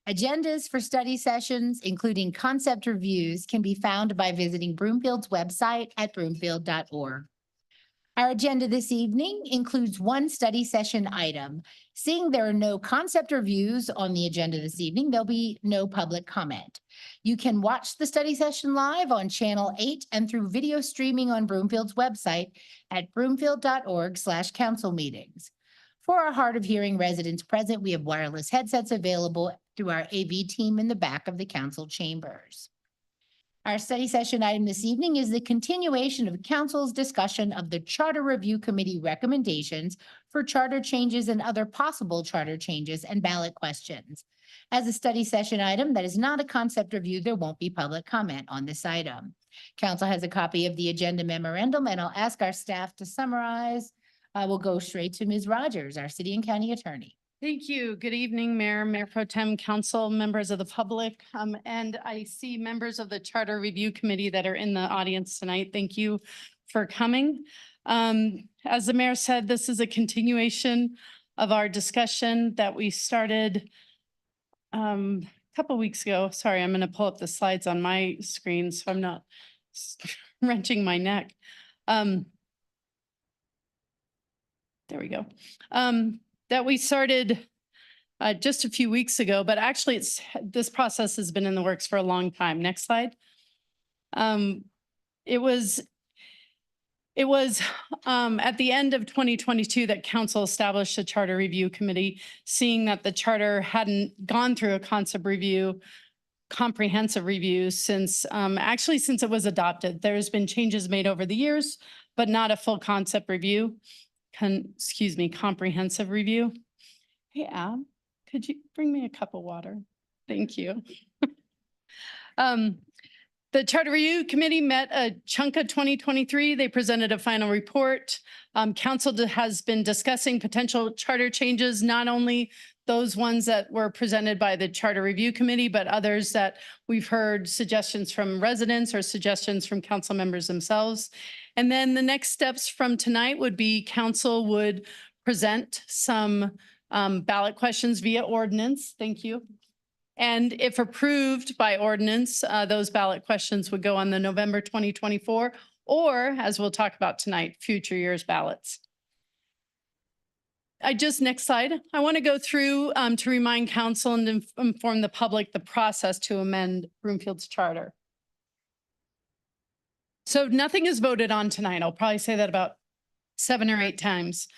Agendas for study sessions, including concept reviews, can be found by visiting Broomfield's website at broomfield.org. Our agenda this evening includes one study session item. Seeing there are no concept reviews on the agenda this evening, there'll be no public comment. You can watch the study session live on Channel 8 and through video streaming on Broomfield's website at broomfield.org/council meetings. For our hard of hearing residents present, we have wireless headsets available through our AV team in the back of the council chambers. Our study session item this evening is the continuation of council's discussion of the Charter Review Committee recommendations for charter changes and other possible charter changes and ballot questions. As a study session item that is not a concept review, there won't be public comment on this item. Council has a copy of the agenda memorandum, and I'll ask our staff to summarize. We'll go straight to Ms. Rogers, our city and county attorney. Thank you. Good evening, Mayor, Mayor Pro Tem, Council, members of the public. And I see members of the Charter Review Committee that are in the audience tonight. Thank you for coming. As the mayor said, this is a continuation of our discussion that we started a couple weeks ago. Sorry, I'm going to pull up the slides on my screen so I'm not wrenching my neck. There we go. That we started just a few weeks ago, but actually this process has been in the works for a long time. Next slide. It was at the end of 2022 that council established a charter review committee, seeing that the charter hadn't gone through a comprehensive review since it was adopted. There's been changes made over the years, but not a full concept review. Comprehensive review. Hey, Ab, could you bring me a cup of water? Thank you. The Charter Review Committee met a chunk of 2023. They presented a final report. Council has been discussing potential charter changes, not only those ones that were presented by the Charter Review Committee, but others that we've heard suggestions from residents or suggestions from council members themselves. And then the next steps from tonight would be council would present some ballot questions via ordinance. Thank you. And if approved by ordinance, those ballot questions would go on the November 2024, or as we'll talk about tonight, future years ballots. Next slide. I want to go through to remind council and inform the public the process to amend Broomfield's charter. So nothing is voted on tonight. I'll probably say that about 7 or 8 times.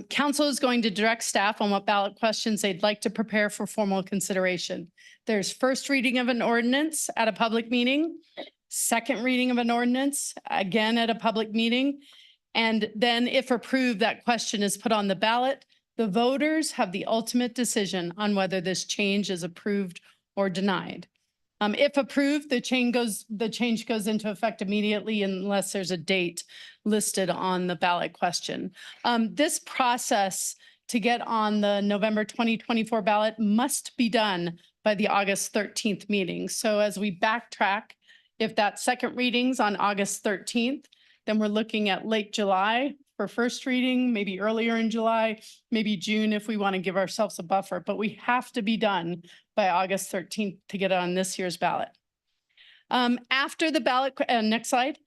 Council is going to direct staff on what ballot questions they'd like to prepare for formal consideration. There's first reading of an ordinance at a public meeting, second reading of an ordinance, again at a public meeting. And then if approved, that question is put on the ballot. The voters have the ultimate decision on whether this change is approved or denied. If approved, the change goes into effect immediately unless there's a date listed on the ballot question. This process to get on the November 2024 ballot must be done by the August 13th meeting. So as we backtrack, if that second reading's on August 13th, then we're looking at late July for first reading, maybe earlier in July, maybe June if we want to give ourselves a buffer, but we have to be done by August 13th to get on this year's ballot. After the ballot, next slide.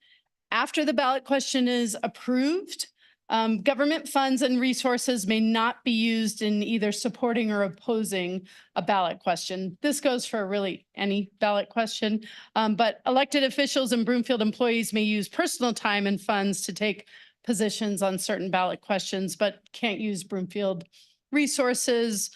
After the ballot question is approved, government funds and resources may not be used in either supporting or opposing a ballot question. This goes for really any ballot question, but elected officials and Broomfield employees may use personal time and funds to take positions on certain ballot questions, but can't use Broomfield resources,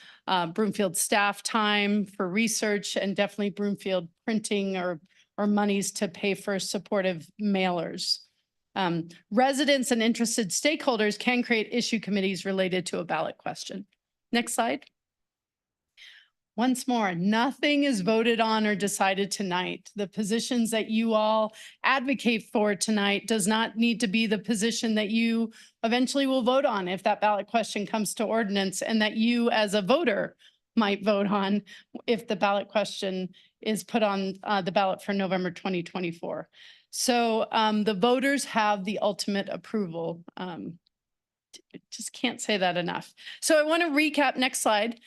Broomfield staff time for research, and definitely Broomfield printing or monies to pay for supportive mailers. Residents and interested stakeholders can create issue committees related to a ballot question. Next slide. Once more, nothing is voted on or decided tonight. The positions that you all advocate for tonight does not need to be the position that you eventually will vote on if that ballot question comes to ordinance, and that you as a voter might vote on if the ballot question is put on the ballot for November 2024. So the voters have the ultimate approval. Just can't say that enough. So I want to recap, next slide.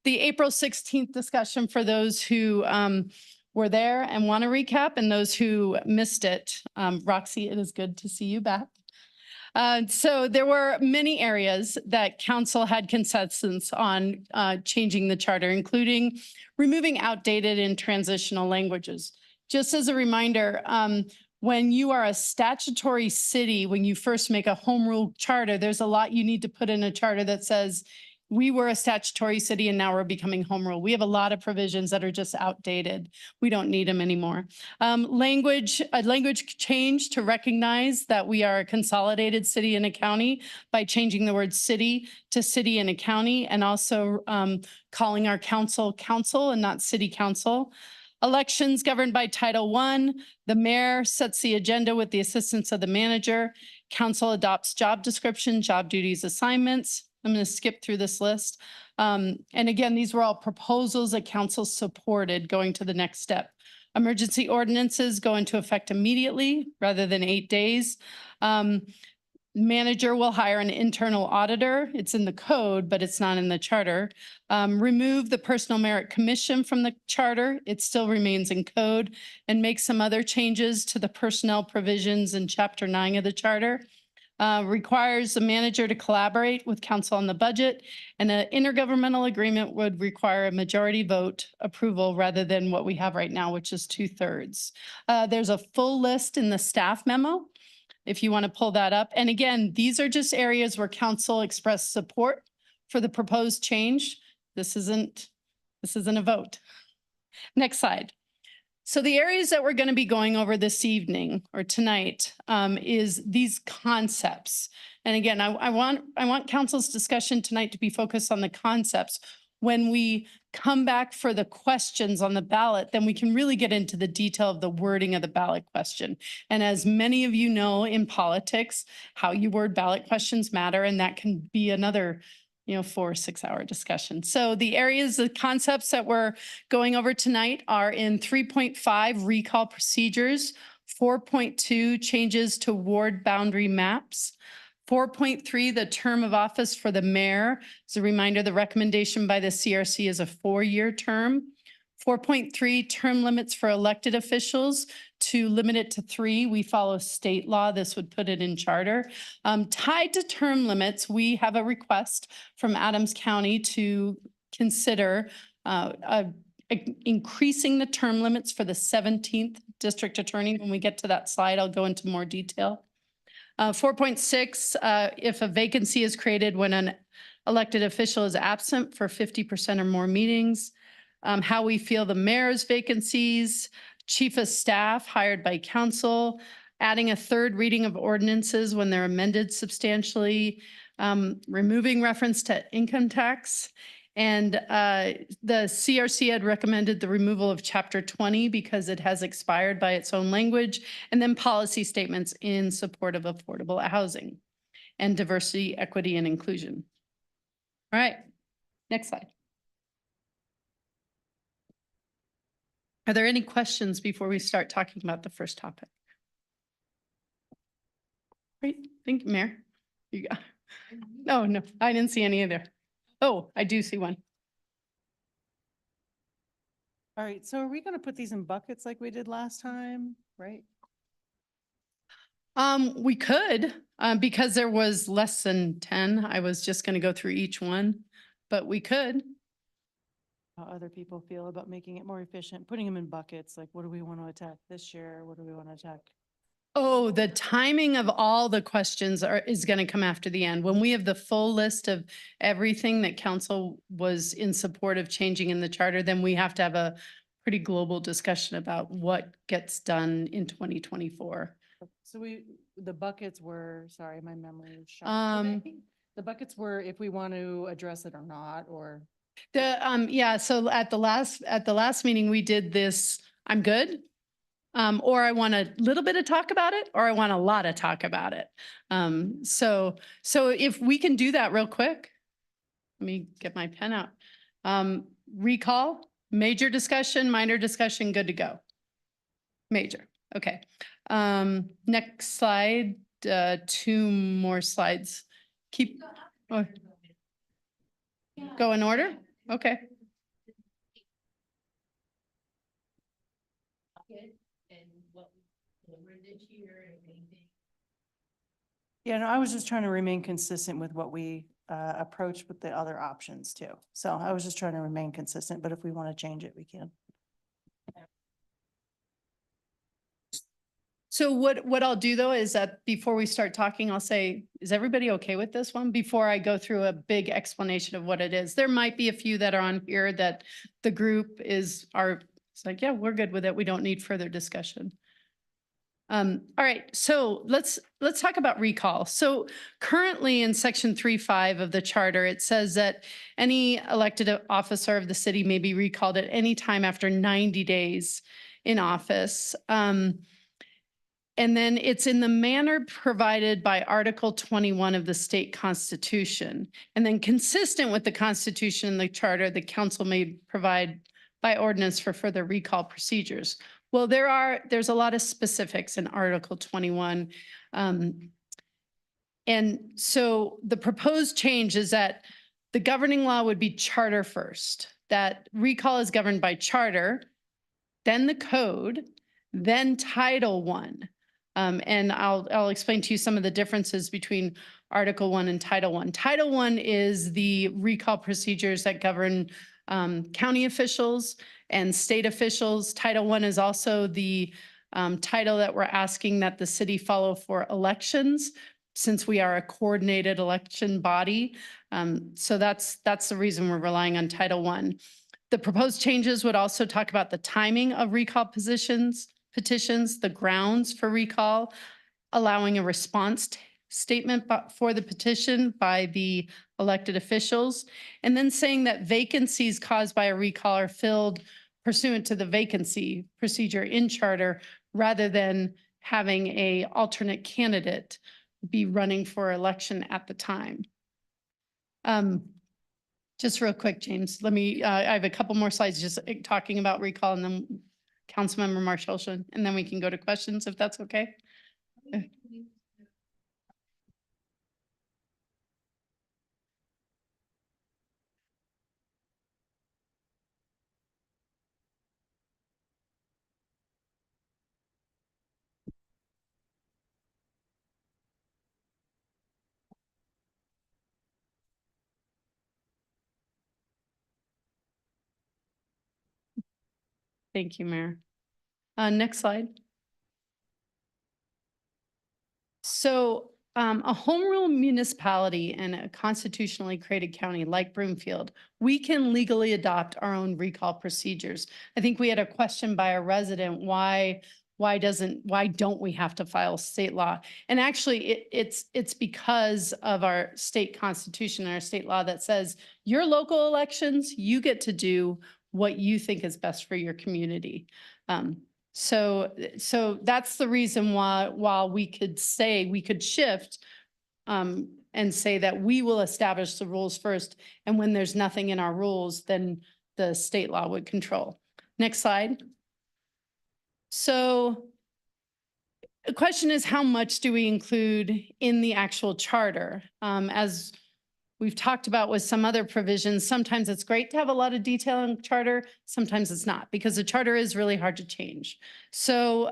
the April 16th discussion for those who were there and want to recap, and those who missed it. Roxy, it is good to see you back. So there were many areas that council had consensus on changing the charter, including removing outdated and transitional languages. Just as a reminder, when you are a statutory city, when you first make a home rule charter, there's a lot you need to put in a charter that says, we were a statutory city and now we're becoming home rule. We have a lot of provisions that are just outdated. We don't need them anymore. A language change to recognize that we are a consolidated city and a county by changing the word city to city and a county, and also calling our council council and not city council. Elections governed by Title I. The mayor sets the agenda with the assistance of the manager. Council adopts job description, job duties, assignments. I'm going to skip through this list. And again, these were all proposals that council supported going to the next step. Emergency ordinances go into effect immediately rather than 8 days. Manager will hire an internal auditor. It's in the code, but it's not in the charter. Remove the personal merit commission from the charter. It still remains in code, and make some other changes to the personnel provisions in Chapter 9 of the charter. Requires the manager to collaborate with council on the budget, and an intergovernmental agreement would require a majority vote approval rather than what we have right now, which is 2/3. There's a full list in the staff memo if you want to pull that up. And again, these are just areas where council expressed support for the proposed change. This isn't a vote. Next slide. So the areas that we're going to be going over this evening or tonight is these concepts. And again, I want council's discussion tonight to be focused on the concepts. When we come back for the questions on the ballot, then we can really get into the detail of the wording of the ballot question. And as many of you know, in politics, how you word ballot questions matter, and that can be another 4 or 6 hour discussion. So the areas, the concepts that we're going over tonight are in 3.5 recall procedures, 4.2 changes to ward boundary maps, 4.3 the term of office for the mayor. As a reminder, the recommendation by the CRC is a 4-year term. 4.3 term limits for elected officials, to limit it to 3. We follow state law. This would put it in charter. Tied to term limits, we have a request from Adams County to consider increasing the term limits for the 17th district attorney. When we get to that slide, I'll go into more detail. 4.6, if a vacancy is created when an elected official is absent for 50% or more meetings. How we feel the mayor's vacancies, chief of staff hired by council, adding a 3rd reading of ordinances when they're amended substantially, removing reference to income tax. And the CRC had recommended the removal of Chapter 20 because it has expired by its own language, and then policy statements in support of affordable housing and diversity, equity, and inclusion. All right, next slide. Are there any questions before we start talking about the first topic? Great, thank you, Mayor. You got. Oh, no, I didn't see any either. Oh, I do see one. All right, so are we going to put these in buckets like we did last time, right? We could, because there was less than 10. I was just going to go through each one, but we could. How other people feel about making it more efficient, putting them in buckets, like what do we want to attack this year? What do we want to attack? Oh, the timing of all the questions is going to come after the end. When we have the full list of everything that council was in support of changing in the charter, then we have to have a pretty global discussion about what gets done in 2024. So the buckets were, sorry, my memory was shot. Today. The buckets were if we want to address it or not, or. Yeah, so at the last meeting, we did this, I'm good. Or I want a little bit of talk about it, or I want a lot of talk about it. So if we can do that real quick, let me get my pen out. Recall, major discussion, minor discussion, good to go. Major, okay. Next slide, 2 more slides. Keep, go in order? Okay, bucket and what we delivered this year and anything? Yeah, no, I was just trying to remain consistent with what we approached with the other options too. So I was just trying to remain consistent, but if we want to change it, we can. So what I'll do though is that before we start talking, I'll say, is everybody okay with this one? Before I go through a big explanation of what it is. There might be a few that are on here that the group it's like, yeah, we're good with it. We don't need further discussion. All right, so let's talk about recall. So currently in section 3.5 of the charter, it says that any elected officer of the city may be recalled at any time after 90 days in office. And then it's in the manner provided by Article 21 of the state constitution. And then consistent with the constitution and the charter, the council may provide by ordinance for further recall procedures. Well, there's a lot of specifics in Article 21. And so the proposed change is that the governing law would be charter first, that recall is governed by charter, then the code, then Title I. And I'll explain to you some of the differences between Article 1 and Title I. Title I is the recall procedures that govern county officials and state officials. Title I is also the title that we're asking that the city follow for elections, since we are a coordinated election body. So that's the reason we're relying on Title I. The proposed changes would also talk about the timing of recall petitions, the grounds for recall, allowing a response statement for the petition by the elected officials, and then saying that vacancies caused by a recall are filled pursuant to the vacancy procedure in charter, rather than having a alternate candidate be running for election at the time. Just real quick, James, I have a couple more slides just talking about recall, and then Councilmember Marshall, and then we can go to questions if that's okay. Thank you, Mayor. Next slide. So a home rule municipality and a constitutionally created county like Broomfield, we can legally adopt our own recall procedures. I think we had a question by a resident, why don't we have to file state law? And actually it's because of our state constitution and our state law that says your local elections, you get to do what you think is best for your community. So that's the reason why, while we could shift and say that we will establish the rules first, and when there's nothing in our rules, then the state law would control. Next slide. So the question is, how much do we include in the actual charter? As we've talked about with some other provisions, sometimes it's great to have a lot of detail in charter, sometimes it's not, because the charter is really hard to change. So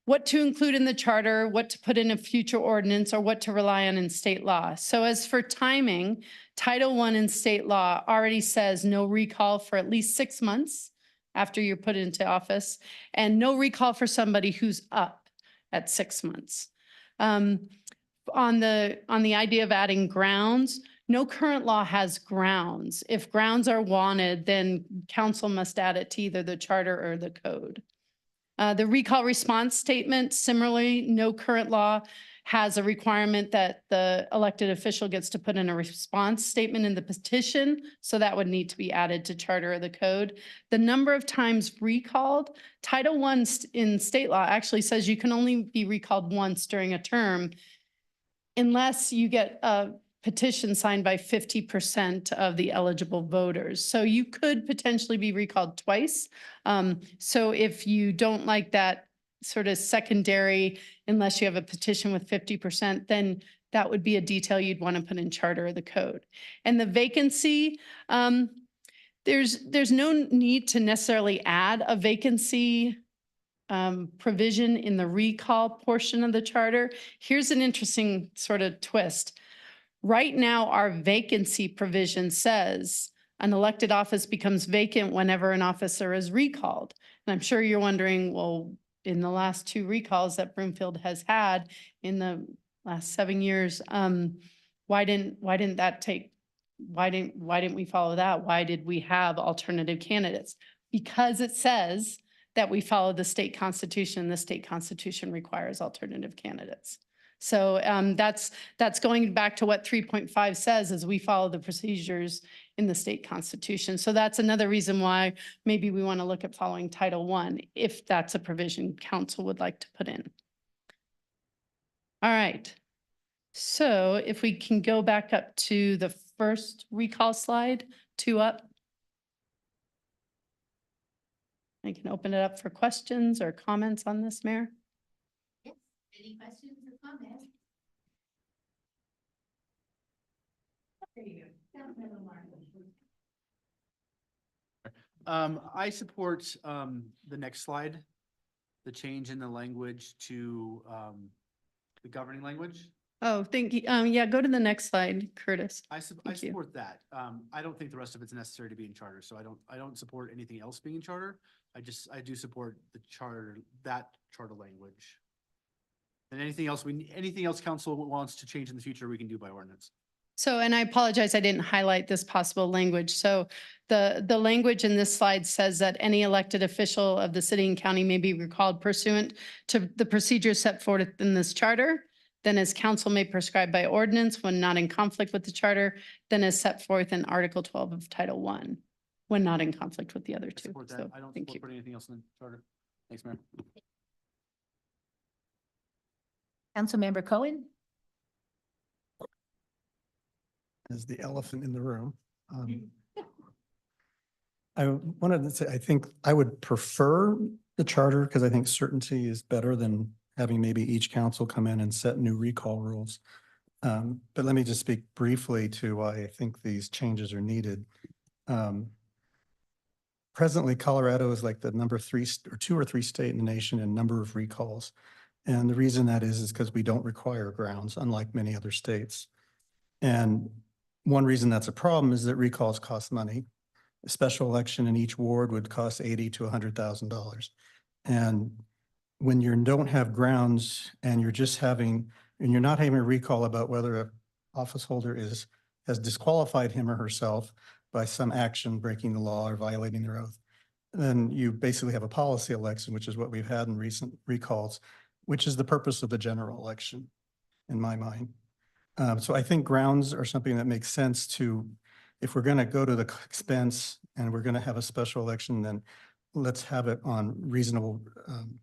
what to include in the charter, what to put in a future ordinance, or what to rely on in state law. So as for timing, Title I in state law already says no recall for at least 6 months after you're put into office, and no recall for somebody who's up at 6 months. On the idea of adding grounds, no current law has grounds. If grounds are wanted, then council must add it to either the charter or the code. The recall response statement, similarly, no current law has a requirement that the elected official gets to put in a response statement in the petition, so that would need to be added to charter or the code. The number of times recalled, Title I in state law actually says you can only be recalled once during a term, unless you get a petition signed by 50% of the eligible voters. So you could potentially be recalled twice. So if you don't like that sort of secondary, unless you have a petition with 50%, then that would be a detail you'd want to put in charter or the code. And the vacancy, there's no need to necessarily add a vacancy provision in the recall portion of the charter. Here's an interesting sort of twist. Right now, our vacancy provision says an elected office becomes vacant whenever an officer is recalled. And I'm sure you're wondering, well, in the last 2 recalls that Broomfield has had in the last 7 years, why didn't we follow that? Why did we have alternative candidates? Because it says that we follow the state constitution. The state constitution requires alternative candidates. So that's going back to what 3.5 says, is we follow the procedures in the state constitution. So that's another reason why maybe we want to look at following Title I, if that's a provision council would like to put in. All right. So if we can go back up to the first recall slide, 2 up. I can open it up for questions or comments on this, Mayor. Yes, any questions or comments? There you go. Councilmember Martin. I support the next slide, the change in the language to the governing language. Oh, thank you. Yeah, go to the next slide, Curtis. I Thank you. support that. I don't think the rest of it's necessary to be in charter, so I don't support anything else being in charter. I do support the charter, that charter language. And anything else council wants to change in the future, we can do by ordinance. So, and I apologize, I didn't highlight this possible language. So the language in this slide says that any elected official of the city and county may be recalled pursuant to the procedures set forth in this charter. Then as council may prescribe by ordinance when not in conflict with the charter, then as set forth in Article 12 of Title I, when not in conflict with the other I 2. support that. So I don't thank you. support anything else in the charter. Thanks, Mayor. Councilmember Cohen? As the elephant in the room. I wanted to say, I think I would prefer the charter because I think certainty is better than having maybe each council come in and set new recall rules. But let me just speak briefly to why I think these changes are needed. Presently, Colorado is like the number 3 or 2 or 3 state in the nation in number of recalls. And the reason that is because we don't require grounds, unlike many other states. And one reason that's a problem is that recalls cost money. A special election in each ward would cost $80,000 to $100,000. And when you don't have grounds and you're not having a recall about whether an office holder has disqualified him or herself by some action breaking the law or violating their oath, then you basically have a policy election, which is what we've had in recent recalls, which is the purpose of the general election, in my mind. So I think grounds are something that makes sense to, if we're going to go to the expense and we're going to have a special election, then let's have it on reasonable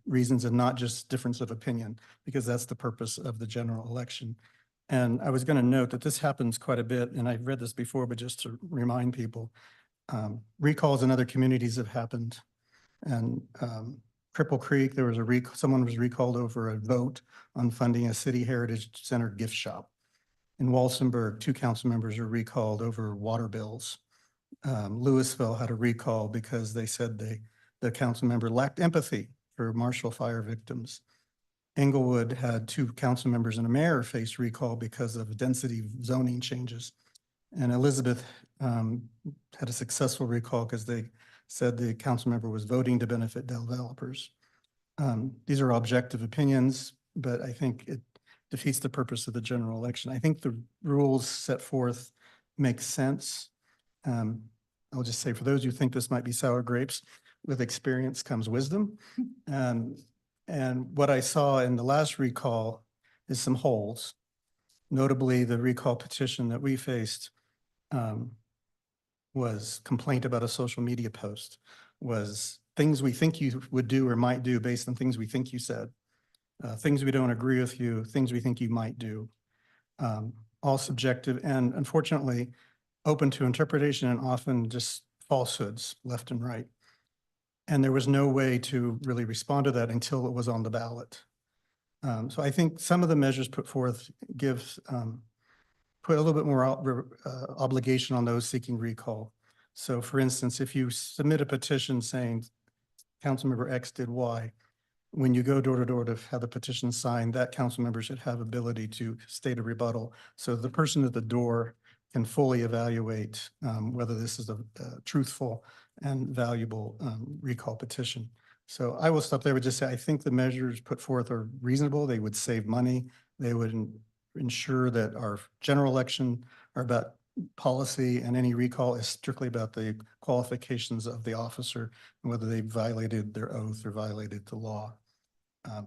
reasons and not just difference of opinion, because that's the purpose of the general election. And I was going to note that this happens quite a bit, and I've read this before, but just to remind people, recalls in other communities have happened. And Cripple Creek, there was someone was recalled over a vote on funding a City Heritage Center gift shop. In Walsenburg, 2 council members were recalled over water bills. Louisville had a recall because they said the council member lacked empathy for Marshall fire victims. Englewood had 2 council members and a mayor face recall because of density zoning changes. And Elizabeth had a successful recall because they said the council member was voting to benefit developers. These are objective opinions, but I think it defeats the purpose of the general election. I think the rules set forth make sense. I'll just say, for those who think this might be sour grapes, with experience comes wisdom. And what I saw in the last recall is some holes. Notably, the recall petition that we faced was complaint about a social media post, was things we think you would do or might do based on things we think you said. Things we don't agree with you, things we think you might do, all subjective and unfortunately open to interpretation and often just falsehoods left and right. And there was no way to really respond to that until it was on the ballot. So I think some of the measures put forth put a little bit more obligation on those seeking recall. So for instance, if you submit a petition saying Councilmember X did Y, when you go door to door to have the petition signed, that council member should have ability to state a rebuttal. So the person at the door can fully evaluate whether this is a truthful and valuable recall petition. So I will stop there. Would just say, I think the measures put forth are reasonable. They would save money. They would ensure that our general election are about policy, and any recall is strictly about the qualifications of the officer and whether they violated their oath or violated the law. And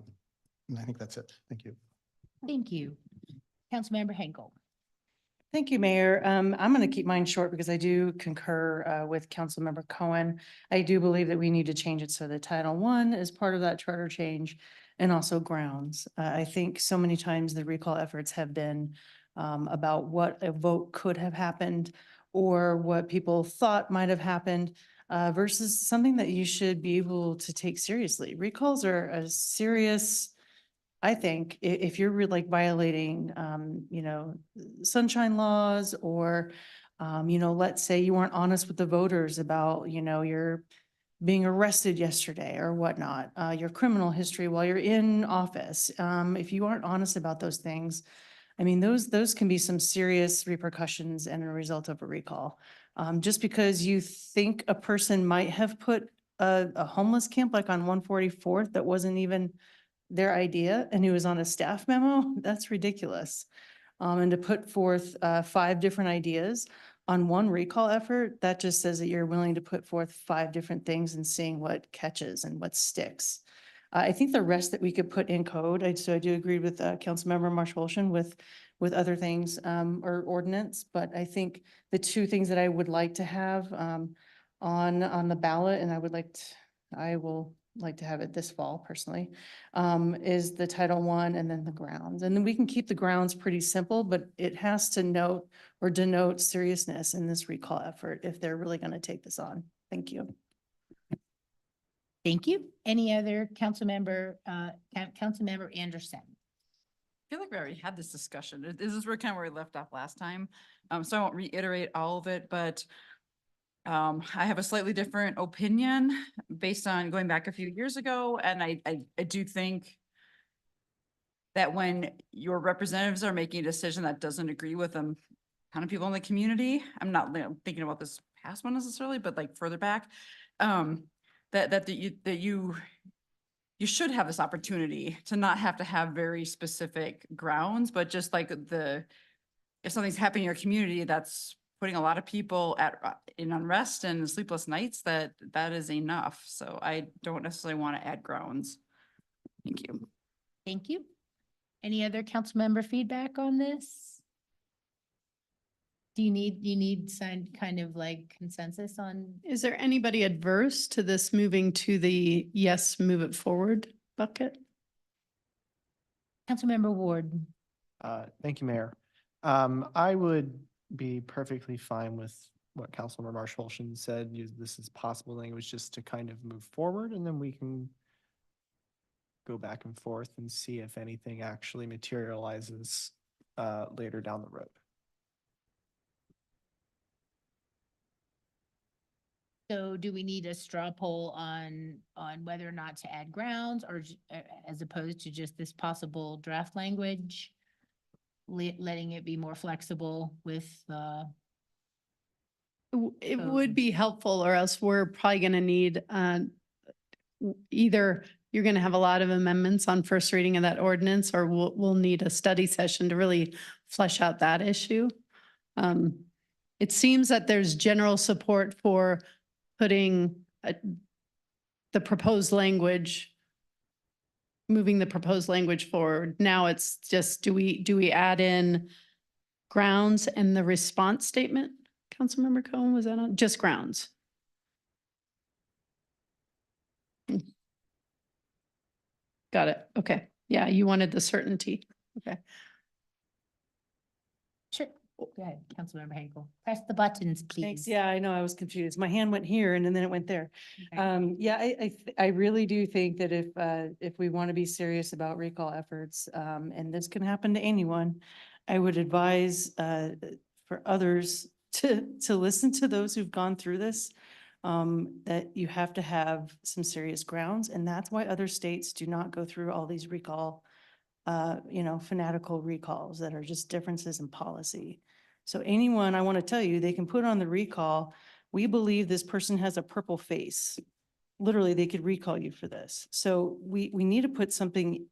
I think that's it. Thank you. Thank you. Councilmember Henkel. Thank you, Mayor. I'm going to keep mine short because I do concur with Councilmember Cohen. I do believe that we need to change it so that Title I is part of that charter change, and also grounds. I think so many times the recall efforts have been about what a vote could have happened or what people thought might have happened versus something that you should be able to take seriously. Recalls are a serious, I think, if you're really like violating, sunshine laws, or, let's say you weren't honest with the voters about, your being arrested yesterday or whatnot, your criminal history while you're in office. If you aren't honest about those things, I mean, those can be some serious repercussions and a result of a recall. Just because you think a person might have put a homeless camp like on 144th that wasn't even their idea and it was on a staff memo, that's ridiculous. And to put forth 5 different ideas on one recall effort, that just says that you're willing to put forth 5 different things and seeing what catches and what sticks. I think the rest that we could put in code, so I do agree with Councilmember Marshall with other things or ordinance, but I think the 2 things that I would like to have on the ballot, and I will like to have it this fall personally, is the Title I and then the grounds. And then we can keep the grounds pretty simple, but it has to note or denote seriousness in this recall effort if they're really going to take this on. Thank you. Thank you. Any other Councilmember Anderson? I feel like we already had this discussion. This is where kind of where we left off last time. So I won't reiterate all of it, but I have a slightly different opinion based on going back a few years ago. And I do think that when your representatives are making a decision that doesn't agree with them, kind of people in the community, I'm not thinking about this past one necessarily, but like further back, that you should have this opportunity to not have to have very specific grounds, but just like if something's happening in your community that's putting a lot of people in unrest and sleepless nights, that is enough. So I don't necessarily want to add grounds. Thank you. Thank you. Any other council member feedback on this? Do you need some kind of like consensus on? Is there anybody adverse to this moving to the yes, move it forward bucket? Councilmember Ward? Thank you, Mayor. I would be perfectly fine with what Councilmember Marshall said. This is possible language just to kind of move forward, and then we can go back and forth and see if anything actually materializes later down the road. So do we need a straw poll on whether or not to add grounds, or as opposed to just this possible draft language? Letting it be more flexible with It would be helpful, or else we're probably going to need either you're going to have a lot of amendments on first reading of that ordinance, or we'll need a study session to really flesh out that issue. It seems that there's general support for putting the proposed language, moving the proposed language forward. Now it's just, do we add in grounds and the response statement? Councilmember Cohen, was that on? Just grounds? Got it. Okay. Yeah, you wanted the certainty. Okay. sure. Go ahead, Councilmember Henkel. Press the buttons, please. Thanks. Yeah, I know, I was confused. My hand went here and then it went there. Okay. Yeah, I really do think that if we want to be serious about recall efforts, and this can happen to anyone, I would advise for others to listen to those who've gone through this. that you have to have some serious grounds. And that's why other states do not go through all these recall, fanatical recalls that are just differences in policy. So anyone, I want to tell you, they can put on the recall, we believe this person has a purple face. Literally, they could recall you for this. So we need to put something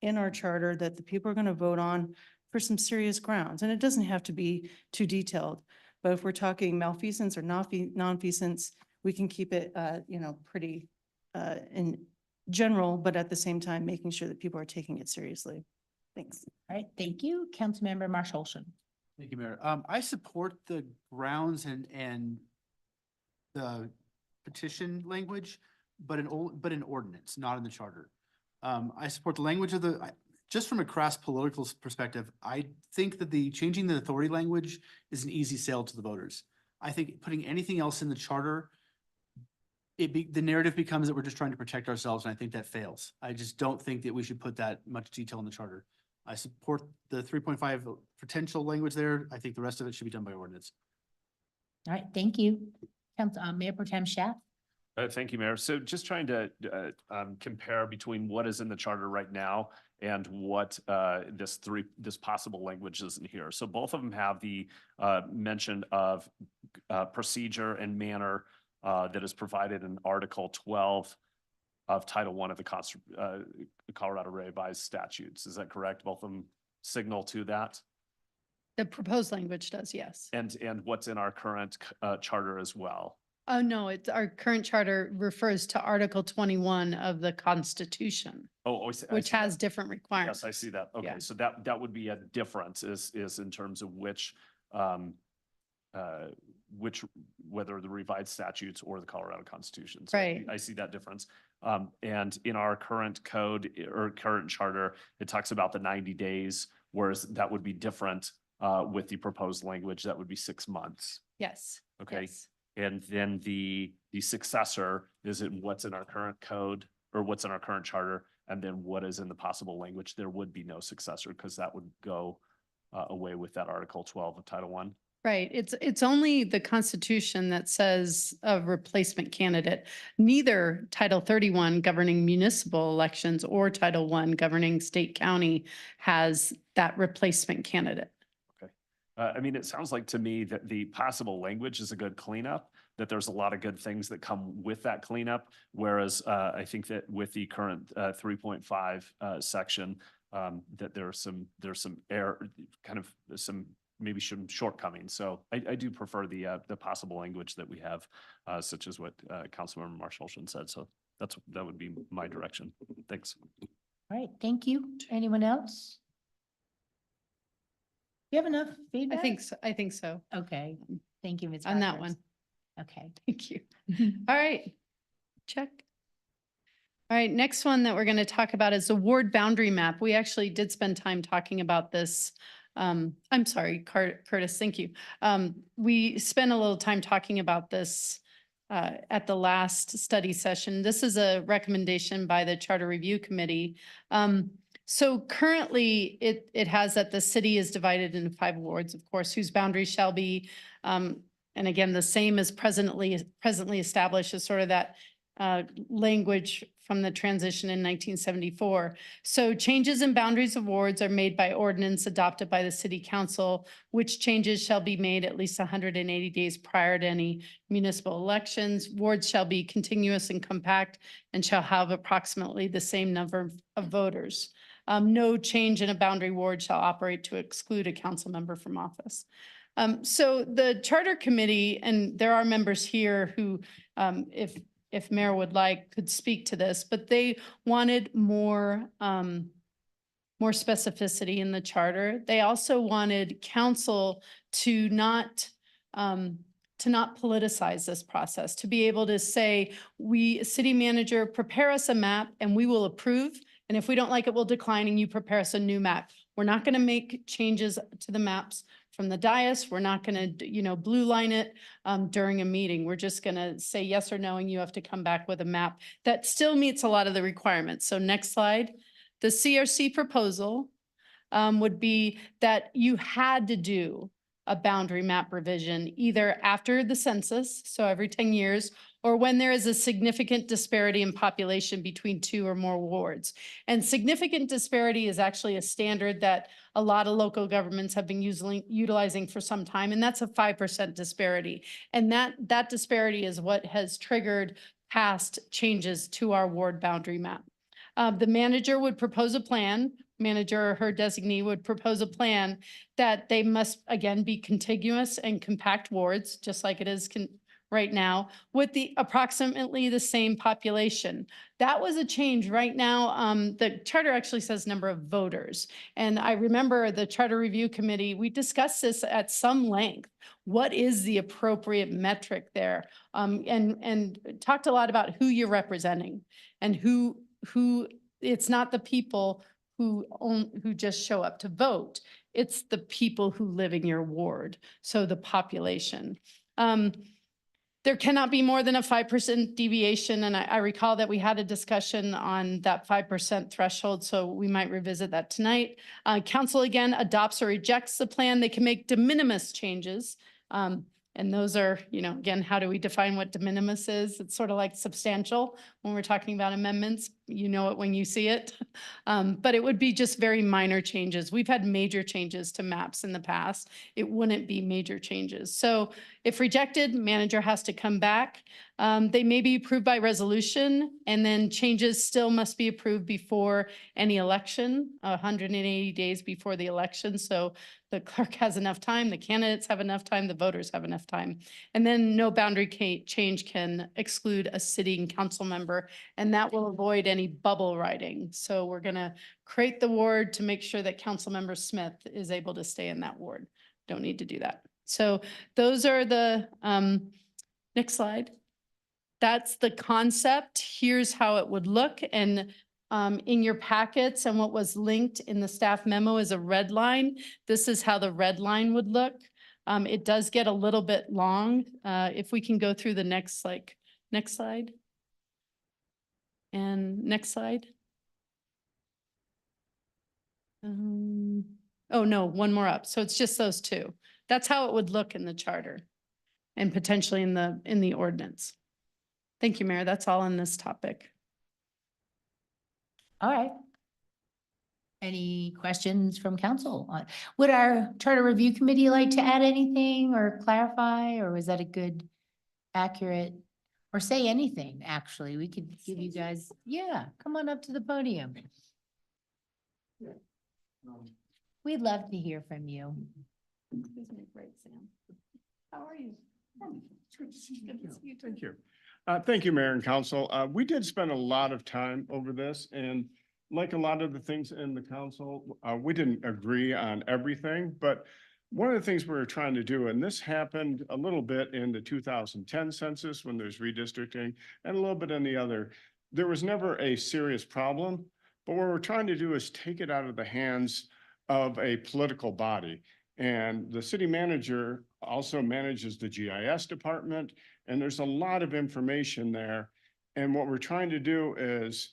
in our charter that the people are going to vote on for some serious grounds. And it doesn't have to be too detailed. But if we're talking malfeasance or nonfeasance, we can keep it, pretty in general, but at the same time, making sure that people are taking it seriously. Thanks. All right, thank you. Councilmember Marshall. Thank you, Mayor. I support the grounds and the petition language, but in ordinance, not in the charter. I support the language of just from a crass political perspective, I think that the changing the authority language is an easy sell to the voters. I think putting anything else in the charter, the narrative becomes that we're just trying to protect ourselves, and I think that fails. I just don't think that we should put that much detail in the charter. I support the 3.5 potential language there. I think the rest of it should be done by ordinance. All right, thank you. Mayor Pro Tem Schaaf. Thank you, Mayor. So just trying to compare between what is in the charter right now and what this possible language is in here. So both of them have the mention of procedure and manner that is provided in Article 12 of Title I of the Colorado Revised Statutes. Is that correct? Both of them signal to that? The proposed language does, yes. And what's in our current charter as well? Oh, no, our current charter refers to Article 21 of the Constitution, Oh, I which see that. has different requirements. Yes, I see that. Okay, Yeah. so that would be a difference is in terms of whether the revised statutes or the Colorado Constitution. So Right. I see that difference. And in our current code or current charter, it talks about the 90 days, whereas that would be different with the proposed language. That would be 6 months. Yes. Okay. yes. And then the successor is in what's in our current code or what's in our current charter, and then what is in the possible language. There would be no successor because that would go away with that Article 12 of Title I. Right. It's only the Constitution that says a replacement candidate. Neither Title 31 governing municipal elections or Title I governing state county has that replacement candidate. I mean, it sounds like to me that the possible language is a good cleanup, that there's a lot of good things that come with that cleanup. Whereas I think that with the current 3.5 section, that there's some error, kind of maybe some shortcomings. So I do prefer the possible language that we have, such as what Councilmember Marshall said. So that would be my direction. Thanks. All right, thank you. Anyone else? You have enough feedback? I think so. Okay, thank you, Ms. On that Rogers. one. Okay. Thank you. All right. Check. All right, next one that we're going to talk about is the ward boundary map. We actually did spend time talking about this. I'm sorry, Curtis, thank you. We spent a little time talking about this at the last study session. This is a recommendation by the Charter Review Committee. So currently it has that the city is divided into 5 wards, of course, whose boundaries shall be, and again, the same as presently established as sort of that language from the transition in 1974. So changes in boundaries of wards are made by ordinance adopted by the city council, which changes shall be made at least 180 days prior to any municipal elections. Wards shall be contiguous and compact and shall have approximately the same number of voters. No change in a boundary ward shall operate to exclude a council member from office. So the charter committee, and there are members here who, if Mayor would like, could speak to this, but they wanted more specificity in the charter. They also wanted council to not politicize this process, to be able to say, city manager, prepare us a map and we will approve. And if we don't like it, we'll decline and you prepare us a new map. We're not going to make changes to the maps from the dais. We're not going to, blue line it during a meeting. We're just going to say yes or no, and you have to come back with a map that still meets a lot of the requirements. So next slide. The CRC proposal would be that you had to do a boundary map revision, either after the census, so every 10 years, or when there is a significant disparity in population between two or more wards. And significant disparity is actually a standard that a lot of local governments have been utilizing for some time, and that's a 5% disparity. And that disparity is what has triggered past changes to our ward boundary map. The manager would propose a plan, manager or her designee would propose a plan that they must, again, be contiguous and compact wards, just like it is right now, with the approximately the same population. That was a change. Right now, the charter actually says number of voters. And I remember the Charter Review Committee, we discussed this at some length. What is the appropriate metric there? And talked a lot about who you're representing and who it's not the people who just show up to vote. It's the people who live in your ward, so the population. There cannot be more than a 5% deviation, and I recall that we had a discussion on that 5% threshold, so we might revisit that tonight. Council again adopts or rejects the plan. They can make de minimis changes. And those are, again, how do we define what de minimis is? It's sort of like substantial when we're talking about amendments. You know it when you see it. But it would be just very minor changes. We've had major changes to maps in the past. It wouldn't be major changes. So if rejected, manager has to come back. They may be approved by resolution, and then changes still must be approved before any election, 180 days before the election. So the clerk has enough time, the candidates have enough time, the voters have enough time. And then no boundary change can exclude a sitting council member, and that will avoid any bubble writing. So we're gonna create the ward to make sure that Councilmember Smith is able to stay in that ward. Don't need to do that. So those are the, next slide. That's the concept. Here's how it would look. And in your packets and what was linked in the staff memo is a red line. This is how the red line would look. It does get a little bit long. If we can go through the next slide. And next slide. Oh no, one more up. So it's just those two. That's how it would look in the charter and potentially in the ordinance. Thank you, Mayor. That's all on this topic. All right. Any questions from council? Would our Charter Review Committee like to add anything or clarify, or was that a good, accurate, or say anything, actually? We could give you guys, come on up to the podium. We'd love to hear from you. How are you? Thank you. Thank you, Mayor and Council. We did spend a lot of time over this, and like a lot of the things in the council, we didn't agree on everything, but one of the things we were trying to do, and this happened a little bit in the 2010 census when there's redistricting and a little bit in the other, there was never a serious problem, but what we're trying to do is take it out of the hands of a political body. And the city manager also manages the GIS department, and there's a lot of information there. And what we're trying to do is,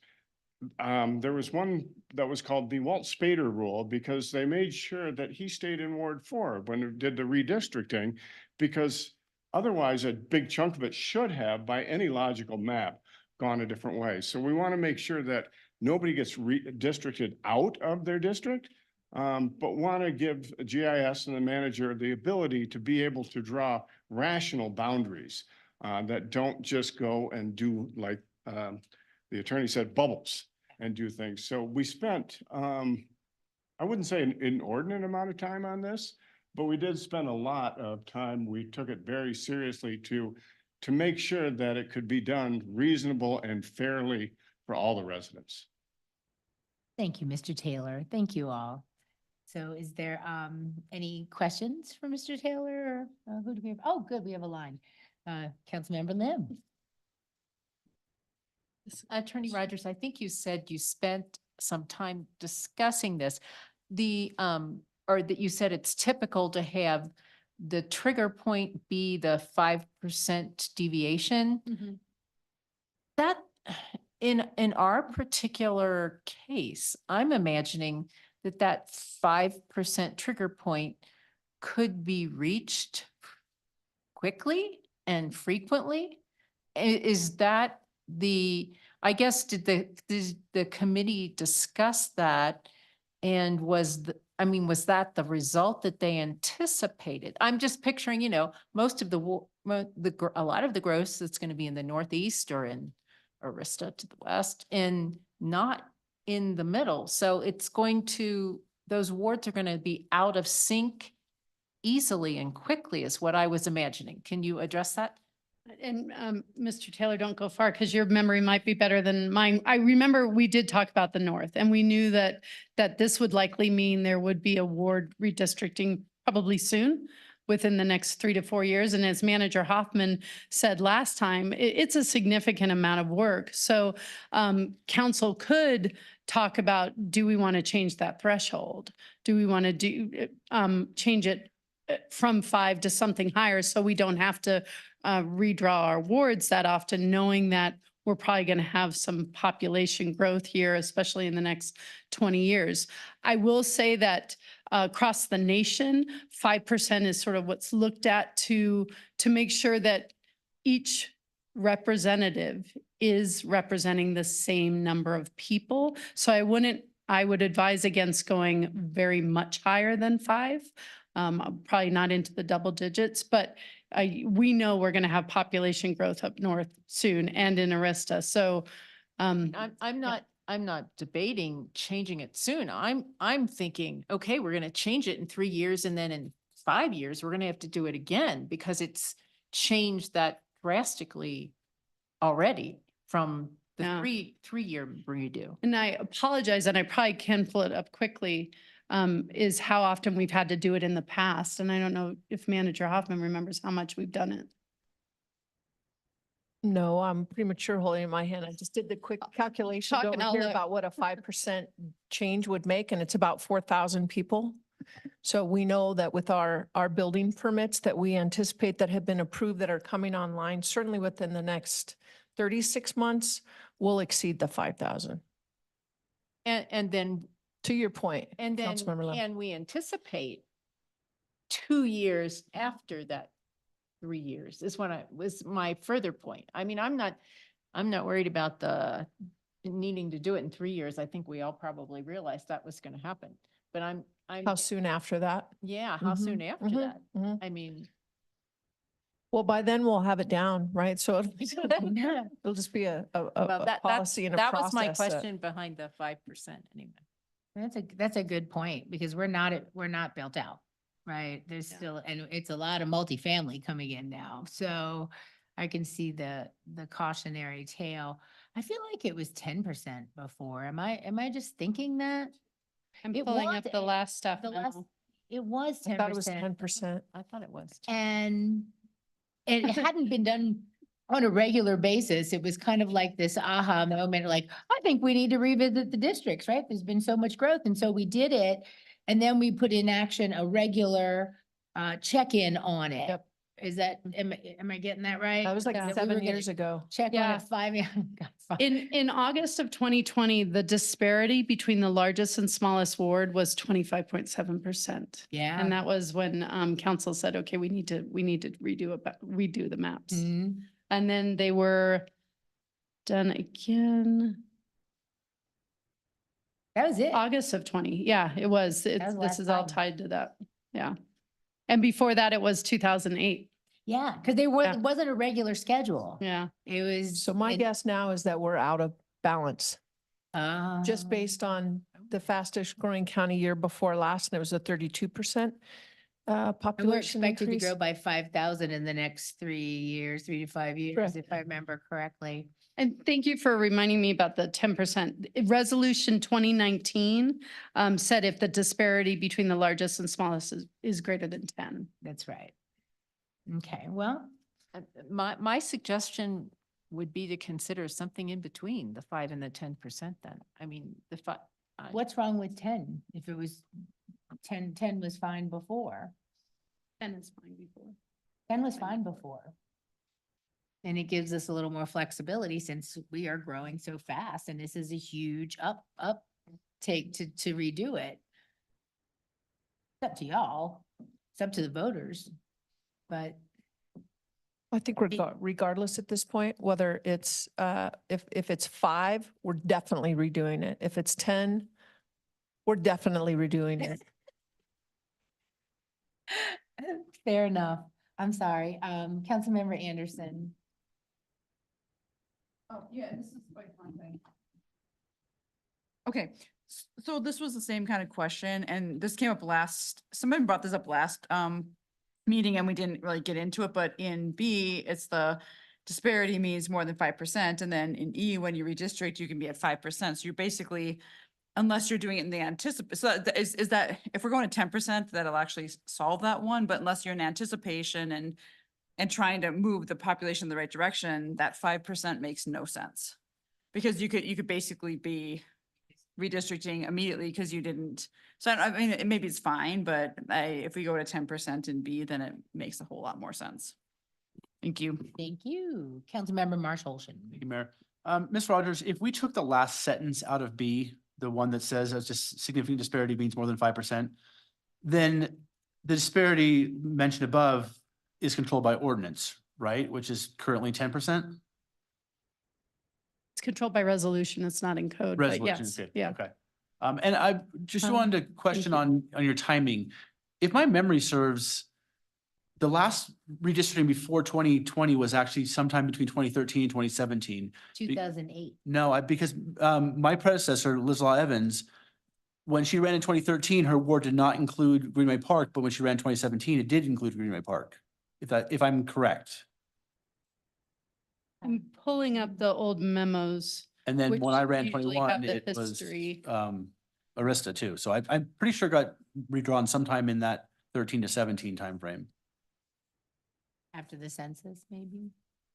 there was one that was called the Walt Spader rule, because they made sure that he stayed in Ward 4 when it did the redistricting, because otherwise a big chunk of it should have, by any logical map, gone a different way. So we want to make sure that nobody gets redistricted out of their district, but want to give GIS and the manager the ability to be able to draw rational boundaries that don't just go and do, like the attorney said, bubbles and do things. So we spent, I wouldn't say an inordinate amount of time on this, but we did spend a lot of time. We took it very seriously to make sure that it could be done reasonable and fairly for all the residents. Thank you, Mr. Taylor. Thank you all. So is there any questions for Mr. Taylor? Or who do we have? Oh, good, we have a line. Councilmember Lim. Attorney Rogers, I think you said you spent some time discussing this. Or that you said it's typical to have the trigger point be the 5% deviation. Mm-hmm. That in our particular case, I'm imagining that 5% trigger point could be reached quickly and frequently? Is that I guess, did the committee discuss that? And was that the result that they anticipated? I'm just picturing, most of a lot of the growth that's going to be in the northeast or in Arista to the west and not in the middle. So those wards are going to be out of sync easily and quickly is what I was imagining. Can you address that? And Mr. Taylor, don't go far because your memory might be better than mine. I remember we did talk about the north and we knew that this would likely mean there would be a ward redistricting probably soon within the next 3 to 4 years. And as Manager Hoffman said last time, it's a significant amount of work. So council could talk about, do we want to change that threshold? Do we want to change it from 5 to something higher so we don't have to redraw our wards that often, knowing that we're probably going to have some population growth here, especially in the next 20 years. I will say that across the nation, 5% is sort of what's looked at to make sure that each representative is representing the same number of people. So I would advise against going very much higher than 5, probably not into the double digits, but we know we're going to have population growth up north soon and in Arista. So I'm not debating changing it soon. I'm thinking, okay, we're going to change it in 3 years and then in 5 years, we're going to have to do it again because it's changed that drastically already from the Yeah. three-year redo. And I apologize, and I probably can pull it up quickly, is how often we've had to do it in the past. And I don't know if Manager Hoffman remembers how much we've done it. No, I'm premature holding in my hand. I just did the quick calculation Talking over out here loud. about what a 5% change would make, and it's about 4,000 people. So we know that with our building permits that we anticipate that have been approved that are coming online, certainly within the next 36 months, we'll exceed the 5,000. And then To your point, And then Councilmember Love. can we anticipate 2 years after that 3 years is was my further point. I mean, I'm not worried about the needing to do it in 3 years. I think we all probably realized that was going to happen. But I'm, How soon after that? yeah, how soon Mhm, after mhm, that? mhm. I mean, Well, by then we'll have it down, right? So it'll just be a well, policy and a that process. was my question behind the 5% anyway. That's a good point because we're not built out, right? There's Yeah. still, and it's a lot of multifamily coming in now. So I can see the cautionary tale. I feel like it was 10% before. Am I just thinking that? I'm It pulling was up the last stuff. The last, now. it was I 10%. thought it was 10%. I thought it was. And it hadn't been done on a regular basis. It was kind of like this aha moment, like, I think we need to revisit the districts, right? There's been so much growth. And so we did it. And then we put in action a regular check-in on it. Yep. Is that, am I getting that right? That was like Yeah. That we 7 were gonna years ago. Check on Yeah. it 5 years. In August of 2020, the disparity between the largest and smallest ward was 25.7%. Yeah. And that was when council said, okay, we need to redo the maps. Mhm. And then they were done again, That was it. August of 20. Yeah, it was. was This last is all time. tied to that. Yeah. And before that, it was 2008. Yeah, because Yeah. it wasn't a regular schedule. Yeah. It was. So my guess now is that we're out of balance, just Oh. based on the fastest growing county year before last, and it was a 32% And we're population expected to increase. grow by 5,000 in the next 3 years, 3 to 5 years, Correct. if I remember correctly. And thank you for reminding me about the 10%. Resolution 2019 said if the disparity between the largest and smallest is greater than 10. That's right. Okay, well, My suggestion would be to consider something in between the 5 and the 10% then. I mean, the 5. what's wrong with 10? If it was 10 was fine before. 10 is fine before. 10 was fine before. And it gives us a little more flexibility since we are growing so fast and this is a huge uptake to redo it. It's up to y'all. It's up to the voters, but I think regardless at this point, whether it's, if it's 5, we're definitely redoing it. If it's 10, we're definitely redoing it. fair enough. I'm sorry. Councilmember Anderson. Oh, yeah, this is quite one thing. Okay, so this was the same kind of question, and this came up somebody brought this up last meeting, and we didn't really get into it, but in B, it's the disparity means more than 5%, and then in E, when you redistrict, you can be at 5%. So you're basically, unless you're doing it in the so is that, if we're going to 10%, that'll actually solve that one, but unless you're in anticipation and trying to move the population in the right direction, that 5% makes no sense. Because you could basically be redistricting immediately because you didn't. So I mean, maybe it's fine, but if we go to 10% in B, then it makes a whole lot more sense. Thank you. Thank you. Councilmember Marshall. Thank you, Mayor. Ms. Rogers, if we took the last sentence out of B, the one that says it's just significant disparity means more than 5%, then the disparity mentioned above is controlled by ordinance, right? Which is currently 10%? It's controlled by resolution. It's not in code, but Resolution is yes, good. yeah. Okay. And I just Um, wanted to question you. on your timing. If my memory serves, the last redistricting before 2020 was actually sometime between 2013 and 2017. 2008. No, because my predecessor, Liz Law Evans, when she ran in 2013, her ward did not include Greenway Park, but when she ran in 2017, it did include Greenway Park. If I'm correct. I'm pulling up the old memos. And then Which when I ran usually 21, have the it was history. Arista too. So I'm pretty sure it got redrawn sometime in that 13 to 17 timeframe. After the census, maybe.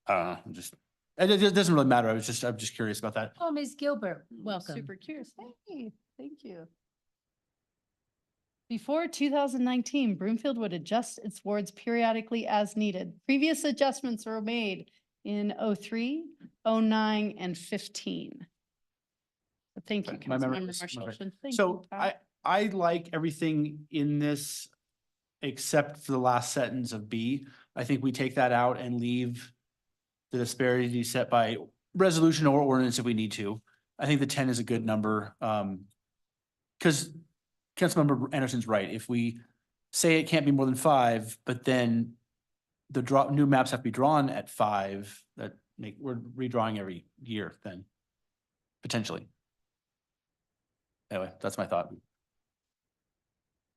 It doesn't really matter. I'm just curious about that. Oh, Ms. Gilbert, welcome. Super curious. Thank you. Before 2019, Broomfield would adjust its wards periodically as needed. Previous adjustments were made in 03, 09, and 15. So thank you, Okay, my memory Councilmember was- Marshall. okay. Thank So you, Tom. I like everything in this except for the last sentence of B. I think we take that out and leave the disparity set by resolution or ordinance if we need to. I think the 10 is a good number. Because Councilmember Anderson's right. If we say it can't be more than 5, but then the new maps have to be drawn at 5, we're redrawing every year then, potentially. Anyway, that's my thought.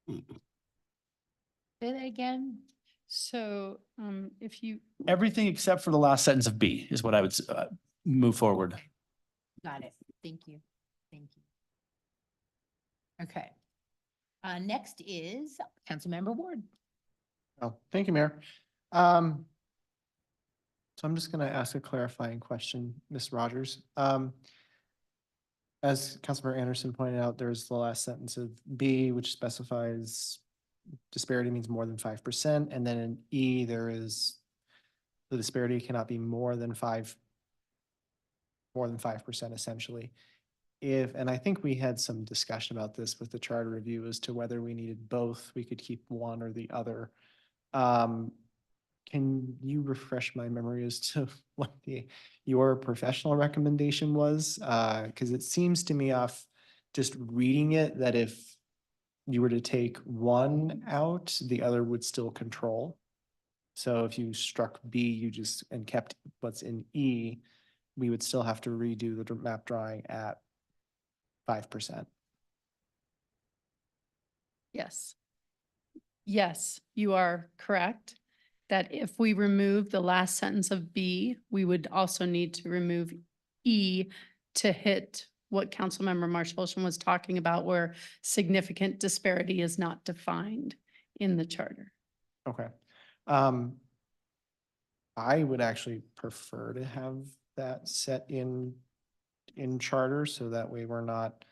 Say that again. So if you, Everything except for the last sentence of B is what I would move forward. Got it. Thank you. Thank you. Okay. Next is Councilmember Ward. Oh, thank you, Mayor. So I'm just going to ask a clarifying question, Ms. Rogers. As Councilmember Anderson pointed out, there's the last sentence of B, which specifies disparity means more than 5%. And then in E, there is the disparity cannot be more than 5% essentially. And I think we had some discussion about this with the charter review as to whether we needed both, we could keep one or the other. Can you refresh my memory as to what your professional recommendation was? Because it seems to me off just reading it that if you were to take one out, the other would still control. So if you struck B, and kept what's in E, we would still have to redo the map drawing at 5%. yes. Yes, you are correct. That if we remove the last sentence of B, we would also need to remove E to hit what Councilmember Marshall was talking about, where significant disparity is not defined in the charter. Okay. I would actually prefer to have that set in charter, so that way we're not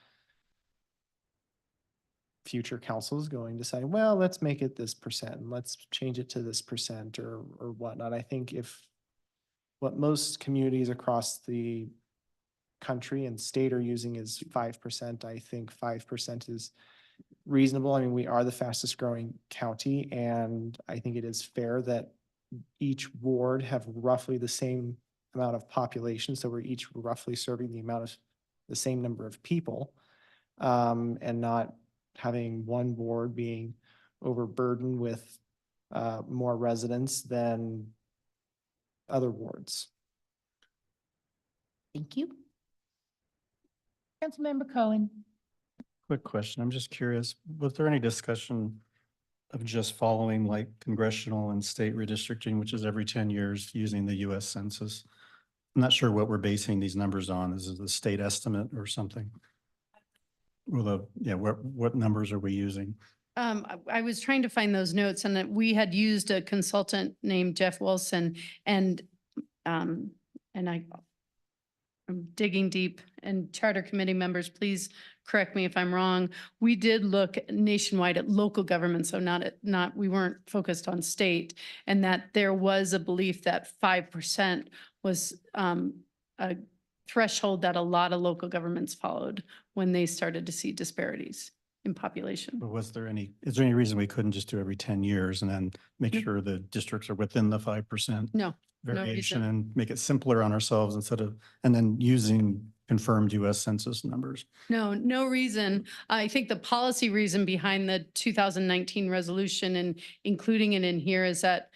future councils going to say, well, let's make it this percent, and let's change it to this percent or whatnot. I think if what most communities across the country and state are using is 5%, I think 5% reasonable. I mean, we are the fastest growing county, and I think it is fair that each ward have roughly the same amount of population, so we're each roughly serving the same number of people, and not having one ward being overburdened with more residents than other wards. Thank you. Councilmember Cohen. Quick question. I'm just curious, was there any discussion of just following like congressional and state redistricting, which is every 10 years using the US Census? I'm not sure what we're basing these numbers on. Is it the state estimate or something? Or what numbers are we using? I was trying to find those notes and that we had used a consultant named Jeff Wilson and I'm digging deep, and charter committee members, please correct me if I'm wrong. We did look nationwide at local government, so we weren't focused on state, and that there was a belief that 5% was a threshold that a lot of local governments followed when they started to see disparities in population. But is there any reason we couldn't just do every 10 years and then make Nope. sure the districts are within the 5%? No, Variation reason. and make it simpler on ourselves and then using confirmed US Census numbers. No reason. I think the policy reason behind the 2019 resolution and including it in here is that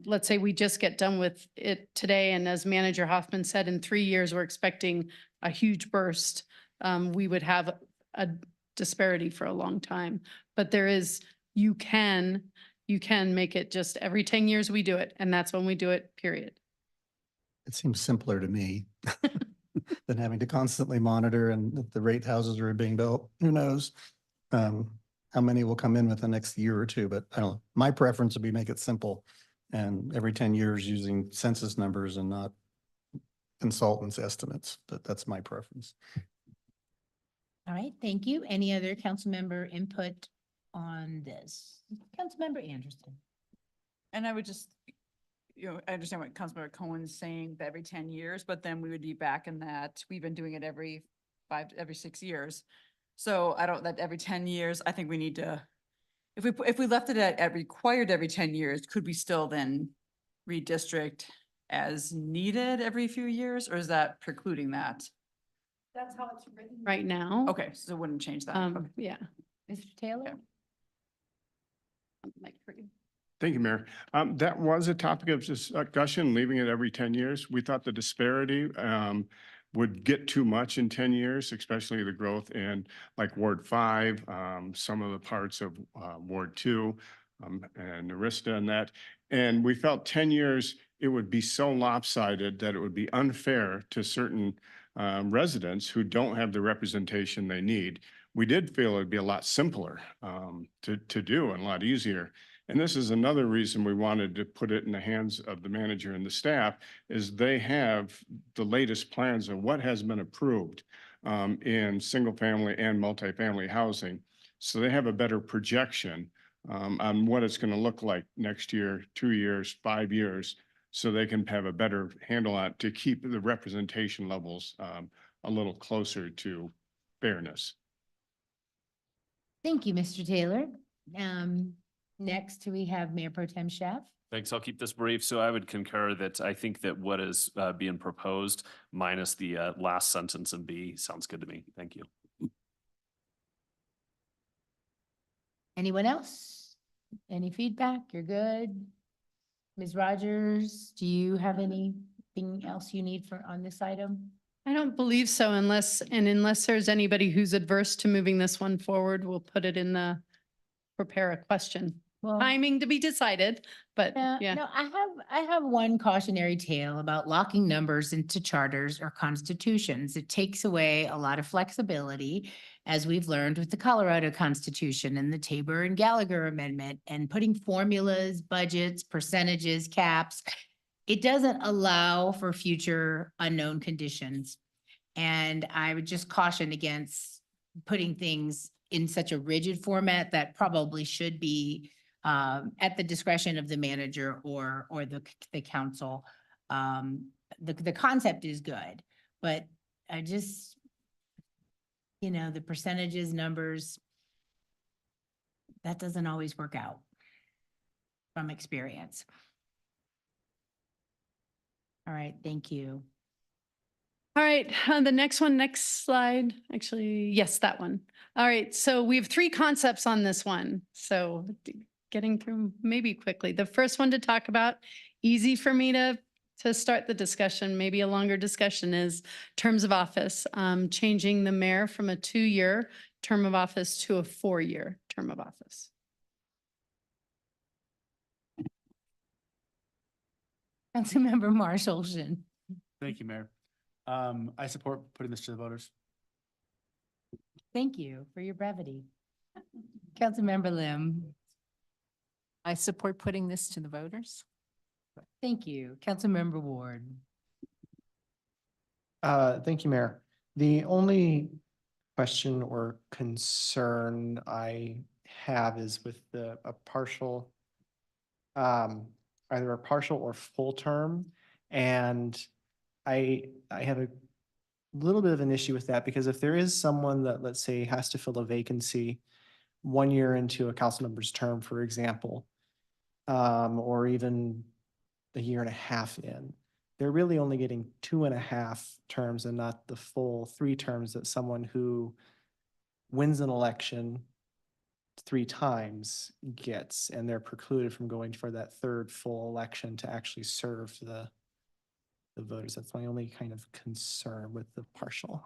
let's say we just get done with it today, and as Manager Hoffman said, in 3 years, we're expecting a huge burst. We would have a disparity for a long time, but you can make it just every 10 years we do it, and that's when we do it, period. It seems simpler to me than having to constantly monitor, and if the rate houses are being built, who knows? How many will come in within the next year or two, but I don't know. My preference would be make it simple and every 10 years using census numbers and not consultants' estimates, but that's my preference. All right, thank you. Any other council member input on this? Councilmember Anderson. And I would just, I understand what Councilmember Cohen's saying, that every 10 years, but then we would be back in that, we've been doing it every 6 years. So that every 10 years, I think we need to, if we left it at required every 10 years, could we still then redistrict as needed every few years, or is that precluding that? That's how it's written right now. Okay, so it wouldn't change that. Okay. Yeah. Mr. Taylor? Mike, for you. Thank you, Mayor. That was a topic of discussion, leaving it every 10 years. We thought the disparity would get too much in 10 years, especially the growth in like Ward 5, some of the parts of Ward 2, and Arista and that. And we felt 10 years, it would be so lopsided that it would be unfair to certain residents who don't have the representation they need. We did feel it'd be a lot simpler to do and a lot easier. And this is another reason we wanted to put it in the hands of the manager and the staff, is they have the latest plans of what has been approved in single family and multifamily housing. So they have a better projection on what it's going to look like next year, 2 years, 5 years, so they can have a better handle on it to keep the representation levels a little closer to fairness. Thank you, Mr. Taylor. Next, we have Mayor Pro Tem Chef. Thanks. I'll keep this brief. So I would concur that I think that what is being proposed minus the last sentence in B sounds good to me. Thank you. Anyone else? Any feedback? You're good? Ms. Rogers, do you have anything else you need on this item? I don't believe so unless there's anybody who's adverse to moving this one forward, we'll put it in the prepare a question. Well, Timing to be decided, but yeah. No, I have one cautionary tale about locking numbers into charters or constitutions. It takes away a lot of flexibility, as we've learned with the Colorado Constitution and the Tabor and Gallagher Amendment, and putting formulas, budgets, percentages, caps. It doesn't allow for future unknown conditions. And I would just caution against putting things in such a rigid format that probably should be at the discretion of the manager or the council. The concept is good, but I just, the percentages, numbers, That doesn't always work out from experience. All right, thank you. All right, the next one, next slide. Actually, yes, that one. All right, so we have three concepts on this one. So getting through maybe quickly. The first one to talk about, easy for me to start the discussion, maybe a longer discussion, is terms of office, changing the mayor from a 2-year term of office to a 4-year term of office. Councilmember Marshallson. Thank you, Mayor. I support putting this to the voters. Thank you for your brevity. Councilmember Lim. I support putting this to the voters. Thank you. Councilmember Ward. Thank you, Mayor. The only question or concern I have is with a partial, either a partial or full term. And I have a little bit of an issue with that, because if there is someone that, let's say, has to fill a vacancy 1 year into a council member's term, for example, or even a year and a half in, they're really only getting 2.5 terms and not the full 3 terms that someone who wins an election 3 times gets, and they're precluded from going for that 3rd full election to actually serve the voters. That's my only kind of concern with the partial.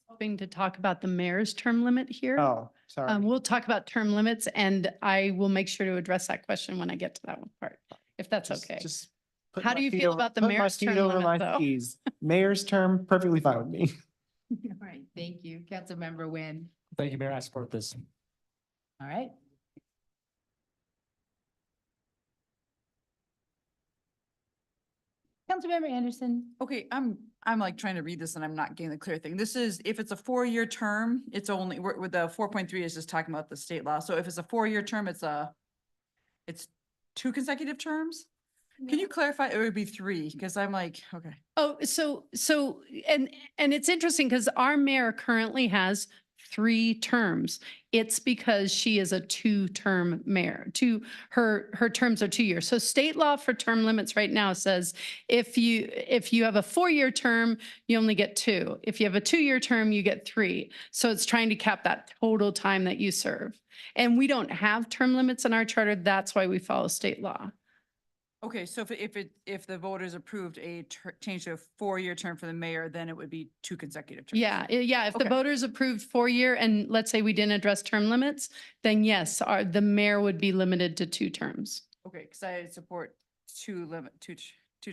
Hoping to talk about the mayor's term limit here. Oh, sorry. We'll talk about term limits, and I will make sure to address that question when I get to that one part, if that's okay. Just put How my do you feet feel over- about the put my mayor's feet term over limit, my though? skis. Mayor's term, perfectly fine with me. All right, thank you. Councilmember Nguyen. Thank you, Mayor. I support this. All right. Councilmember Anderson. Okay, I'm like trying to read this and I'm not getting the clear thing. This is, if it's a 4-year term, it's only, with the 4.3 is just talking about the state law. So if it's a 4-year term, it's 2 consecutive terms? Can you clarify? It would be 3, because I'm like, okay. Oh, so, and it's interesting because our mayor currently has 3 terms. It's because she is a 2-term mayor. Her terms are 2 years. So state law for term limits right now says if you have a 4-year term, you only get 2. If you have a 2-year term, you get 3. So it's trying to cap that total time that you serve. And we don't have term limits in our charter. That's why we follow state law. Okay, so if the voters approved a change to a 4-year term for the mayor, then it would be 2 consecutive terms. Yeah, yeah. If the Okay. voters approved 4-year and let's say we didn't address term limits, then yes, the mayor would be limited to 2 terms. Okay, because I support 2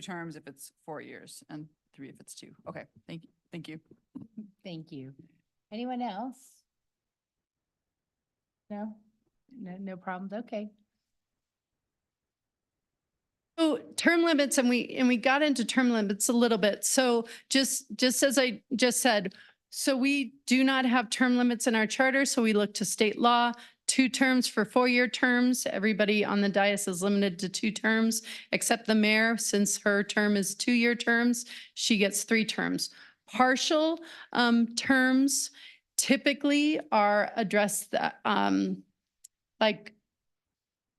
terms if it's 4 years and 3 if it's 2. Okay, thank you. Thank you. Anyone else? No? No problems? Okay. So term limits, and we got into term limits a little bit. So just as I just said, so we do not have term limits in our charter, so we look to state law. 2 terms for 4-year terms. Everybody on the dais is limited to 2 terms, except the mayor, since her term is 2-year terms, she gets 3 terms. Partial terms typically are addressed like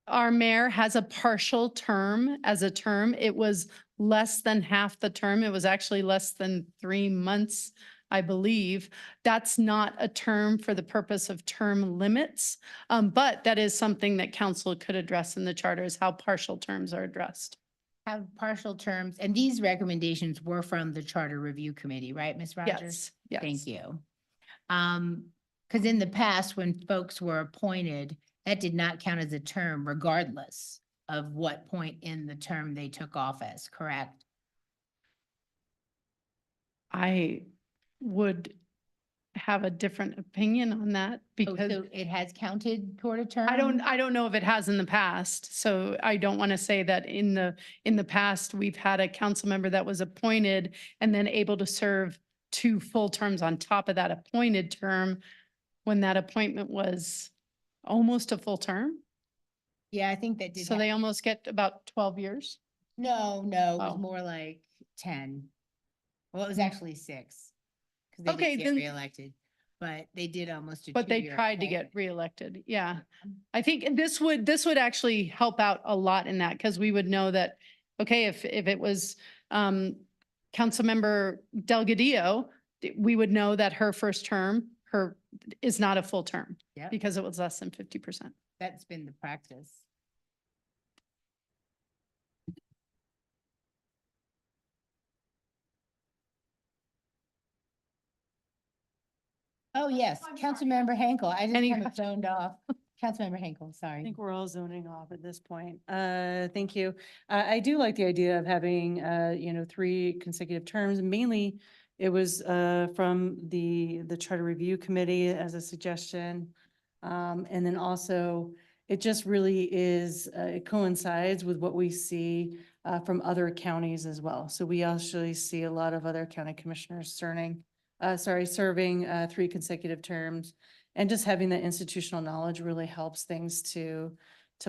our mayor has a partial term as a term. It was less than half the term. It was actually less than 3 months, I believe. That's not a term for the purpose of term limits, but that is something that council could address in the charter, is how partial terms are addressed. Have partial terms, and these recommendations were from the Charter Review Committee, right, Ms. Rogers? Yes, yes. Thank you. Because in the past, when folks were appointed, that did not count as a term regardless of what point in the term they took office, correct? I would have a different opinion on that Oh, because so it has counted toward a term? I don't know if it has in the past. So I don't want to say that in the past, we've had a council member that was appointed and then able to serve 2 full terms on top of that appointed term when that appointment was almost a full term. Yeah, I think that did. So they almost get about 12 years. No, it was Oh. more like 10. Well, it was actually 6. Because they Okay, did get then- reelected. but they did almost a But they two-year tried to get appointment. reelected. Yeah. I think this would actually help out a lot in that because we would know that, okay, if it was Councilmember Delgadillo, we would know that her first term, is not a full term Yep. because it was less than 50%. That's been the practice. Oh, yes, Councilmember Henkel. I just Any kind of zoned off. Councilmember Henkel, I sorry. think we're all zoning off at this point. Thank you. I do like the idea of having, 3 consecutive terms. Mainly, it was, from the Charter Review Committee as a suggestion. And then also, it just really is, it coincides with what we see, from other counties as well. So we actually see a lot of other county commissioners serving, 3 consecutive terms. And just having that institutional knowledge really helps things to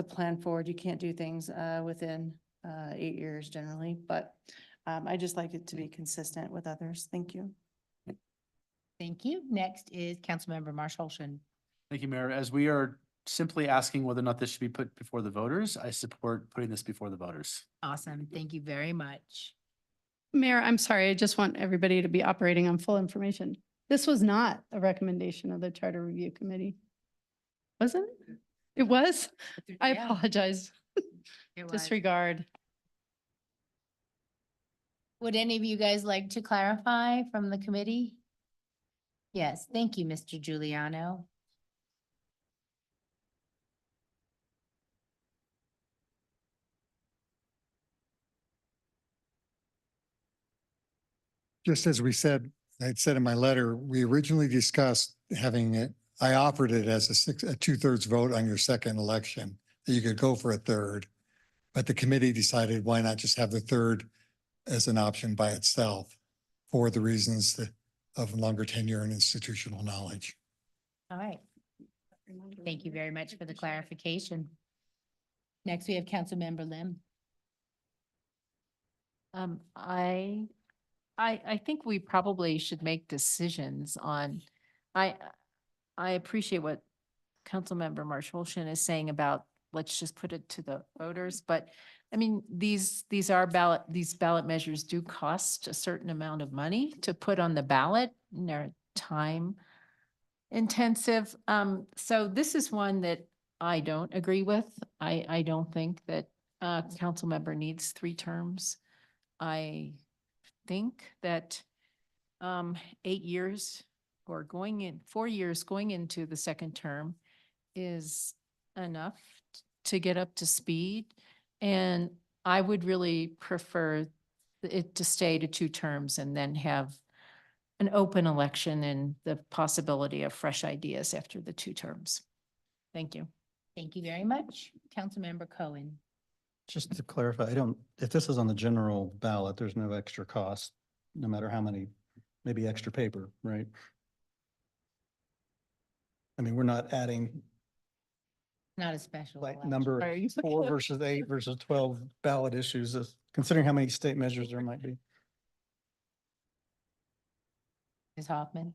plan forward. You can't do things within 8 years generally, but I just like it to be consistent with others. Thank you. Thank you. Next is Councilmember Marshall. Thank you, Mayor. As we are simply asking whether or not this should be put before the voters, I support putting this before the voters. Awesome. Thank you very much. Mayor, I'm sorry. I just want everybody to be operating on full information. This was not a recommendation of the Charter Review Committee. Wasn't it? It was? I Yeah, apologize. it was. Disregard. Would any of you guys like to clarify from the committee? Yes, thank you, Mr. Giuliano. Just as we said, I'd said in my letter, we originally discussed having it, I offered it as a 2/3 vote on your second election, that you could go for a third. But the committee decided why not just have the third as an option by itself for the reasons of longer tenure and institutional knowledge. All right. Thank you very much for the clarification. Next, we have Councilmember Lim. I think we probably should make decisions on, I appreciate what Councilmember Marshall is saying about, let's just put it to the voters, but I mean, these ballot measures do cost a certain amount of money to put on the ballot, and they're time intensive. So this is one that I don't agree with. I don't think that a council member needs 3 terms. I think that 8 years or 4 years going into the second term is enough to get up to speed. And I would really prefer it to stay to 2 terms and then have an open election and the possibility of fresh ideas after the 2 terms. Thank you. Thank you very much. Councilmember Cohen. Just to clarify, if this is on the general ballot, there's no extra cost, no matter how many, maybe extra paper, right? I mean, we're not adding Not a special like election. number Are you 4 versus 8 versus 12 ballot issues, considering how many state measures there might be. Ms. Hoffman.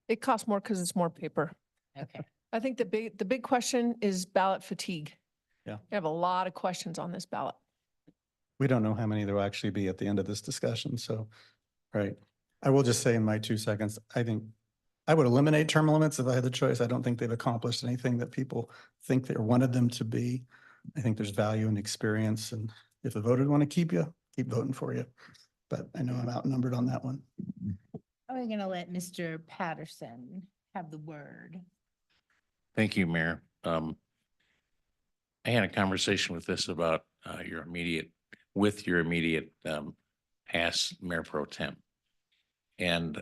It costs more because it's more paper. Okay. I think the big question is ballot fatigue. Yeah. We have a lot of questions on this ballot. We don't know how many there will actually be at the end of this discussion, so, right. I will just say in my 2 seconds, I think I would eliminate term limits if I had the choice. I don't think they've accomplished anything that people think they wanted them to be. I think there's value in experience, and if the voters want to keep you, keep voting for you. But I know I'm outnumbered on that one. We're gonna let Mr. Patterson have the word. Thank you, Mayor. I had a conversation with this about your immediate past Mayor Pro Tem. And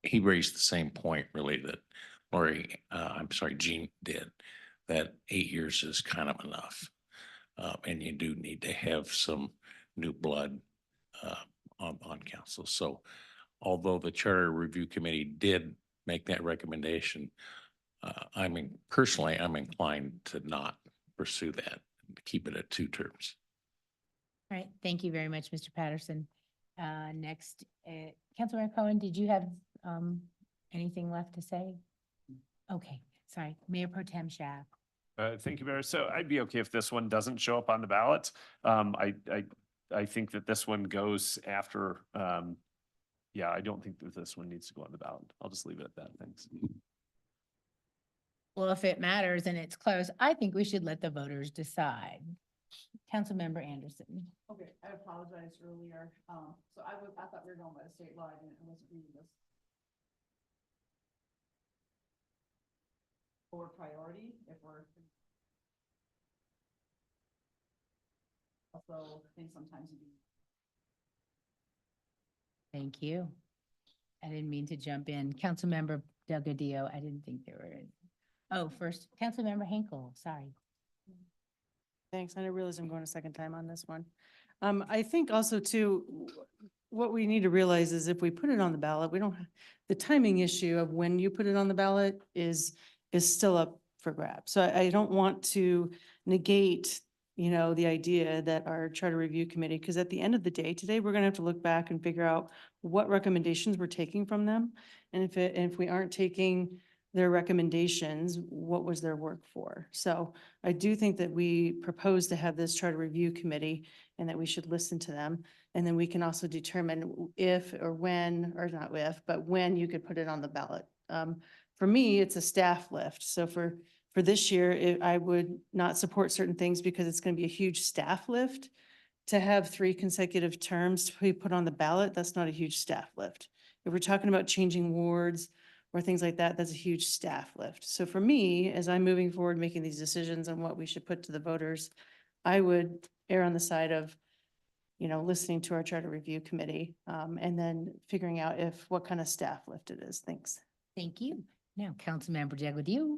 he raised the same point really that Gene did, that 8 years is kind of enough. And you do need to have some new blood on council. So although the Charter Review Committee did make that recommendation, personally, I'm inclined to not pursue that, to keep it at 2 terms. All right, thank you very much, Mr. Patterson. Next, Councilmember Cohen, did you have anything left to say? Okay, sorry, Mayor Pro Tem Shah. Thank you, Mayor. So I'd be okay if this one doesn't show up on the ballot. I think that this one goes after, yeah, I don't think that this one needs to go on the ballot. I'll just leave it at that. Thanks. Well, if it matters and it's close, I think we should let the voters decide. Councilmember Anderson. Okay, I apologize earlier. So I thought we were going by the state law. I wasn't reading this. Or priority if we're. Also, I think sometimes you do. Thank you. I didn't mean to jump in. Councilmember Delgadillo, I didn't think there were. Oh, first, Councilmember Hinkle, sorry. Thanks. I didn't realize I'm going a second time on this one. I think also too, what we need to realize is if we put it on the ballot, we don't, the timing issue of when you put it on the ballot is still up for grabs. So I don't want to negate, the idea that our charter review committee, because at the end of the day today, we're going to have to look back and figure out what recommendations we're taking from them. And if we aren't taking their recommendations, what was their work for? So I do think that we propose to have this charter review committee and that we should listen to them. And then we can also determine if or when, or not if, but when you could put it on the ballot. For me, it's a staff lift. So for this year, I would not support certain things because it's going to be a huge staff lift. To have 3 consecutive terms to be put on the ballot, that's not a huge staff lift. If we're talking about changing wards, or things like that, that's a huge staff lift. So for me, as I'm moving forward, making these decisions on what we should put to the voters, I would err on the side of, listening to our charter review committee, and then figuring out what kind of staff lift it is. Thanks. Thank you. Now, Councilmember Delgadillo.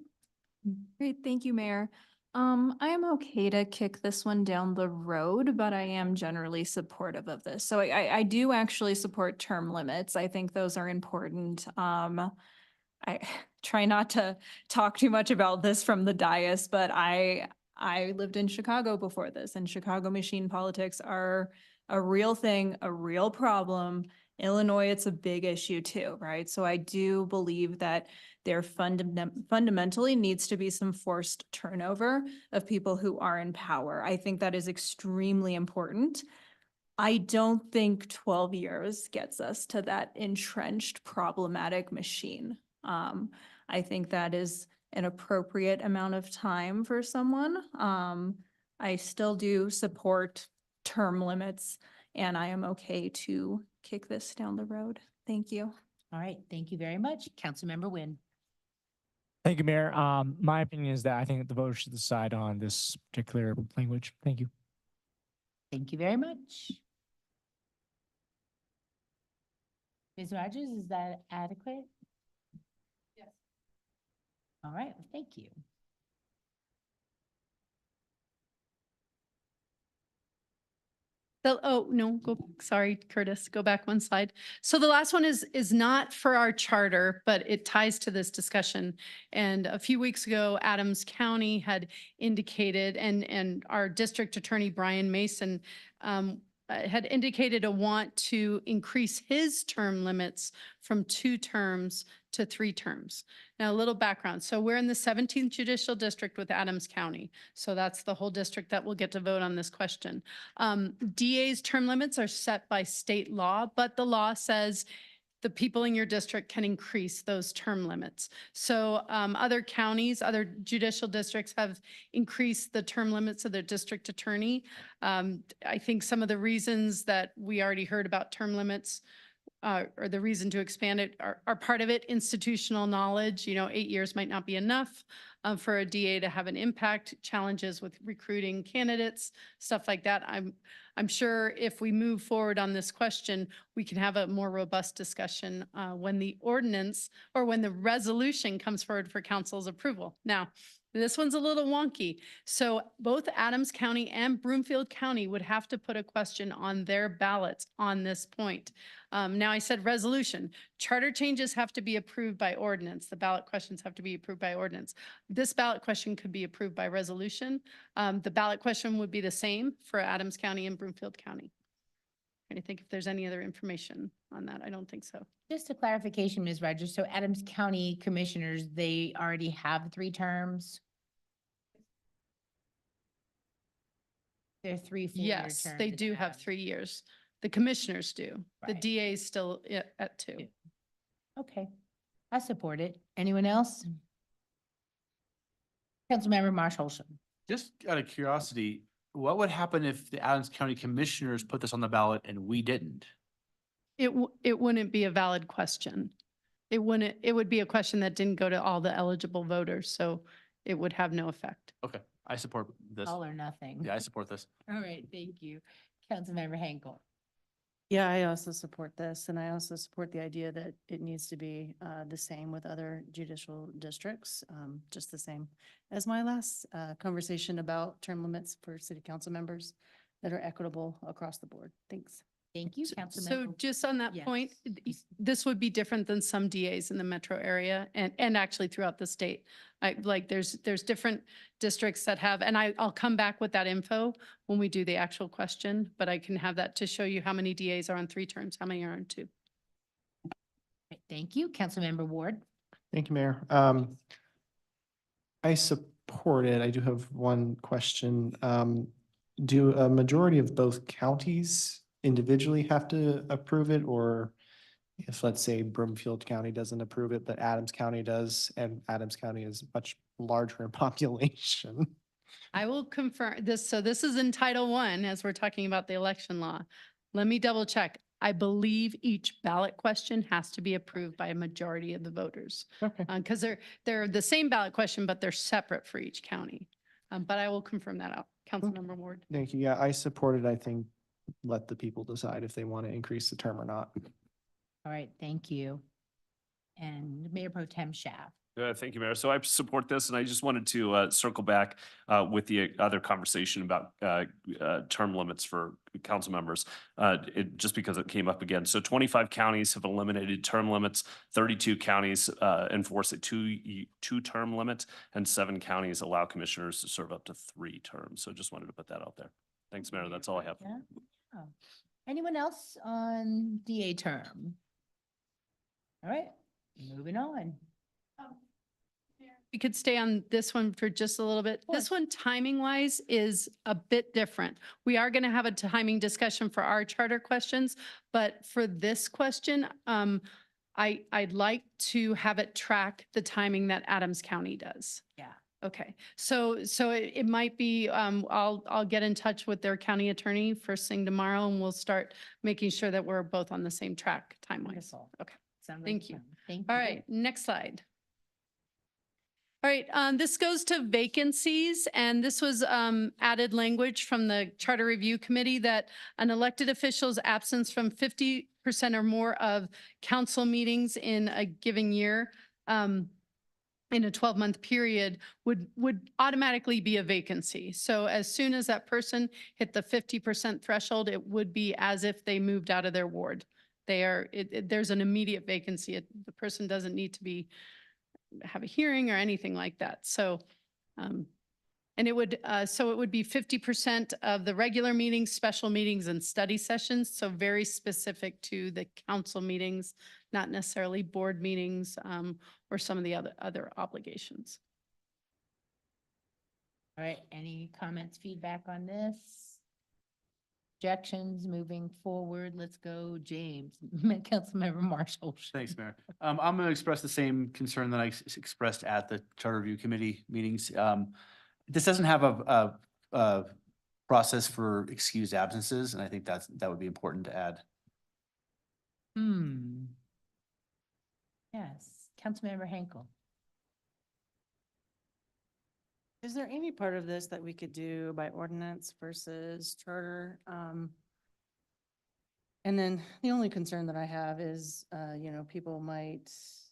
Great, thank you, Mayor. I am okay to kick this one down the road, but I am generally supportive of this. So I do actually support term limits. I think those are important. I try not to talk too much about this from the dais, but I lived in Chicago before this, and Chicago machine politics are a real thing, a real problem. Illinois, it's a big issue too, right? So I do believe that there fundamentally needs to be some forced turnover of people who are in power. I think that is extremely important. I don't think 12 years gets us to that entrenched problematic machine. I think that is an appropriate amount of time for someone. I still do support term limits, and I am okay to kick this down the road. Thank you. All right, thank you very much. Councilmember Wynn. Thank you, Mayor. My opinion is that I think the voters should decide on this particular language. Thank you. Thank you very much. Ms. Rogers, is that adequate? Yes. All right, well, thank you. Oh, no, sorry, Curtis, go back one slide. So the last one is not for our charter, but it ties to this discussion. And a few weeks ago, Adams County had indicated, and our district attorney, Brian Mason, had indicated a want to increase his term limits from 2 terms to 3 terms. Now, a little background. So we're in the 17th Judicial District with Adams County. So that's the whole district that will get to vote on this question. DA's term limits are set by state law, but the law says the people in your district can increase those term limits. So other counties, other judicial districts have increased the term limits of their district attorney. I think some of the reasons that we already heard about term limits or the reason to expand it are part of it, institutional knowledge. 8 years might not be enough for a DA to have an impact, challenges with recruiting candidates, stuff like that. I'm sure if we move forward on this question, we can have a more robust discussion when the ordinance or when the resolution comes forward for council's approval. Now, this one's a little wonky. So both Adams County and Broomfield County would have to put a question on their ballots on this point. Now I said resolution. Charter changes have to be approved by ordinance. The ballot questions have to be approved by ordinance. This ballot question could be approved by resolution. The ballot question would be the same for Adams County and Broomfield County. I think if there's any other information on that, I don't think so. Just a clarification, Ms. Rogers. So Adams County Commissioners, they already have 3 terms? They're 3 4-year terms. Yes, they in do have Adams. 3 years. The commissioners do. The Right. DA is still at 2. Yeah. Okay, I support it. Anyone else? Councilmember Marsh Holsham. Just out of curiosity, what would happen if the Adams County Commissioners put this on the ballot and we didn't? It wouldn't be a valid question. It wouldn't, it would be a question that didn't go to all the eligible voters, so it would have no effect. Okay, I support this. All or nothing. Yeah, I support this. All right, thank you. Councilmember Henkel. Yeah, I also support this, and I also support the idea that it needs to be the same with other judicial districts, just the same as my last conversation about term limits for city council members that are equitable across the board. Thanks. Thank you, So Councilmember. just on that Yes. point, this would be different than some DAs in the metro area and actually throughout the state. There's different districts that have, and I'll come back with that info when we do the actual question, but I can have that to show you how many DAs are on 3 terms, how many are on 2. Right, thank you, Councilmember Ward. Thank you, Mayor. I support it. I do have one question. Do a majority of both counties individually have to approve it? Or if, let's say, Broomfield County doesn't approve it, but Adams County does, and Adams County is much larger in population? I will confirm this. So this is in Title I, as we're talking about the election law. Let me double check. I believe each ballot question has to be approved by a majority of the voters. Okay. Because they're the same ballot question, but they're separate for each county. But I will confirm that out. Councilmember Ward. Thank you. Yeah, I support it. I think let the people decide if they want to increase the term or not. All right, thank you. And Mayor Pro Tem Shaft. Thank you, Mayor. So I support this, and I just wanted to circle back with the other conversation about term limits for council members, just because it came up again. So 25 counties have eliminated term limits, 32 counties enforce a two-term limit, and 7 counties allow commissioners to serve up to 3 terms. So just wanted to put that out there. Thanks, Mayor. That's all I have. Yeah. Oh. Anyone else on DA term? All right, moving on. We could stay on this one for just a little bit. This one, timing wise, is a bit different. We are going to have a timing discussion for our charter questions, but for this question, I'd like to have it track the timing that Adams County does. Yeah. Okay, so it might be, I'll get in touch with their county attorney first thing tomorrow, and we'll start making sure that we're both on the same track time-wise. Wonderful. Okay, Sounds like thank you. fun. Thank you. All right, next slide. All right, this goes to vacancies, and this was added language from the Charter Review Committee that an elected official's absence from 50% or more of council meetings in a given year in a 12-month period would automatically be a vacancy. So as soon as that person hit the 50% threshold, it would be as if they moved out of their ward. There's an immediate vacancy. The person doesn't need to have a hearing or anything like that. So, and it would be 50% of the regular meetings, special meetings, and study sessions. So very specific to the council meetings, not necessarily board meetings or some of the other obligations. All right, any comments, feedback on this? Objections, moving forward, let's go, James. Councilmember Marshall. Thanks, Mayor. I'm going to express the same concern that I expressed at the Charter Review Committee meetings. This doesn't have a process for excused absences, and I think that would be important to add. Yes, Councilmember Henkel. Is there any part of this that we could do by ordinance versus charter? And then the only concern that I have is, people might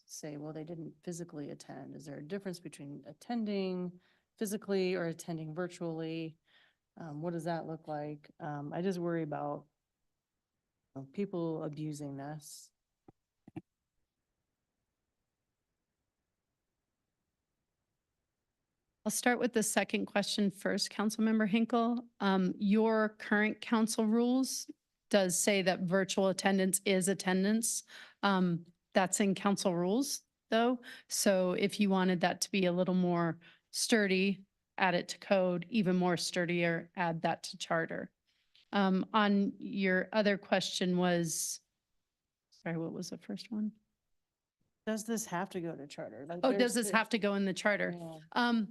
say, well, they didn't physically attend. Is there a difference between attending physically or attending virtually? What does that look like? I just worry about people abusing this. I'll start with the second question first, Councilmember Hinkle. Your current council rules does say that virtual attendance is attendance. That's in council rules though. So if you wanted that to be a little more sturdy, add it to code, even more sturdier, add that to charter. On your other question was, sorry, what was the first one? Does this have to go to charter? Like, Oh, there's does this have to go in the charter? Yeah.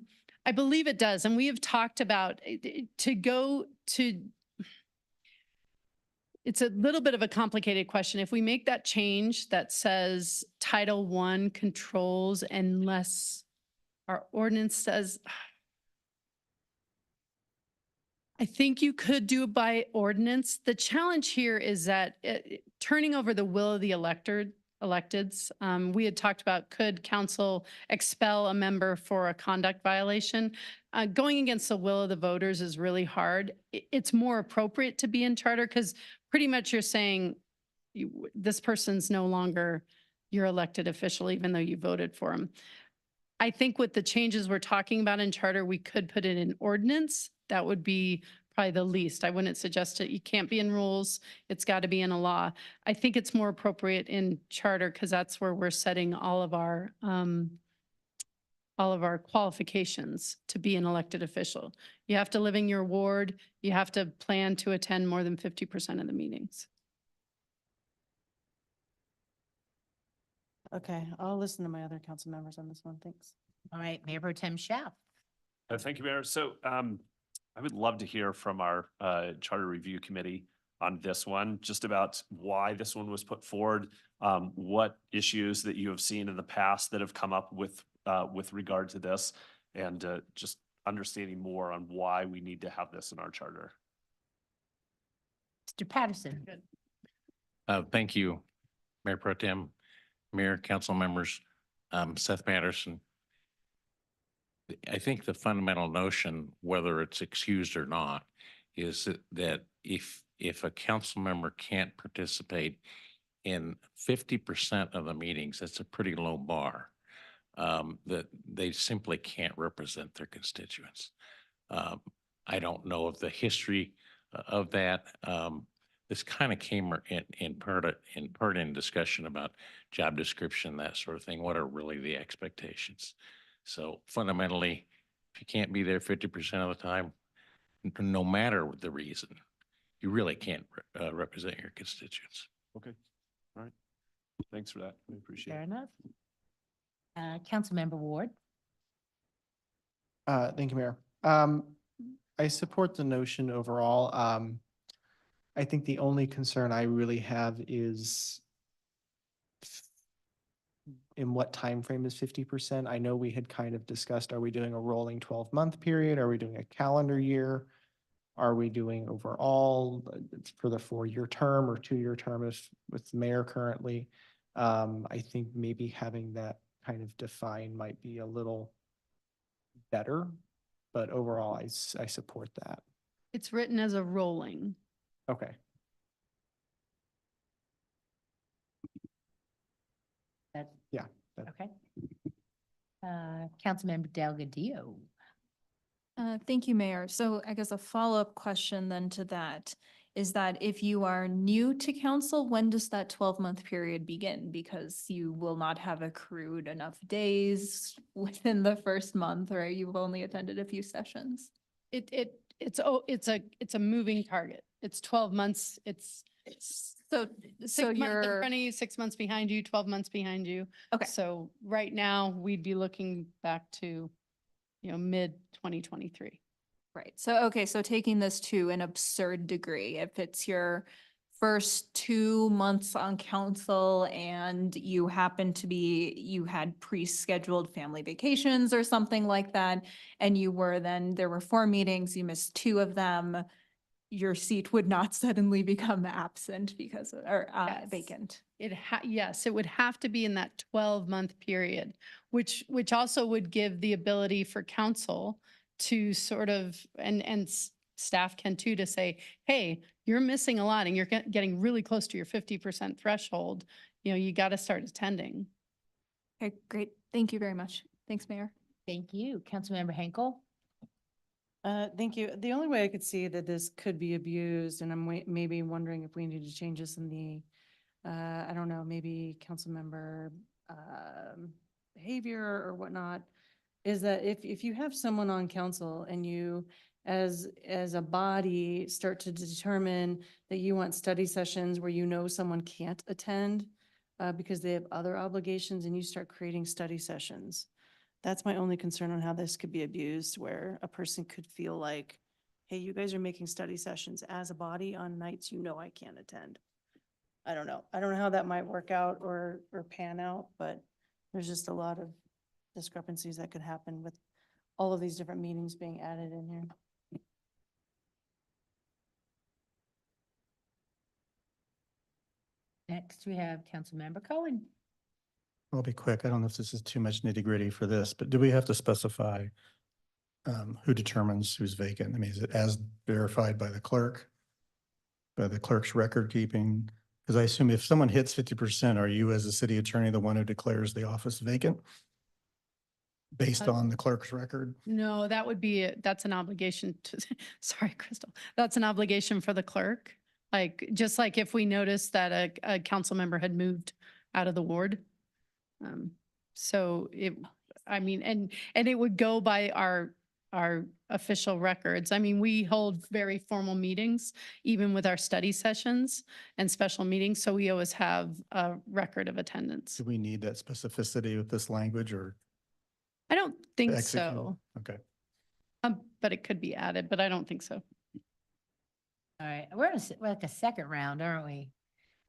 I believe it does, and we have talked about to go to. It's a little bit of a complicated question. If we make that change that says Title I controls unless our ordinance says, I think you could do it by ordinance. The challenge here is that turning over the will of the electeds, we had talked about, could council expel a member for a conduct violation? Going against the will of the voters is really hard. It's more appropriate to be in charter because pretty much you're saying this person's no longer your elected official, even though you voted for him. I think with the changes we're talking about in charter, we could put it in ordinance. That would be probably the least. I wouldn't suggest it. You can't be in rules. It's got to be in a law. I think it's more appropriate in charter because that's where we're setting all of our qualifications to be an elected official. You have to live in your ward. You have to plan to attend more than 50% of the meetings. Okay, I'll listen to my other council members on this one. Thanks. All right, Mayor Pro Tem Schaaf. Thank you, Mayor. So I would love to hear from our Charter Review Committee on this one, just about why this one was put forward, what issues that you have seen in the past that have come up with regard to this, and just understanding more on why we need to have this in our charter. Mr. Patterson. Thank you, Mayor Pro Tem, Mayor, council members, Seth Patterson. I think the fundamental notion, whether it's excused or not, is that if a council member can't participate in 50% of the meetings, that's a pretty low bar. That they simply can't represent their constituents. I don't know of the history of that. This kind of came in part in discussion about job description, that sort of thing. What are really the expectations? So fundamentally, if you can't be there 50% of the time, no matter the reason, you really can't represent your constituents. Okay. All right. Thanks for that. We appreciate Fair it. enough. Councilmember Ward. Thank you, Mayor. I support the notion overall. I think the only concern I really have is in what time frame is 50%? I know we had kind of discussed, are we doing a rolling 12-month period? Are we doing a calendar year? Are we doing overall for the 4-year term or 2-year term with the mayor currently? I think maybe having that kind of defined might be a little better, but overall, I support that. It's written as a rolling. Okay. Yeah. Okay. Councilmember Delgadillo. Thank you, Mayor. So I guess a follow-up question then to that is that if you are new to council, when does that 12-month period begin? Because you will not have accrued enough days within the first month, or you've only attended a few sessions. It's a moving target. It's 12 months. It's So 6 months in you're, front of you, 6 months behind you, 12 months behind you. okay, So right now we'd be looking back to, mid 2023. right. So, okay, so taking this to an absurd degree, if it's your first 2 months on council and you happen to be, you had pre-scheduled family vacations or something like that, and there were 4 meetings, you missed 2 of them, your seat would not suddenly become absent because, Yes. vacant. Yes, it would have to be in that 12-month period, which also would give the ability for council to sort of, and staff can too, to say, hey, you're missing a lot and you're getting really close to your 50% threshold. You got to start attending. Okay, great. Thank you very much. Thanks, Mayor. Thank you. Councilmember Henkel. Thank you. The only way I could see that this could be abused, and I'm maybe wondering if we need to change this in the, I don't know, maybe council member behavior or whatnot, is that if you have someone on council and you, as a body, start to determine that you want study sessions where you know someone can't attend because they have other obligations, and you start creating study sessions. That's my only concern on how this could be abused, where a person could feel like, hey, you guys are making study sessions as a body on nights you know I can't attend. I don't know. I don't know how that might work out or pan out, but there's just a lot of discrepancies that could happen with all of these different meetings being added in here. Next, we have Councilmember Cohen. I'll be quick. I don't know if this is too much nitty gritty for this, but do we have to specify who determines who's vacant? I mean, is it as verified by the clerk? By the clerk's record keeping? Because I assume if someone hits 50%, are you as a city attorney the one who declares the office vacant? Based on the clerk's record? No, that would be, that's an obligation to, sorry, Crystal, that's an obligation for the clerk. Like, just like if we noticed that a council member had moved out of the ward. So it, I mean, and it would go by our official records. I mean, we hold very formal meetings, even with our study sessions and special meetings. So we always have a record of attendance. Do we need that specificity with this language or? I don't think execute? so, Okay. but it could be added, but I don't think so. All right, we're like a second round, aren't we?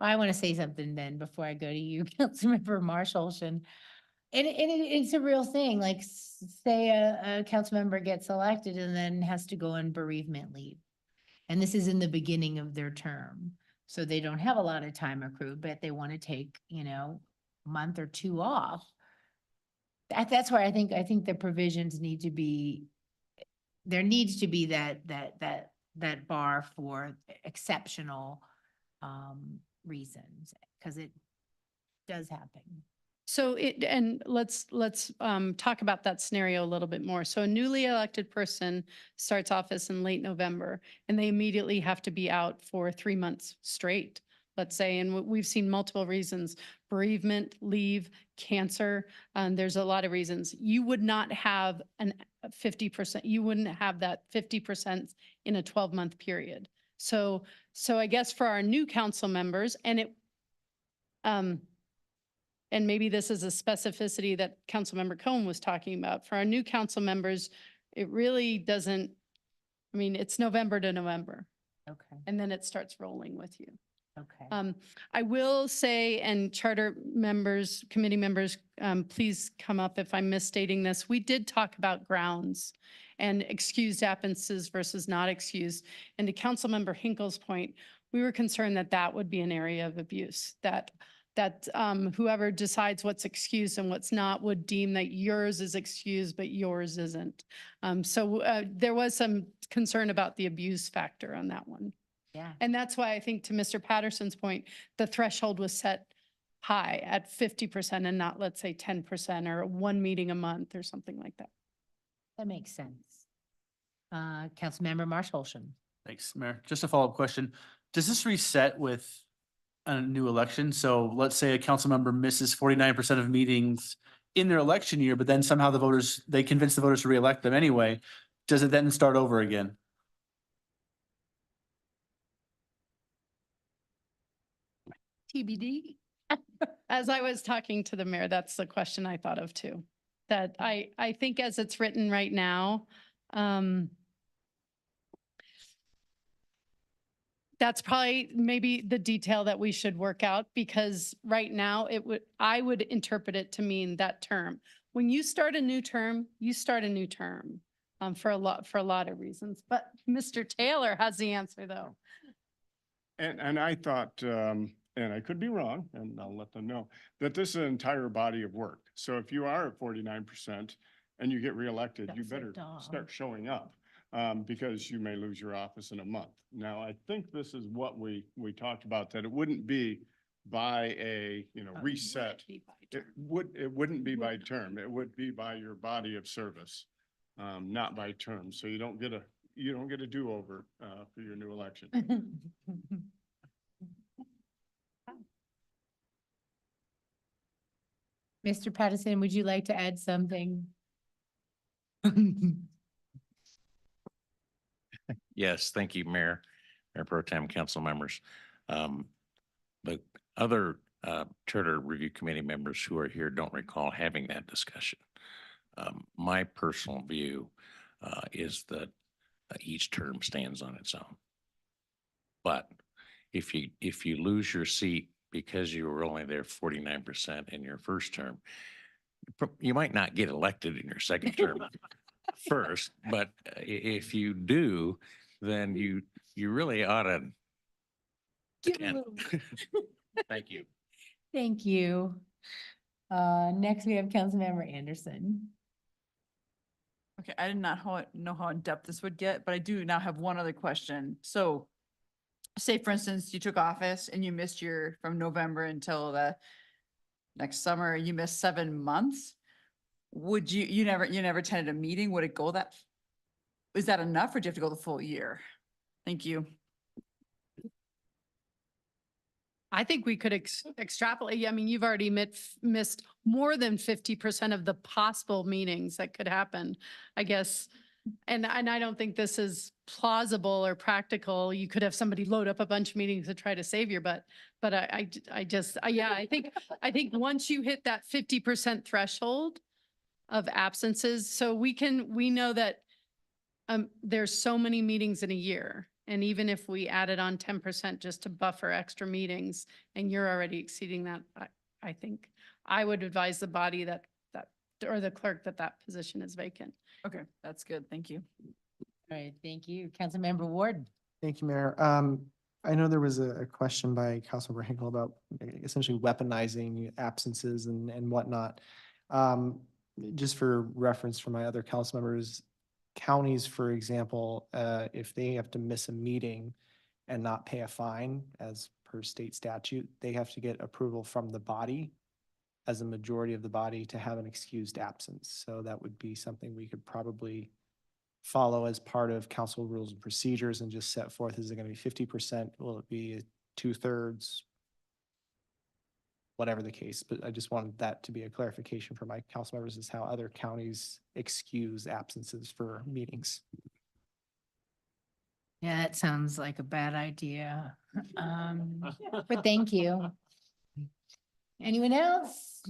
I want to say something then before I go to you, Councilmember Marshallson. And it's a real thing, like say a council member gets elected and then has to go on bereavement leave. And this is in the beginning of their term. So they don't have a lot of time accrued, but they want to take, a month or two off. That's where I think the provisions need to be, there needs to be that bar for exceptional reasons, because it does happen. So let's talk about that scenario a little bit more. So a newly elected person starts office in late November and they immediately have to be out for 3 months straight, let's say. And we've seen multiple reasons: bereavement, leave, cancer. There's a lot of reasons. You would not have 50%. You wouldn't have that 50% in a 12-month period. So I guess for our new council members, and maybe this is a specificity that Councilmember Cohen was talking about. For our new council members, it really doesn't, I mean, it's November to November. Okay, And then it starts rolling with you. okay. I will say, and charter members, committee members, please come up if I'm misstating this. We did talk about grounds and excused absences versus not excused. And to Councilmember Hinkle's point, we were concerned that that would be an area of abuse, that whoever decides what's excused and what's not would deem that yours is excused, but yours isn't. So there was some concern about the abuse factor on that one. Yeah. And that's why I think, to Mr. Patterson's point, the threshold was set high at 50% and not, let's say, 10% or one meeting a month or something like that. That makes sense. Councilmember Marshallson. Thanks, Mayor. Just a follow-up question. Does this reset with a new election? So let's say a council member misses 49% of meetings in their election year, but then somehow they convince the voters to reelect them anyway. Does it then start over again? TBD. As I was talking to the mayor, that's the question I thought of too. That I think as it's written right now, that's probably maybe the detail that we should work out, because right now I would interpret it to mean that term. When you start a new term, you start a new term for a lot of reasons. But Mr. Taylor has the answer though. And I thought, and I could be wrong, and I'll let them know, that this is an entire body of work. So if you are at 49% and you get reelected, you That's a better dog. start showing up. Because you may lose your office in a month. Now, I think this is what we talked about, that it wouldn't be by a, reset. It wouldn't be by term. It would be by your body of service. not by term. So you don't get a do-over, for your new election. Mr. Patterson, would you like to add something? Yes, thank you, Mayor Pro Tem, council members. The other Charter Review Committee members who are here don't recall having that discussion. My personal view is that each term stands on its own. But if you lose your seat because you were only there 49% in your first term, you might not get elected in your second term first, but if you do, then you really ought to. attend. Thank you. Thank you. Next we have Councilmember Anderson. Okay, I did not know how in depth this would get, but I do now have one other question. So say for instance, you took office and you missed from November until the next summer, you missed 7 months. Would you never attended a meeting? Would it go is that enough or do you have to go the full year? Thank you. I think we could extrapolate. I mean, you've already missed more than 50% of the possible meetings that could happen, I guess. And I don't think this is plausible or practical. You could have somebody load up a bunch of meetings to try to save you, but I think once you hit that 50% threshold of absences, so we know that there's so many meetings in a year. And even if we added on 10% just to buffer extra meetings and you're already exceeding that, I think I would advise the body or the clerk that position is vacant. Okay, that's good. Thank you. All right, thank you. Councilmember Ward. Thank you, Mayor. I know there was a question by Councilmember Hinkle about essentially weaponizing absences and whatnot. Just for reference for my other council members, counties, for example, if they have to miss a meeting and not pay a fine as per state statute, they have to get approval from the body as a majority of the body to have an excused absence. So that would be something we could probably follow as part of council rules and procedures and just set forth. Is it going to be 50%? Will it be 2/3? Whatever the case, but I just wanted that to be a clarification for my council members is how other counties excuse absences for meetings. Yeah, that sounds like a bad idea. But thank you. Anyone else?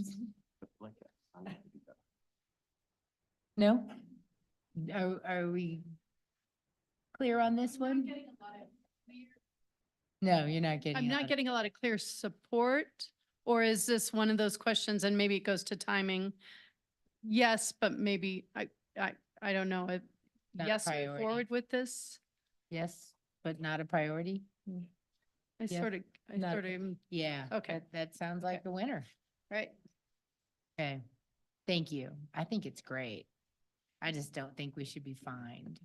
No? Are we clear on this one? No, you're not getting. I'm not getting a lot of clear support. Or is this one of those questions and maybe it goes to timing? Yes, but maybe I don't know. Not Yes, move priority. forward with this. Yes, but not a priority? I Yeah, sort of, not- am- Yeah. Okay. That sounds like a winner. right. Okay. Thank you. I think it's great. I just don't think we should be fined.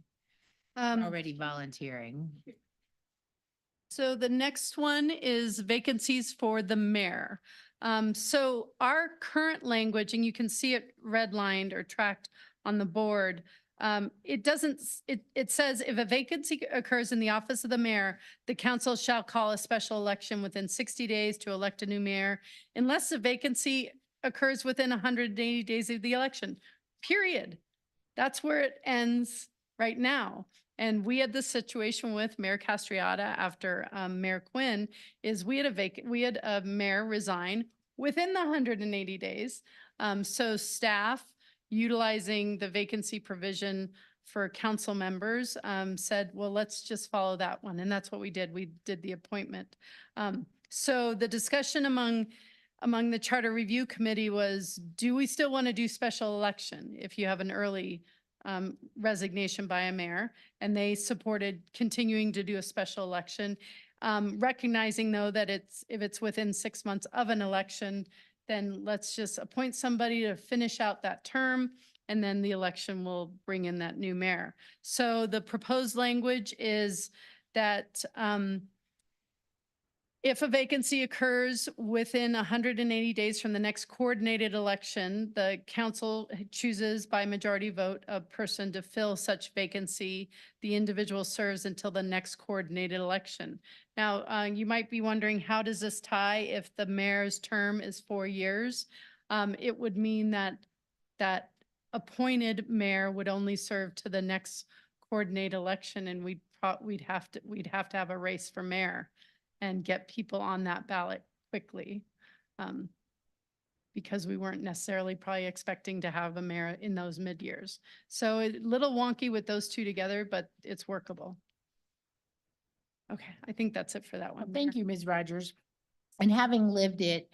Already volunteering. So the next one is vacancies for the mayor. So our current language, and you can see it redlined or tracked on the board. It doesn't, it says if a vacancy occurs in the office of the mayor, the council shall call a special election within 60 days to elect a new mayor unless the vacancy occurs within 180 days of the election, period. That's where it ends right now. And we had this situation with Mayor Castriata after Mayor Quinn is we had a mayor resign within the 180 days. So staff utilizing the vacancy provision for council members said, well, let's just follow that one. And that's what we did. We did the appointment. So the discussion among the Charter Review Committee was, do we still want to do special election if you have an early resignation by a mayor? And they supported continuing to do a special election, recognizing though that if it's within 6 months of an election, then let's just appoint somebody to finish out that term and then the election will bring in that new mayor. So the proposed language is that If a vacancy occurs within 180 days from the next coordinated election, the council chooses by majority vote a person to fill such vacancy. The individual serves until the next coordinated election. Now, you might be wondering, how does this tie if the mayor's term is 4 years? It would mean that that appointed mayor would only serve to the next coordinated election, and we'd have to have a race for mayor and get people on that ballot quickly. Because we weren't necessarily probably expecting to have a mayor in those mid-years. So a little wonky with those two together, but it's workable. Okay, I think that's it for that one. Thank you, Ms. Rogers. And having lived it,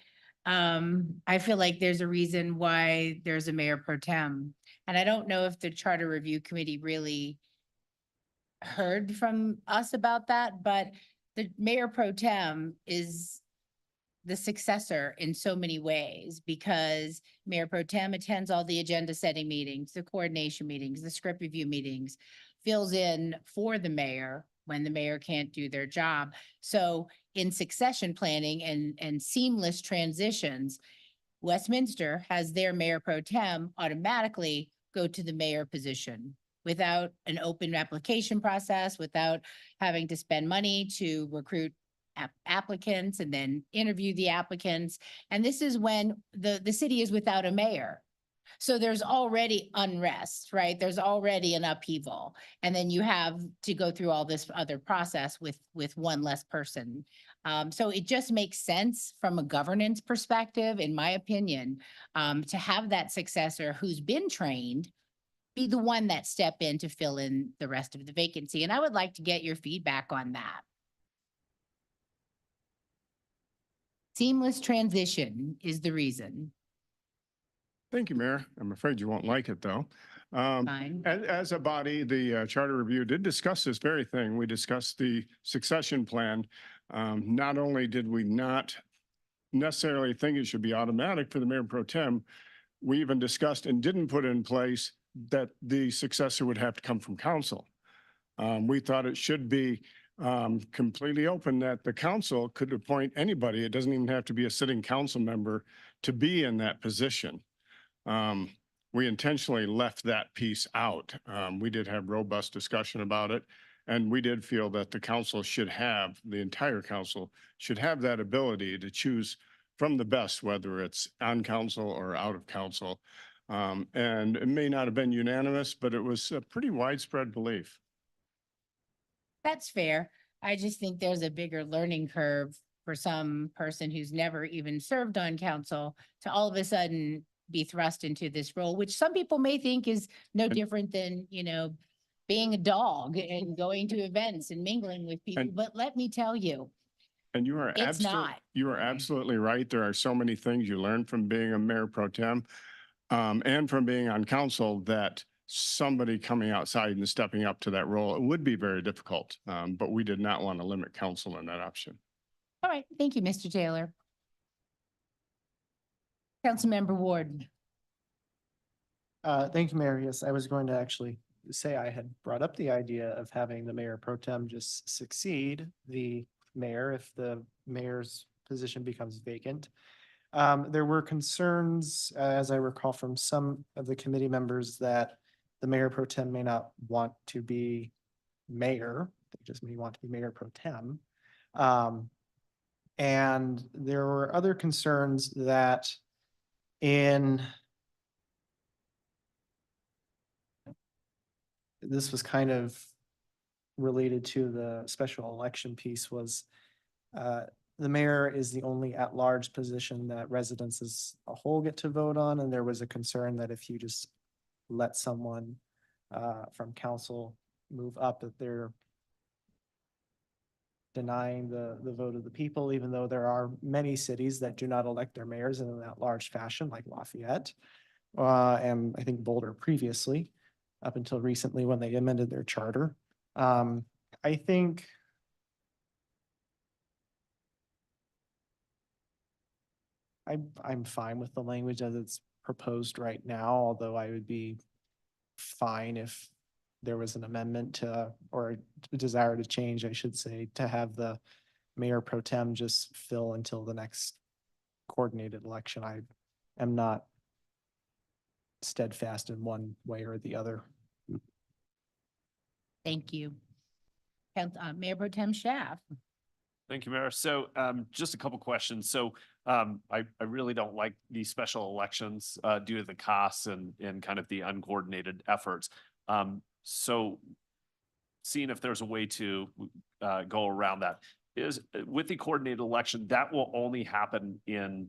I feel like there's a reason why there's a mayor pro tem. And I don't know if the Charter Review Committee really heard from us about that, but the mayor pro tem is the successor in so many ways, because mayor pro tem attends all the agenda setting meetings, the coordination meetings, the script review meetings, fills in for the mayor when the mayor can't do their job. So in succession planning and seamless transitions, Westminster has their mayor pro tem automatically go to the mayor position without an open application process, without having to spend money to recruit applicants and then interview the applicants. And this is when the city is without a mayor. So there's already unrest, right? There's already an upheaval. And then you have to go through all this other process with one less person. So it just makes sense from a governance perspective, in my opinion, to have that successor who's been trained be the one that step in to fill in the rest of the vacancy. And I would like to get your feedback on that. Seamless transition is the reason. Thank you, Mayor. I'm afraid you won't like it, though. Fine. As a body, the Charter Review did discuss this very thing. We discussed the succession plan. Not only did we not necessarily think it should be automatic for the mayor pro tem, we even discussed and didn't put in place that the successor would have to come from council. We thought it should be completely open that the council could appoint anybody. It doesn't even have to be a sitting council member to be in that position. We intentionally left that piece out. We did have robust discussion about it, and we did feel that the council should have, the entire council should have that ability to choose from the best, whether it's on council or out of council. And it may not have been unanimous, but it was a pretty widespread belief. That's fair. I just think there's a bigger learning curve for some person who's never even served on council to all of a sudden be thrust into this role, which some people may think is no different than, being a dog and going to events and mingling with people. But let me tell you, And you are it's not. You are absolutely right. There are so many things you learn from being a mayor pro tem and from being on council that somebody coming outside and stepping up to that role, it would be very difficult. But we did not want to limit council in that option. All right. Thank you, Mr. Taylor. Councilmember Ward. Thank you, Mayor. Yes, I was going to actually say I had brought up the idea of having the mayor pro tem just succeed the mayor if the mayor's position becomes vacant. There were concerns, as I recall, from some of the committee members that the mayor pro tem may not want to be mayor. They just may want to be mayor pro tem. And there were other concerns that this was kind of related to the special election piece was the mayor is the only at-large position that residents as a whole get to vote on. And there was a concern that if you just let someone from council move up, that they're denying the vote of the people, even though there are many cities that do not elect their mayors in that large fashion, like Lafayette, and I think Boulder previously, up until recently when they amended their charter. I think I'm fine with the language as it's proposed right now, although I would be fine if there was an amendment to, or a desire to change, I should say, to have the Mayor Pro Tem just fill until the next coordinated election. I am not steadfast in one way or the other. Thank you. Mayor Pro Tem Schaaf. Thank you, Mayor. So just a couple questions. So I really don't like these special elections due to the costs and kind of the uncoordinated efforts. So seeing if there's a way to go around that is with the coordinated election, that will only happen in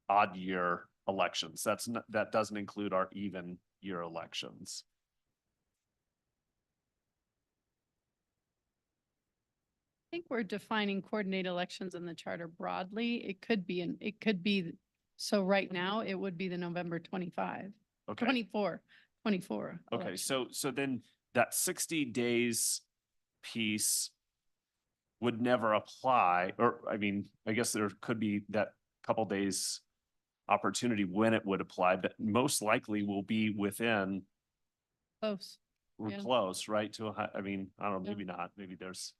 odd year elections. That doesn't include our even year elections. I think we're defining coordinated elections in the charter broadly. It could be, so right now it would be the November 25, Okay. 24. Okay, election. so then that 60 days piece would never apply, or I mean, I guess there could be that couple days opportunity when it would apply, but most likely will be within, Close. we're Yeah. close, right? To, I mean, I don't know, maybe not, maybe there's,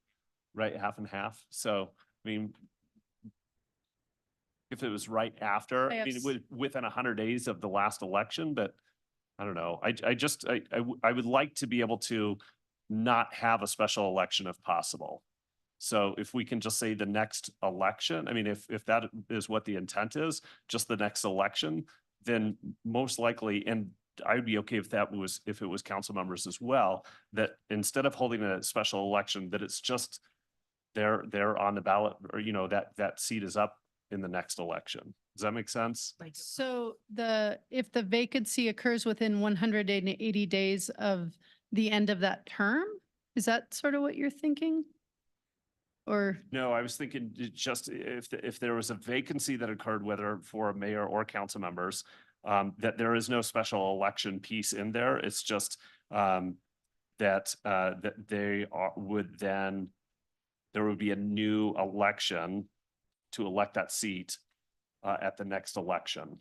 right, half and half. So, I mean, if it was right after, I mean, within 100 days of the last election, but I don't know. I would like to be able to not have a special election if possible. So if we can just say the next election, I mean, if that is what the intent is, just the next election, then most likely, and I would be okay if if it was council members as well, that instead of holding a special election, that it's just they're on the ballot, or, you know, that seat is up in the next election. Does that make sense? So if the vacancy occurs within 180 days of the end of that term, is that sort of what you're thinking? Or, No, I was thinking just if there was a vacancy that occurred, whether for a mayor or council members, that there is no special election piece in there. It's just that they would then, there would be a new election to elect that seat at the next election.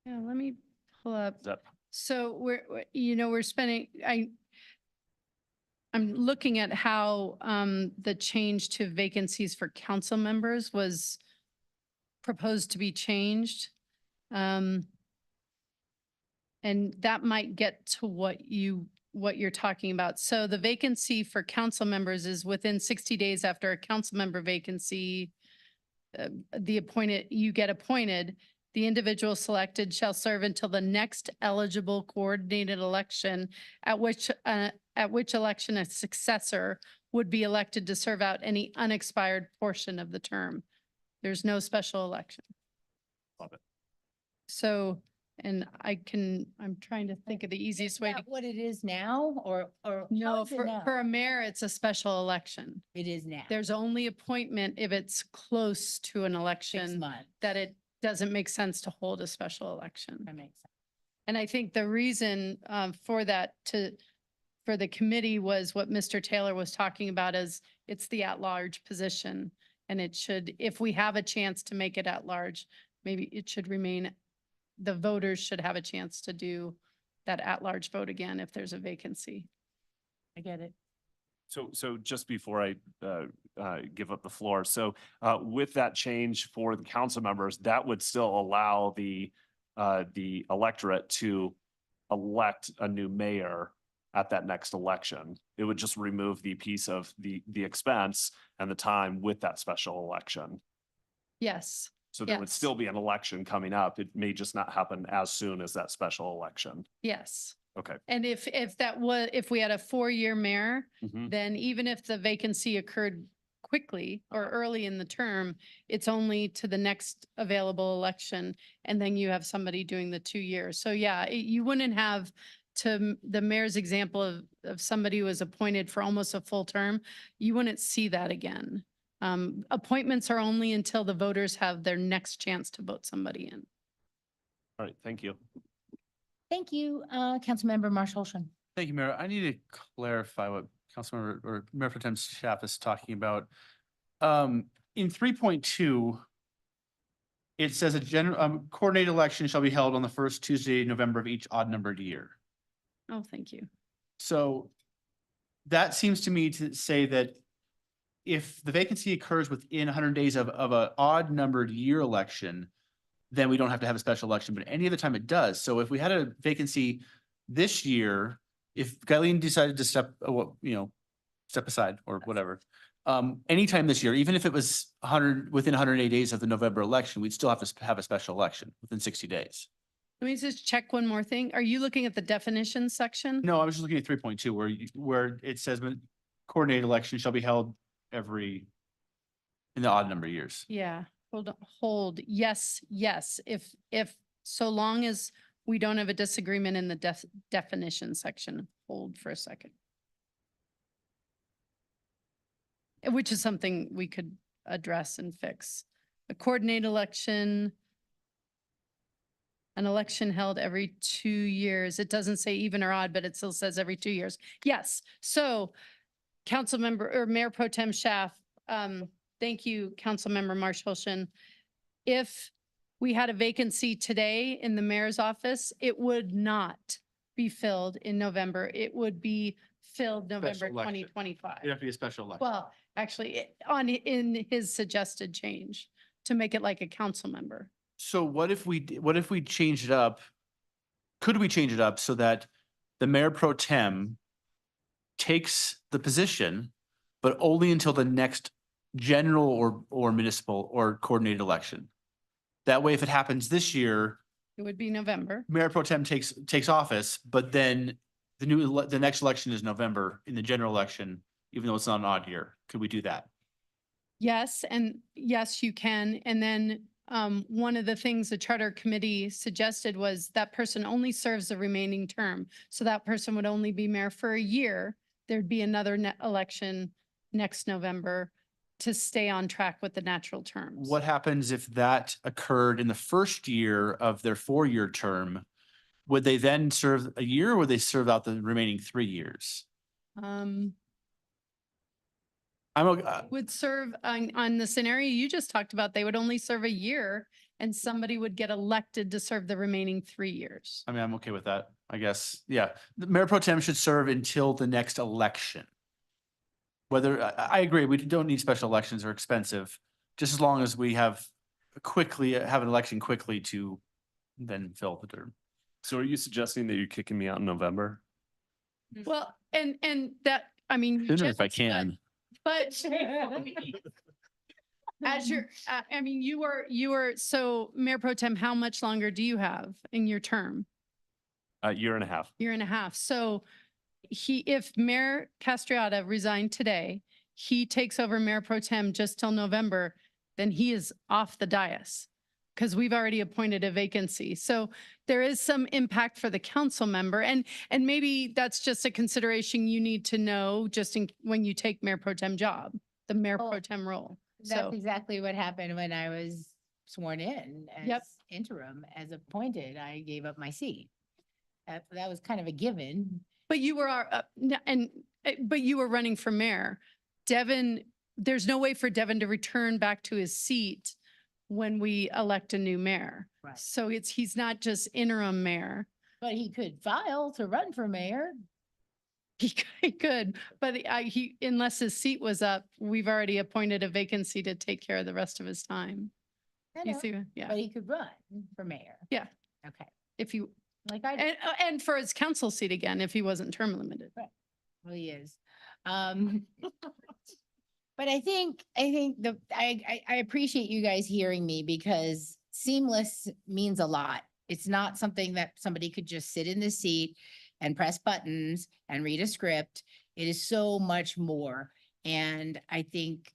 yeah, let me pull up. That, So we're spending, I'm looking at how the change to vacancies for council members was proposed to be changed. And that might get to what you're talking about. So the vacancy for council members is within 60 days after a council member vacancy, you get appointed. The individual selected shall serve until the next eligible coordinated election at which election a successor would be elected to serve out any unexpired portion of the term. There's no special election. love it. So, and I'm trying to think of the easiest way to. What it is now, or? how No, is it for now? a mayor, it's a special election. It is now. There's only appointment if it's close to an 6 election months. that it doesn't make sense to hold a special election. That makes sense. And I think the reason for that for the committee was what Mr. Taylor was talking about, is it's the at-large position. And it should, if we have a chance to make it at-large, maybe it should remain, the voters should have a chance to do that at-large vote again if there's a vacancy. I get it. So just before I give up the floor, so with that change for the council members, that would still allow the electorate to elect a new mayor at that next election. It would just remove the piece of the expense and the time with that special election. Yes. So there would Yes. still be an election coming up. It may just not happen as soon as that special election. Yes. Okay. And if we had a 4-year mayor, Mhm. then even if the vacancy occurred quickly or early in the term, it's only to the next available election. And then you have somebody doing the 2 years. So yeah, you wouldn't have, to the mayor's example of somebody who was appointed for almost a full term, you wouldn't see that again. Appointments are only until the voters have their next chance to vote somebody in. All right, thank you. Thank you, Councilmember Marshall Holston. Thank you, Mayor. I need to clarify what Councilmember or Mayor Pro Tem Schaaf is talking about. In 3.2, it says a general coordinated election shall be held on the first Tuesday in November of each odd numbered year. Oh, thank you. So that seems to me to say that if the vacancy occurs within 100 days of a odd numbered year election, then we don't have to have a special election, but any other time it does. So if we had a vacancy this year, if Guyleen decided to step aside or whatever, anytime this year, even if it was within 180 days of the November election, we'd still have to have a special election within 60 days. Let me just check one more thing. Are you looking at the definitions section? No, I was just looking at 3.2 where it says coordinated election shall be held in the odd number of years. Yeah, hold. Yes. If so long as we don't have a disagreement in the definition section, hold for a second. Which is something we could address and fix. A coordinated election, an election held every 2 years. It doesn't say even or odd, but it still says every 2 years. Yes, so Council Member or Mayor Pro Tem Schaaf, thank you, Council Member Marshall. If we had a vacancy today in the mayor's office, it would not be filled in November. It would be filled November election. 2025. It'd have to be a special election. Well, actually, in his suggested change to make it like a council member. So what if we changed it up? Could we change it up so that the mayor pro tem takes the position, but only until the next general or municipal or coordinated election? That way, if it happens this year, It would be November. mayor pro tem takes office, but then the next election is November in the general election, even though it's not an odd year. Could we do that? Yes, and yes, you can. And then one of the things the charter committee suggested was that person only serves the remaining term. So that person would only be mayor for a year. There'd be another election next November to stay on track with the natural terms. What happens if that occurred in the first year of their 4-year term? Would they then serve a year or would they serve out the remaining 3 years? Would serve on the scenario you just talked about, they would only serve a year and somebody would get elected to serve the remaining 3 years. I mean, I'm okay with that, I guess. Yeah, the mayor pro tem should serve until the next election. I agree, we don't need special elections, they're expensive, just as long as we have an election quickly to then fill the term. So are you suggesting that you're kicking me out in November? Well, and that, I mean. Sooner if I can. But as you're, I mean, you are, so Mayor Pro Tem, how much longer do you have in your term? A year and a half. Year and a half. So if Mayor Castriota resigned today, he takes over Mayor Pro Tem just till November, then he is off the dais because we've already appointed a vacancy. So there is some impact for the council member and maybe that's just a consideration you need to know just when you take Mayor Pro Tem job, the Mayor Pro Tem role. That's exactly what happened when I was sworn in Yep. as interim, as appointed. I gave up my seat. That was kind of a given. But you were, but you were running for mayor. Devin, there's no way for Devin to return back to his seat when we elect a new mayor. Right. So he's not just interim mayor. But he could file to run for mayor. He could, but unless his seat was up, we've already appointed a vacancy to take care of the rest of his time. I You know, see, yeah, but he could run for mayor. yeah. Okay, If you, like I did. and for his council seat again, if he wasn't term limited. Well, he is. But I think I appreciate you guys hearing me because seamless means a lot. It's not something that somebody could just sit in the seat and press buttons and read a script. It is so much more. And I think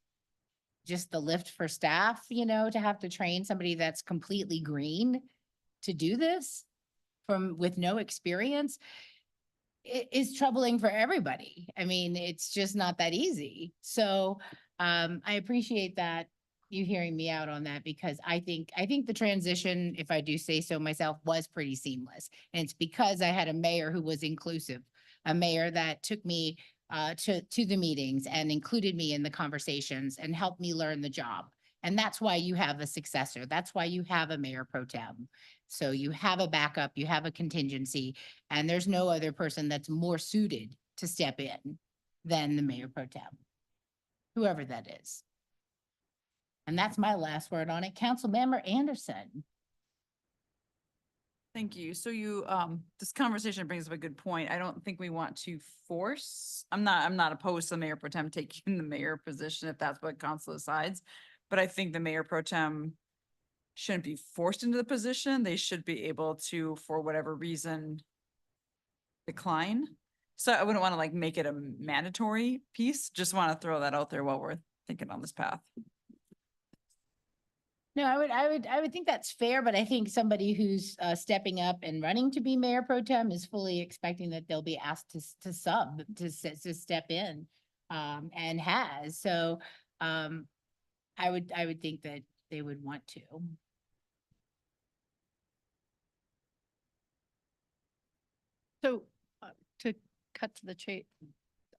just the lift for staff, to have to train somebody that's completely green to do this with no experience, is troubling for everybody. I mean, it's just not that easy. So I appreciate that you hearing me out on that because I think the transition, if I do say so myself, was pretty seamless. And it's because I had a mayor who was inclusive, a mayor that took me to the meetings and included me in the conversations and helped me learn the job. And that's why you have a successor. That's why you have a mayor pro tem. So you have a backup, you have a contingency, and there's no other person that's more suited to step in than the mayor pro tem. whoever that is. And that's my last word on it. Councilmember Anderson. Thank you. So you, this conversation brings up a good point. I don't think we want to force, I'm not opposed to Mayor Pro Tem taking the mayor position if that's what council decides. But I think the Mayor Pro Tem shouldn't be forced into the position. They should be able to, for whatever reason, decline. So I wouldn't want to like make it a mandatory piece. Just want to throw that out there while we're thinking on this path. No, I would think that's fair, but I think somebody who's stepping up and running to be mayor pro tem is fully expecting that they'll be asked to step in, and has. So, I would think that they would want to. So to cut to the chase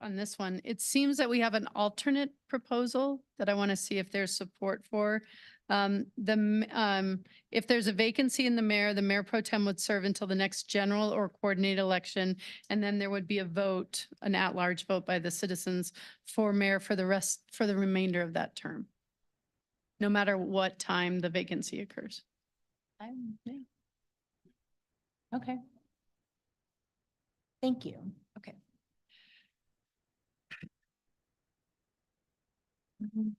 on this one, it seems that we have an alternate proposal that I want to see if there's support for. If there's a vacancy in the mayor pro tem would serve until the next general or coordinated election. And then there would be a vote, an at-large vote by the citizens for mayor for the remainder of that term. No matter what time the vacancy occurs. Yeah. Okay. Thank you. Okay. Mhm.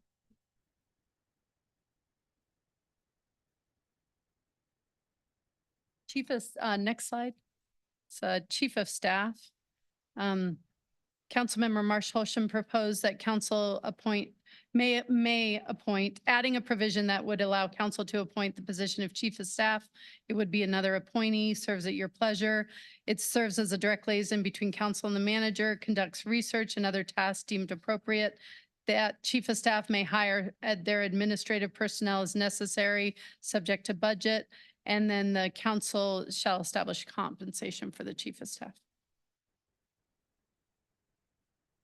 Chief of, next slide. So Chief of Staff. Councilmember Marsh Holsham proposed that council may appoint, adding a provision that would allow council to appoint the position of Chief of Staff. It would be another appointee, serves at your pleasure. It serves as a direct liaison between council and the manager, conducts research and other tasks deemed appropriate. That Chief of Staff may hire their administrative personnel as necessary, subject to budget. And then the council shall establish compensation for the Chief of Staff.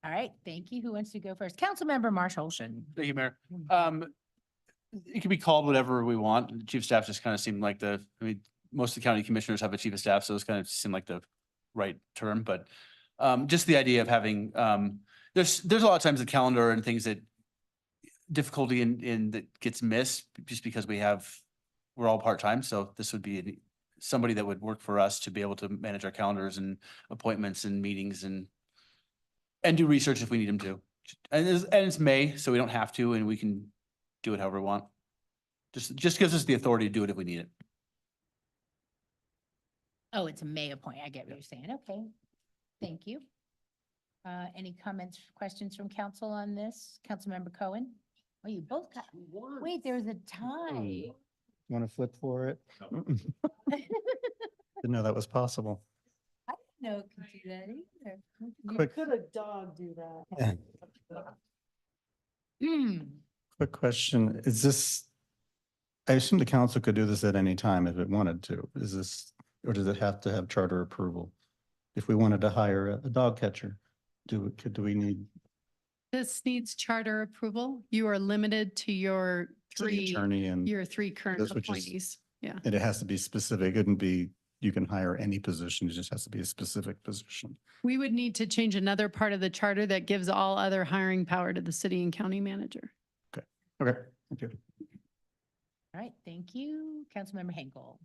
All right, thank you. Who wants to go first? Councilmember Marsh Holshan. Thank you, Mayor. It can be called whatever we want. The Chief of Staff just kind of seemed like most of the county commissioners have a Chief of Staff, so it's kind of seemed like the right term, but just the idea of having, there's a lot of times the calendar and things that difficulty in that gets missed just because we're all part-time. So this would be somebody that would work for us to be able to manage our calendars and appointments and meetings and do research if we need them to. And it's May, so we don't have to, and we can do it however we want. Just gives us the authority to do it if we need it. Oh, it's a May appointment. I get what you're saying. Okay. Thank you. Any comments, questions from council on this? Councilmember Cohen? Oh, you both got, wait, there's a tie. Want to flip for it? Didn't know that was possible. I didn't know it could do that either. Quick- Could a dog do that? Quick question, is this, I assume the council could do this at any time if it wanted to. Is this, or does it have to have charter approval? If we wanted to hire a dog catcher, do we need This needs charter approval. You are limited to your city attorney and, your three current This which is- appointees. Yeah. and it has to be specific. It couldn't be, you can hire any position. It just has to be a specific position. We would need to change another part of the charter that gives all other hiring power to the city and county manager. Okay, thank you. All right, thank you. Councilmember Henkel.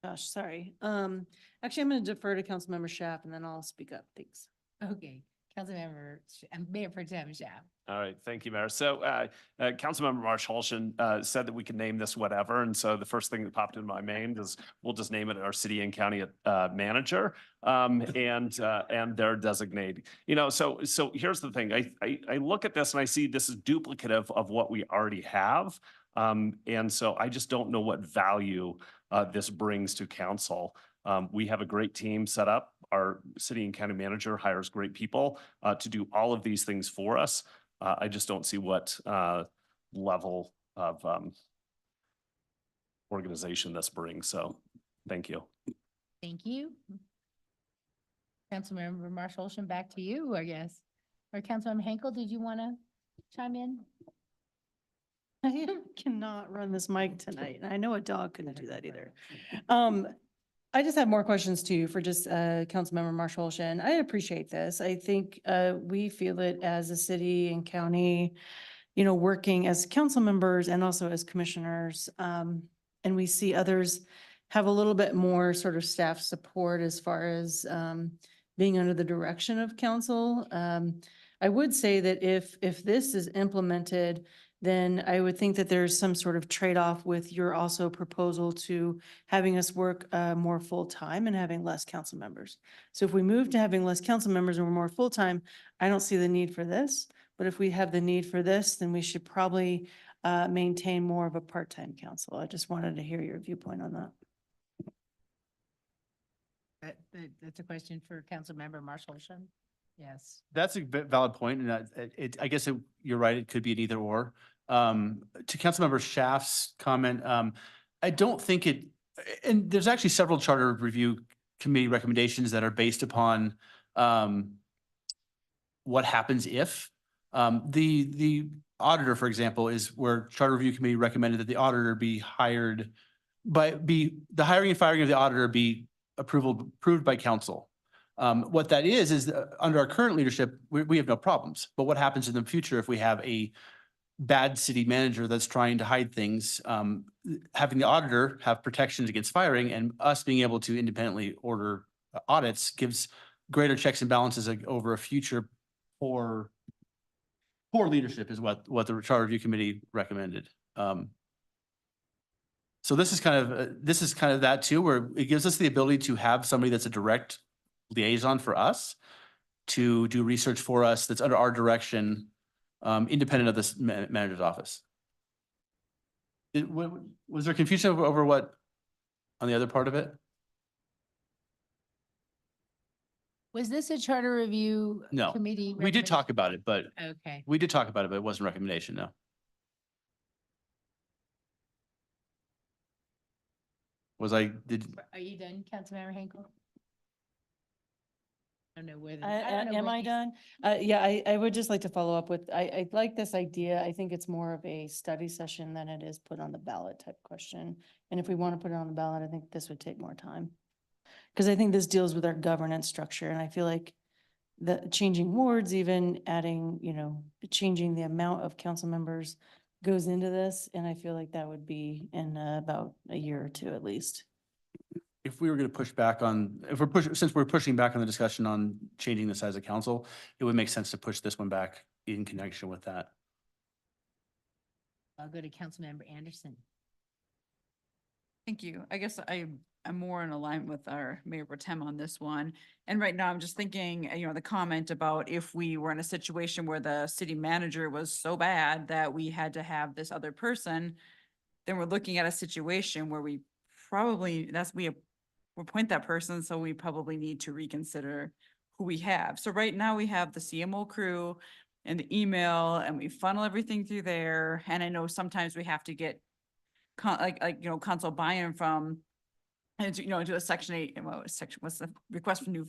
Gosh, sorry. Actually, I'm going to defer to Councilmember Schaaf and then I'll speak up. Thanks. Okay, Mayor Pro Tem Schaaf. All right, thank you, Mayor. So Councilmember Marsh Holshan said that we can name this whatever. And so the first thing that popped into my mind is we'll just name it our city and county manager and their designate. So here's the thing. I look at this and I see this is duplicative of what we already have. And so I just don't know what value this brings to council. We have a great team set up. Our city and county manager hires great people to do all of these things for us. I just don't see what level of organization this brings. So thank you. Thank you. Councilmember Marsh Holshan, back to you, I guess. Or Councilmember Henkel, did you want to chime in? I cannot run this mic tonight. and I know a dog couldn't do that either. I just have more questions too for just Councilmember Marshall Olson. I appreciate this. I think we feel it as a city and county, you know, working as council members and also as commissioners. And we see others have a little bit more sort of staff support as far as being under the direction of council. I would say that if this is implemented, then I would think that there's some sort of trade-off with your also proposal to having us work more full-time and having less council members. So if we move to having less council members and we're more full-time, I don't see the need for this. But if we have the need for this, then we should probably maintain more of a part-time council. I just wanted to hear your viewpoint on that. That's a question for Councilmember Marshall Olson. Yes. That's a valid point, and I guess you're right, it could be an either or. To Councilmember Schaff's comment, I don't think and there's actually several charter review committee recommendations that are based upon what happens if. The auditor, for example, is where charter review committee recommended that the auditor be hired the hiring and firing of the auditor be approved by council. What that is under our current leadership, we have no problems. But what happens in the future if we have a bad city manager that's trying to hide things, having the auditor have protections against firing and us being able to independently order audits gives greater checks and balances over a future poor leadership is what the charter review committee recommended. So this is kind of that too, where it gives us the ability to have somebody that's a direct liaison for us to do research for us that's under our direction, independent of this manager's office. Was there confusion over what on the other part of it? Was this a charter review No, committee? we did talk about it, but Okay. we did talk about it, but it wasn't a recommendation, no. Are you done, Councilmember Henkel? I don't know whether. Am I done? Yeah, I would just like to follow up with, I like this idea. I think it's more of a study session than it is put on the ballot type question. And if we want to put it on the ballot, I think this would take more time. Because I think this deals with our governance structure, and I feel like the changing wards, even adding, you know, changing the amount of council members goes into this, and I feel like that would be in about a year or two at least. If we were going to push back on, since we're pushing back on the discussion on changing the size of council, it would make sense to push this one back in connection with that. I'll go to Councilmember Anderson. Thank you. I guess I'm more in alignment with our Mayor Pro Tem on this one. And right now I'm just thinking, you know, the comment about if we were in a situation where the city manager was so bad that we had to have this other person, then we're looking at a situation where we probably, we appoint that person, so we probably need to reconsider who we have. So right now we have the CMO crew and the email, and we funnel everything through there. And I know sometimes we have to get council buy-in from, and do a section 8, what's the request for new,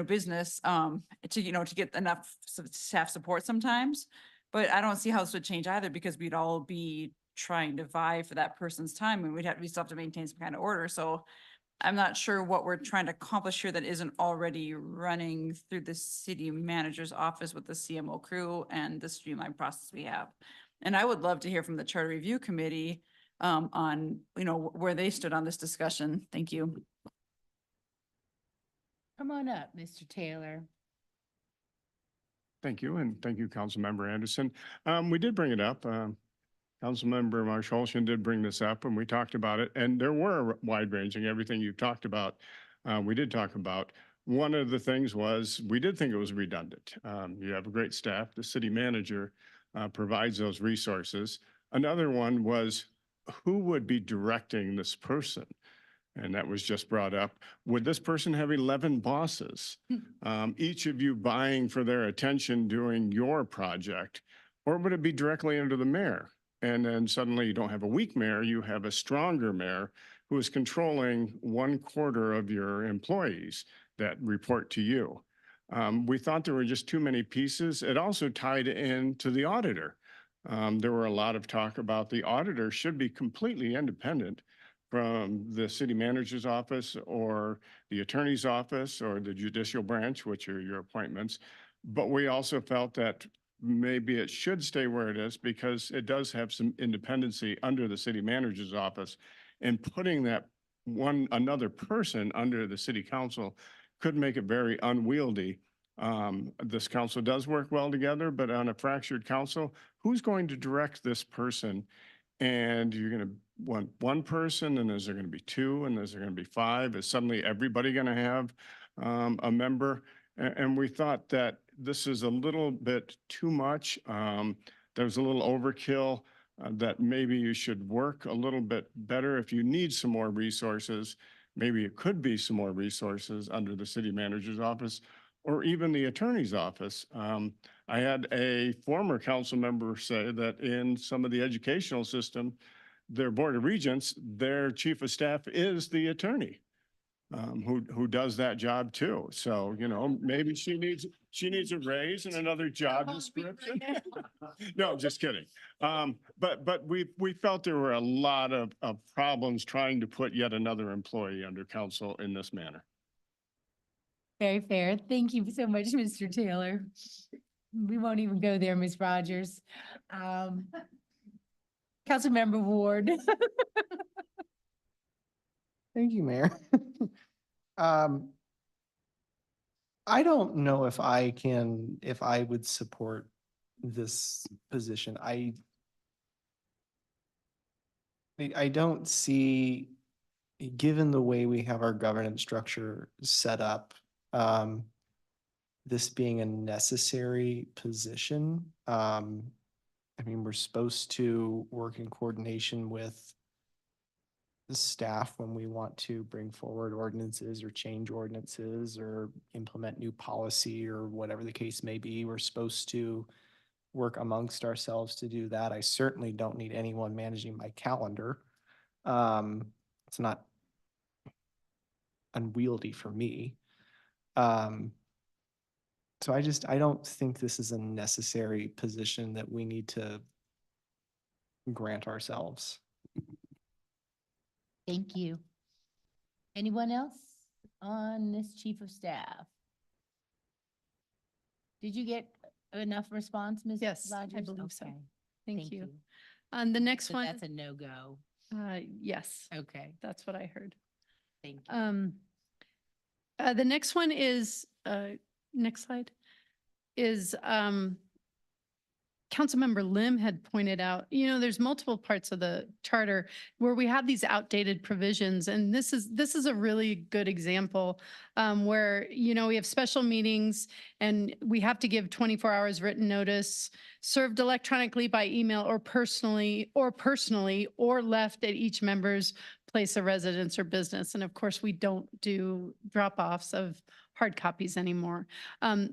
business, to get enough staff support sometimes. But I don't see how this would change either, because we'd all be trying to vie for that person's time, and we still have to maintain some kind of order. So I'm not sure what we're trying to accomplish here that isn't already running through the city manager's office with the CMO crew and the streamlined process we have. And I would love to hear from the charter review committee on, where they stood on this discussion. Thank you. Come on up, Mr. Taylor. Thank you, and thank you, Councilmember Anderson. We did bring it up. Councilmember Marshall Olson did bring this up, and we talked about it, and there were wide-ranging, everything you talked about, we did talk about. One of the things was, we did think it was redundant. You have a great staff, the city manager provides those resources. Another one was, who would be directing this person? And that was just brought up. Would this person have 11 bosses? Each of you vying for their attention doing your project? Or would it be directly under the mayor? And then suddenly you don't have a weak mayor, you have a stronger mayor who is controlling 1/4 of your employees that report to you. We thought there were just too many pieces. It also tied into the auditor. There were a lot of talk about the auditor should be completely independent from the city manager's office or the attorney's office or the judicial branch, which are your appointments. But we also felt that maybe it should stay where it is because it does have some independency under the city manager's office. And putting that another person under the city council could make it very unwieldy. This council does work well together, but on a fractured council, who's going to direct this person? And you're going to want one person, and is there going to be two, and is there going to be five? Is suddenly everybody going to have a member? And we thought that this is a little bit too much. There's a little overkill, that maybe you should work a little bit better. If you need some more resources, maybe it could be some more resources under the city manager's office or even the attorney's office. I had a former council member say that in some of the educational system, their board of regents, their chief of staff is the attorney, who does that job too. So, you know, maybe she needs a raise and another job description. No, just kidding. But we felt there were a lot of problems trying to put yet another employee under council in this manner. Very fair. Thank you so much, Mr. Taylor. We won't even go there, Ms. Rogers. Councilmember Ward. Thank you, Mayor. I don't know if I would support this position. I don't see, given the way we have our governance structure set up, this being a necessary position. I mean, we're supposed to work in coordination with the staff when we want to bring forward ordinances or change ordinances or implement new policy or whatever the case may be. We're supposed to work amongst ourselves to do that. I certainly don't need anyone managing my calendar. It's not unwieldy for me. So I don't think this is a necessary position that we need to grant ourselves. Thank you. Anyone else on this chief of staff? Did you get enough response, Ms. Yes, I Rogers? believe so. Okay, Thank you. The next So one, that's a no-go. yes, Okay, that's what I heard. thank you. The next one is, next slide, is, Councilmember Lim had pointed out, you know, there's multiple parts of the charter where we have these outdated provisions. And this is a really good example where, you know, we have special meetings and we have to give 24 hours written notice, served electronically by email or personally, or left at each member's place of residence or business. And of course, we don't do drop-offs of hard copies anymore.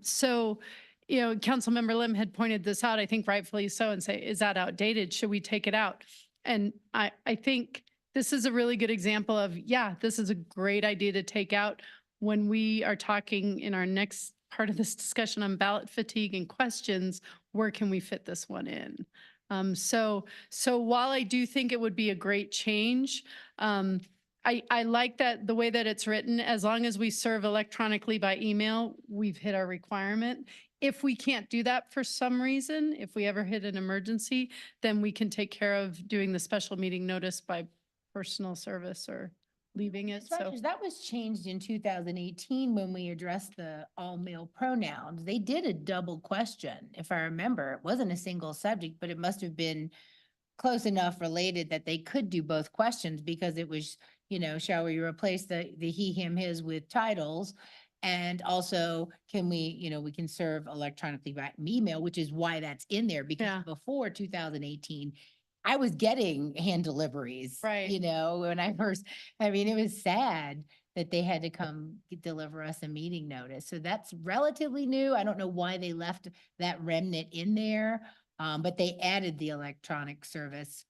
So, you know, Councilmember Lim had pointed this out, I think rightfully so, and say, is that outdated? Should we take it out? And I think this is a really good example of, yeah, this is a great idea to take out when we are talking in our next part of this discussion on ballot fatigue and questions, where can we fit this one in? So while I do think it would be a great change, I like that the way that it's written, as long as we serve electronically by email, we've hit our requirement. If we can't do that for some reason, if we ever hit an emergency, then we can take care of doing the special meeting notice by personal service or leaving it. Ms. So Rogers, that was changed in 2018 when we addressed the all male pronouns. They did a double question, if I remember. It wasn't a single subject, but it must have been close enough related that they could do both questions because it was, you know, shall we replace the he, him, his with titles? And also, can we, you know, we can serve electronically by email, which is why that's in there, because Yeah. before 2018, I was getting hand deliveries. Right. You know, when I first, I mean, it was sad that they had to come deliver us a meeting notice. So that's relatively new. I don't know why they left that remnant in there, but they added the electronic service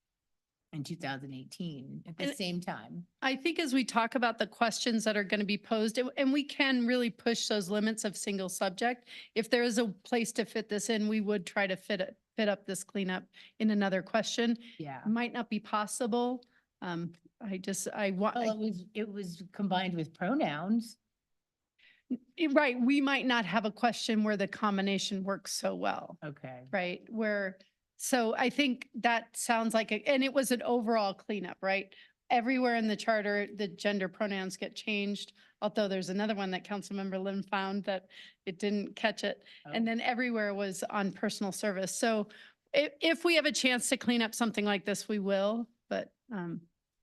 in 2018 at the And- same time. I think as we talk about the questions that are going to be posed, and we can really push those limits of single subject, if there is a place to fit this in, we would try to fit up this cleanup in another question. Yeah. Might not be possible, I want. Well, it was combined with pronouns. Right, we might not have a question where the combination works so well, Okay. right? So I think that sounds like, and it was an overall cleanup, right? Everywhere in the charter, the gender pronouns get changed, although there's another one that Councilmember Lim found that it didn't catch it. And then everywhere was on personal service. So if we have a chance to clean up something like this, we will, but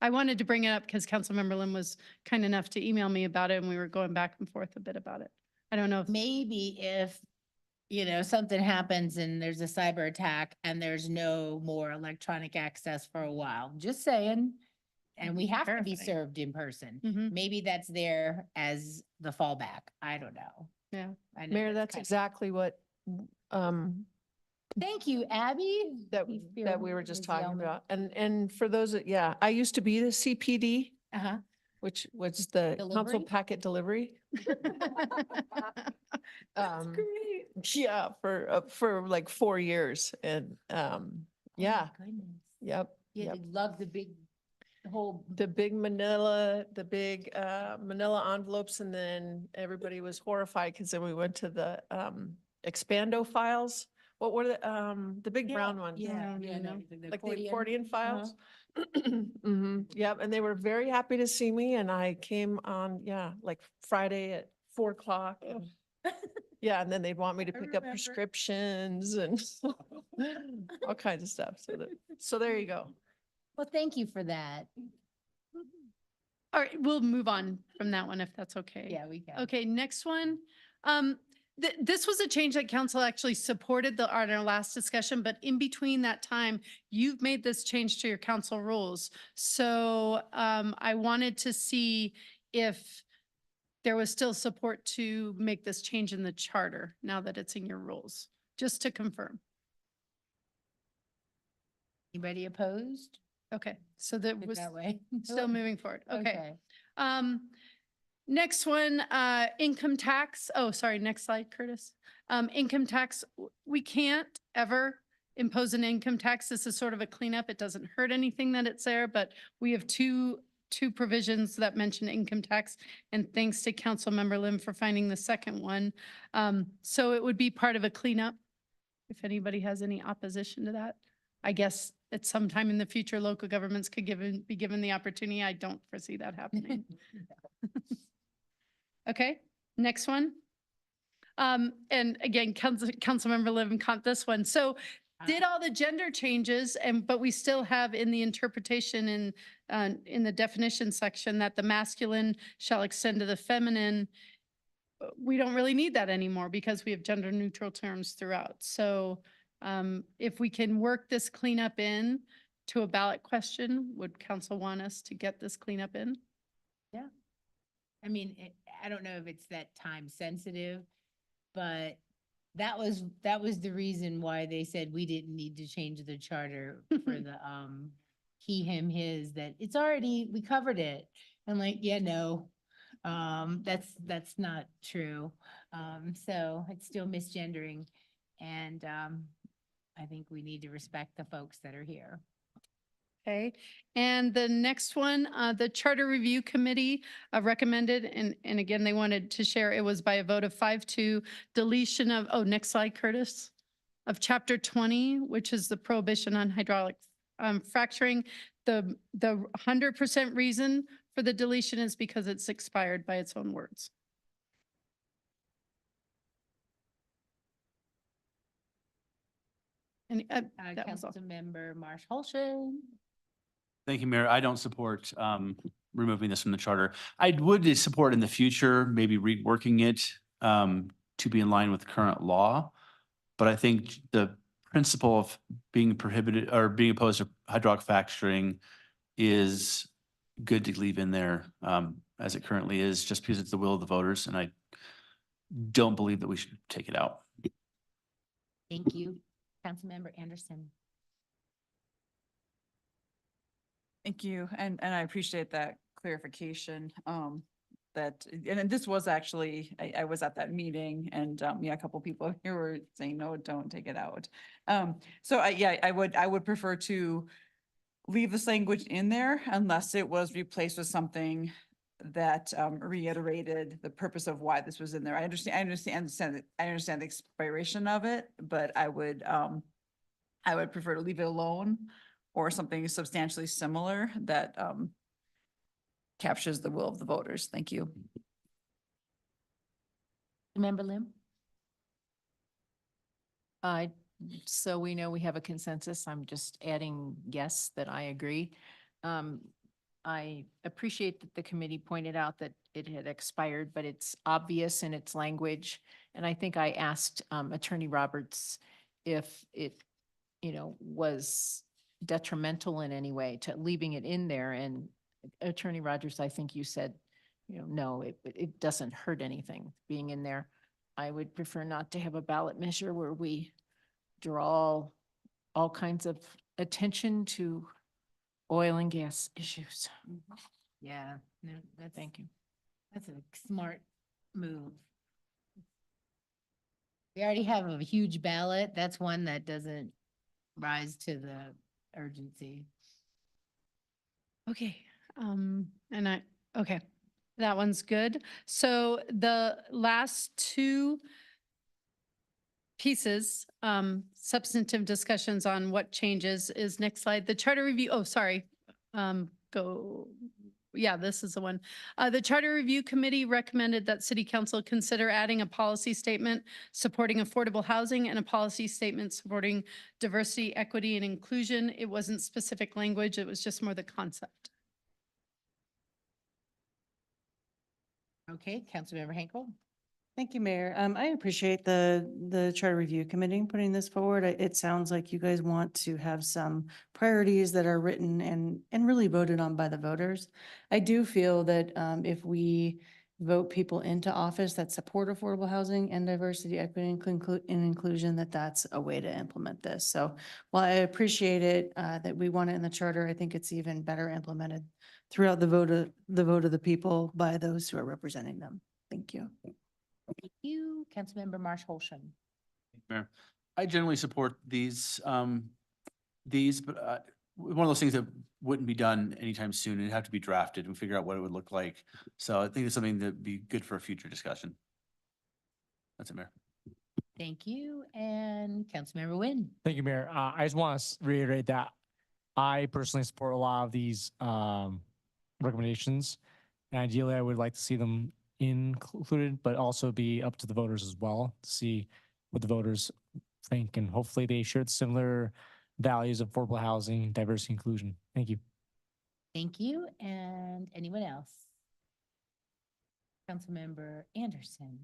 I wanted to bring it up because Councilmember Lim was kind enough to email me about it and we were going back and forth a bit about it. I don't know if Maybe if, something happens and there's a cyber attack and there's no more electronic access for a while, just saying. And we have to be Terrifying. served in person. Mhm. Maybe that's there as the fallback. I don't know. Yeah. I know Mayor, that's kind of- exactly what, Thank you, Abby. that, You feel that we were just Ms. talking Yeoman? about. And for those, yeah, I used to be the CPD, Uh-huh. which was the council Delivery? packet delivery. That's Um, great. Yeah, for like 4 years and, Oh my yeah, goodness. yep. Yeah, Yep. they love the big, whole. The big manila envelopes, and then everybody was horrified because then we went to the expando files. What were the big brown ones? Yeah, Yeah, yeah, no. the Like the accordion Uh-huh. files? Yep, and they were very happy to see me and I came on, like Friday at 4:00. Yeah, and then they'd want me to I pick up remember. prescriptions and all kinds of stuff. So there you go. Well, thank you for that. All right, we'll move on from that one if that's okay. Yeah, we can. Okay, next one. This was a change that council actually supported on our last discussion, but in between that time, you've made this change to your council rules. So I wanted to see if there was still support to make this change in the charter now that it's in your rules, just to confirm. Anybody opposed? Okay, so that Put it was that way. still moving forward. Okay. Next one, income tax. Oh, sorry, next slide, Curtis. Income tax, we can't ever impose an income tax. This is sort of a cleanup. It doesn't hurt anything that it's there, but we have two provisions that mention income tax. And thanks to Councilmember Lim for finding the second one. So it would be part of a cleanup. If anybody has any opposition to that, I guess at some time in the future, local governments could be given the opportunity. I don't foresee that happening. Okay, next one. And again, Councilmember Lim caught this one. So did all the gender changes but we still have in the interpretation in the definition section that the masculine shall extend to the feminine. We don't really need that anymore because we have gender neutral terms throughout. So if we can work this cleanup in to a ballot question, would council want us to get this cleanup in? Yeah. I mean, I don't know if it's that time sensitive, but that was the reason why they said we didn't need to change the charter for the he, him, his, that it's already, we covered it. I'm like, yeah, no, that's not true. So it's still misgendering. And I think we need to respect the folks that are here. Okay, and the next one, the Charter Review Committee recommended, and again, they wanted to share, it was by a vote of 5-2, deletion of, next slide, Curtis, of Chapter 20, which is the prohibition on hydraulic fracturing. The 100% reason for the deletion is because it's expired by its own words. And that was all. Councilmember Marsh Holshin. Thank you, Mayor. I don't support removing this from the charter. I would support in the future, maybe reworking it to be in line with current law. But I think the principle of being prohibited or being opposed to hydraulic fracturing is good to leave in there as it currently is, just because it's the will of the voters. And I don't believe that we should take it out. Thank you. Councilmember Anderson. Thank you. And I appreciate that clarification. And this was actually, I was at that meeting and a couple people here were saying, no, don't take it out. So I would prefer to leave this language in there unless it was replaced with something that reiterated the purpose of why this was in there. I understand the expiration of it, but I would prefer to leave it alone or something substantially similar that captures the will of the voters. Thank you. Member Lim? So we know we have a consensus. I'm just adding yes, that I agree. I appreciate that the committee pointed out that it had expired, but it's obvious in its language. And I think I asked Attorney Roberts if it, was detrimental in any way to leaving it in there. And Attorney Rogers, I think you said, no, it doesn't hurt anything being in there. I would prefer not to have a ballot measure where we draw all kinds of attention to oil and gas issues. Yeah, no, Thank you. that's a smart move. We already have a huge ballot. That's one that doesn't rise to the urgency. Okay, okay, that one's good. So the last two pieces, substantive discussions on what changes is next slide. The charter review, this is the one. The Charter Review Committee recommended that City Council consider adding a policy statement supporting affordable housing and a policy statement supporting diversity, equity, and inclusion. It wasn't specific language, it was just more the concept. Okay, Councilmember Henkel? Thank you, Mayor. I appreciate the Charter Review Committee putting this forward. It sounds like you guys want to have some priorities that are written and really voted on by the voters. I do feel that if we vote people into office that support affordable housing and diversity, equity, and inclusion, that's a way to implement this. So while I appreciate it, that we want it in the charter, I think it's even better implemented throughout the vote of the people by those who are representing them. Thank you. Thank you. Councilmember Marsh Holshan. Mayor, I generally support these, but one of those things that wouldn't be done anytime soon. It'd have to be drafted and figure out what it would look like. So I think it's something that'd be good for a future discussion. That's it, Mayor. Thank you. And Councilmember Nguyen. Thank you, Mayor. I just want to reiterate that I personally support a lot of these recommendations. And ideally, I would like to see them included, but also be up to the voters as well to see what the voters think. And hopefully they share similar values of affordable housing, diversity, inclusion. Thank you. Thank you. And anyone else? Councilmember Anderson.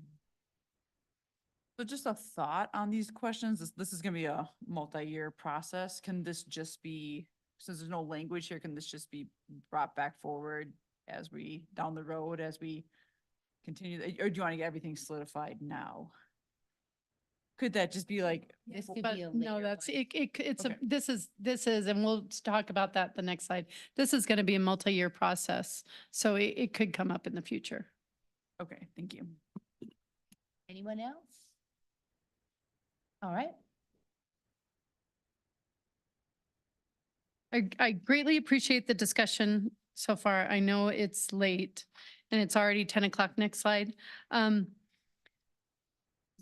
So just a thought on these questions. This is gonna be a multi-year process. Can this just be, since there's no language here, can this just be brought back forward as we, down the road, as we continue, or do you want to get everything solidified now? Could that just be like? This could But be a no, later that's, one. it's Okay. this is, and we'll talk about that the next slide. This is going to be a multi-year process. So it could come up in the future. Okay, thank you. Anyone else? All right. I greatly appreciate the discussion so far. I know it's late and it's already 10 o'clock. Next slide.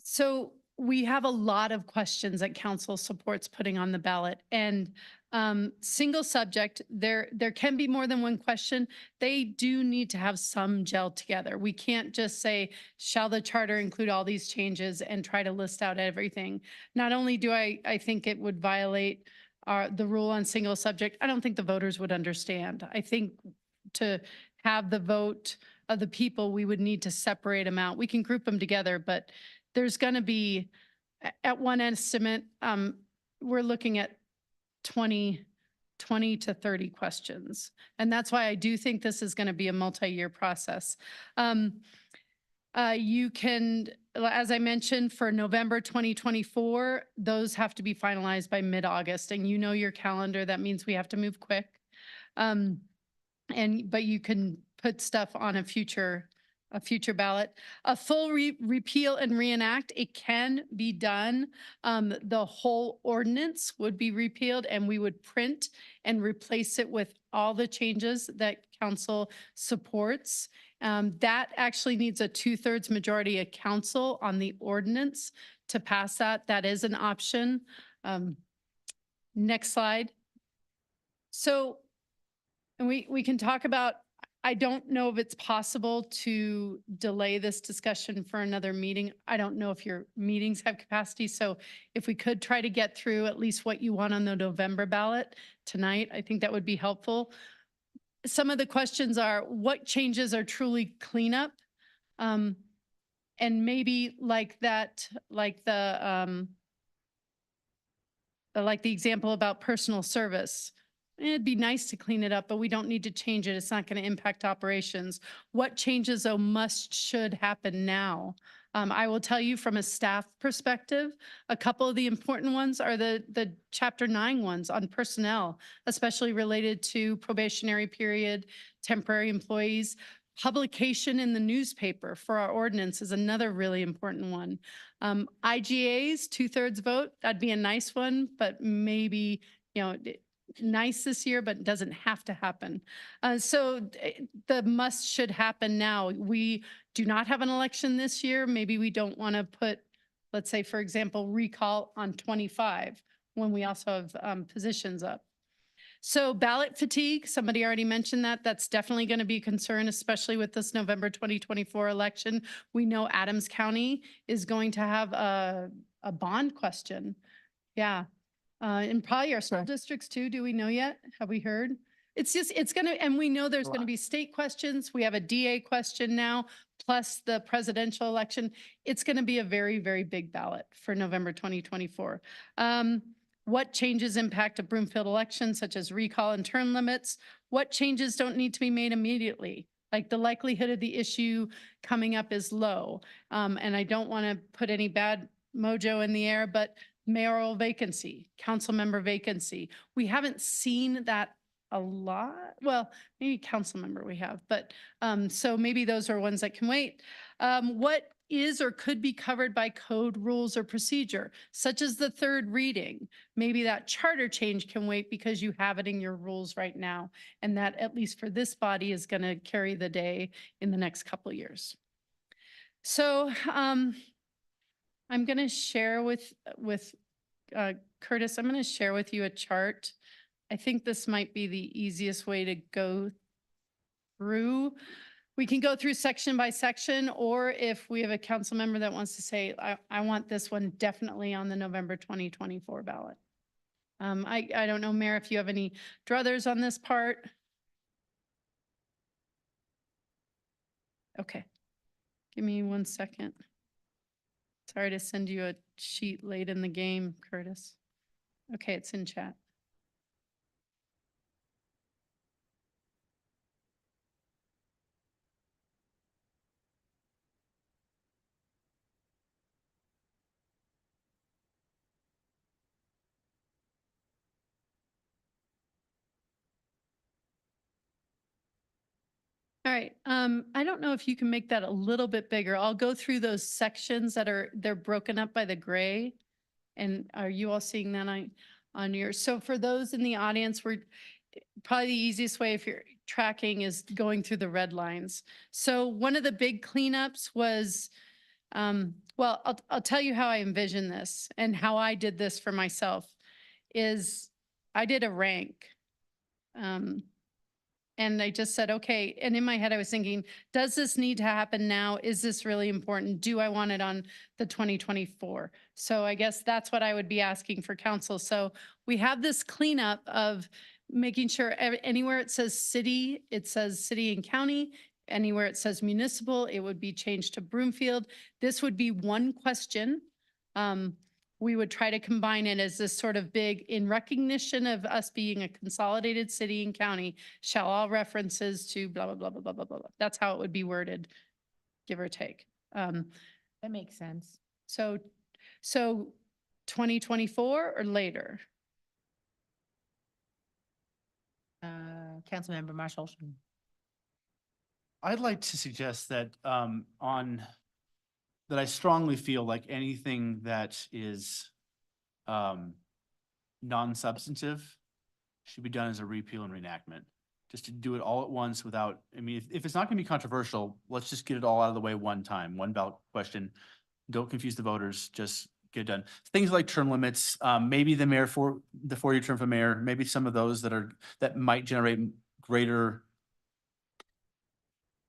So we have a lot of questions that council supports putting on the ballot, and single subject, there can be more than one question. They do need to have some gel together. We can't just say, shall the charter include all these changes and try to list out everything. Not only do I think it would violate the rule on single subject, I don't think the voters would understand. I think to have the vote of the people, we would need to separate them out. We can group them together, but there's going to be, at one estimate, we're looking at 20 to 30 questions. And that's why I do think this is going to be a multi-year process. You can, as I mentioned, for November 2024, those have to be finalized by mid-August, and you know your calendar. That means we have to move quick. But you can put stuff on a future a future ballot. A full repeal and reenact, it can be done. The whole ordinance would be repealed and we would print and replace it with all the changes that council supports. That actually needs a 2/3 majority of council on the ordinance to pass that. That is an option. Next slide. So, and we can talk about, I don't know if it's possible to delay this discussion for another meeting. I don't know if your meetings have capacity. So if we could try to get through at least what you want on the November ballot tonight, I think that would be helpful. Some of the questions are, what changes are truly cleanup? And maybe like that, like the example about personal service. It'd be nice to clean it up, but we don't need to change it. It's not going to impact operations. What changes, though, should happen now? I will tell you from a staff perspective, a couple of the important ones are the Chapter 9 ones on personnel, especially related to probationary period, temporary employees. Publication in the newspaper for our ordinance is another really important one. IGAs, 2/3 vote, that'd be a nice one, but maybe, nice this year, but doesn't have to happen. So the must should happen now. We do not have an election this year. Maybe we don't want to put, let's say, for example, recall on 25 when we also have positions up. So ballot fatigue, somebody already mentioned that. That's definitely going to be a concern, especially with this November 2024 election. We know Adams County is going to have a bond question. Yeah. And probably our school districts too. Do we know yet? Have we heard? It's going to, and we know there's going to be state questions. We have a DA question now, plus the presidential election. It's going to be a very, very big ballot for November 2024. What changes impact a Broomfield election, such as recall and term limits? What changes don't need to be made immediately? Like the likelihood of the issue coming up is low. And I don't want to put any bad mojo in the air, but mayoral vacancy, council member vacancy. We haven't seen that a lot. Well, maybe council member we have, but so maybe those are ones that can wait. What is or could be covered by code, rules, or procedure, such as the third reading? Maybe that charter change can wait because you have it in your rules right now. And that, at least for this body, is going to carry the day in the next couple of years. So I'm going to share with Curtis, I'm going to share with you a chart. I think this might be the easiest way to go through. We can go through section by section, or if we have a council member that wants to say, I want this one definitely on the November 2024 ballot. I don't know, Mayor, if you have any druthers on this part. Okay. Give me 1 second. Sorry to send you a sheet late in the game, Curtis. Okay, it's in chat. All right, I don't know if you can make that a little bit bigger. I'll go through those sections they're broken up by the gray. And are you all seeing that on your, so for those in the audience, we're probably the easiest way if you're tracking is going through the red lines. So one of the big cleanups was, well, I'll tell you how I envision this and how I did this for myself is I did a rank. And I just said, okay. And in my head, I was thinking, does this need to happen now? Is this really important? Do I want it on the 2024? So I guess that's what I would be asking for council. So we have this cleanup of making sure anywhere it says city and county. Anywhere it says municipal, it would be changed to Broomfield. This would be one question. We would try to combine it as this sort of big, in recognition of us being a consolidated city and county, shall all references to blah, blah, blah, blah, blah, blah, blah. That's how it would be worded, give or take. That makes sense. So 2024 or later? Councilmember Marshall. I'd like to suggest that that I strongly feel like anything that is non-substantive should be done as a repeal and reenactment. Just to do it all at once without, I mean, if it's not gonna be controversial, let's just get it all out of the way one time, one ballot question. Don't confuse the voters, just get it done. Things like term limits, maybe the mayor for the 4-year term for mayor, maybe some of those that might generate greater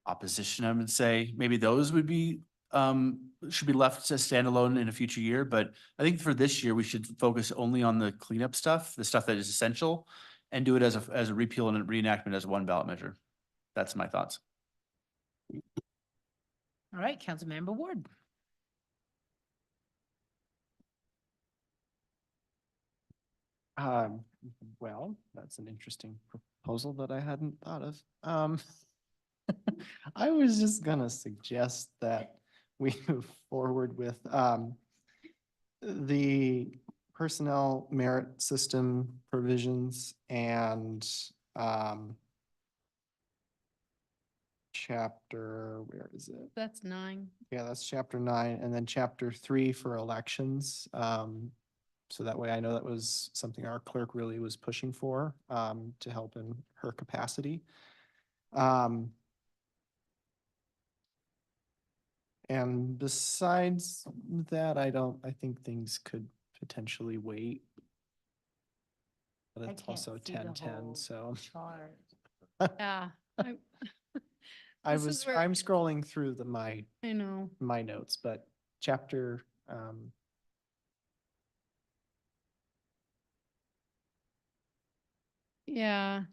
opposition, I would say, maybe those would be, should be left as standalone in a future year, but I think for this year, we should focus only on the cleanup stuff, the stuff that is essential, and do it as a repeal and a reenactment as one ballot measure. That's my thoughts. All right, Councilmember Ward. Well, that's an interesting proposal that I hadn't thought of. I was just gonna suggest that we move forward with the personnel merit system provisions and chapter, where is it? That's 9. Yeah, that's chapter 9, and then chapter 3 for elections. So that way I know that was something our clerk really was pushing for, to help in her capacity. And besides that, I think things could potentially wait. But it's also 10:10, so. Yeah. I'm This is where- scrolling through my I know. notes, but chapter, Yeah.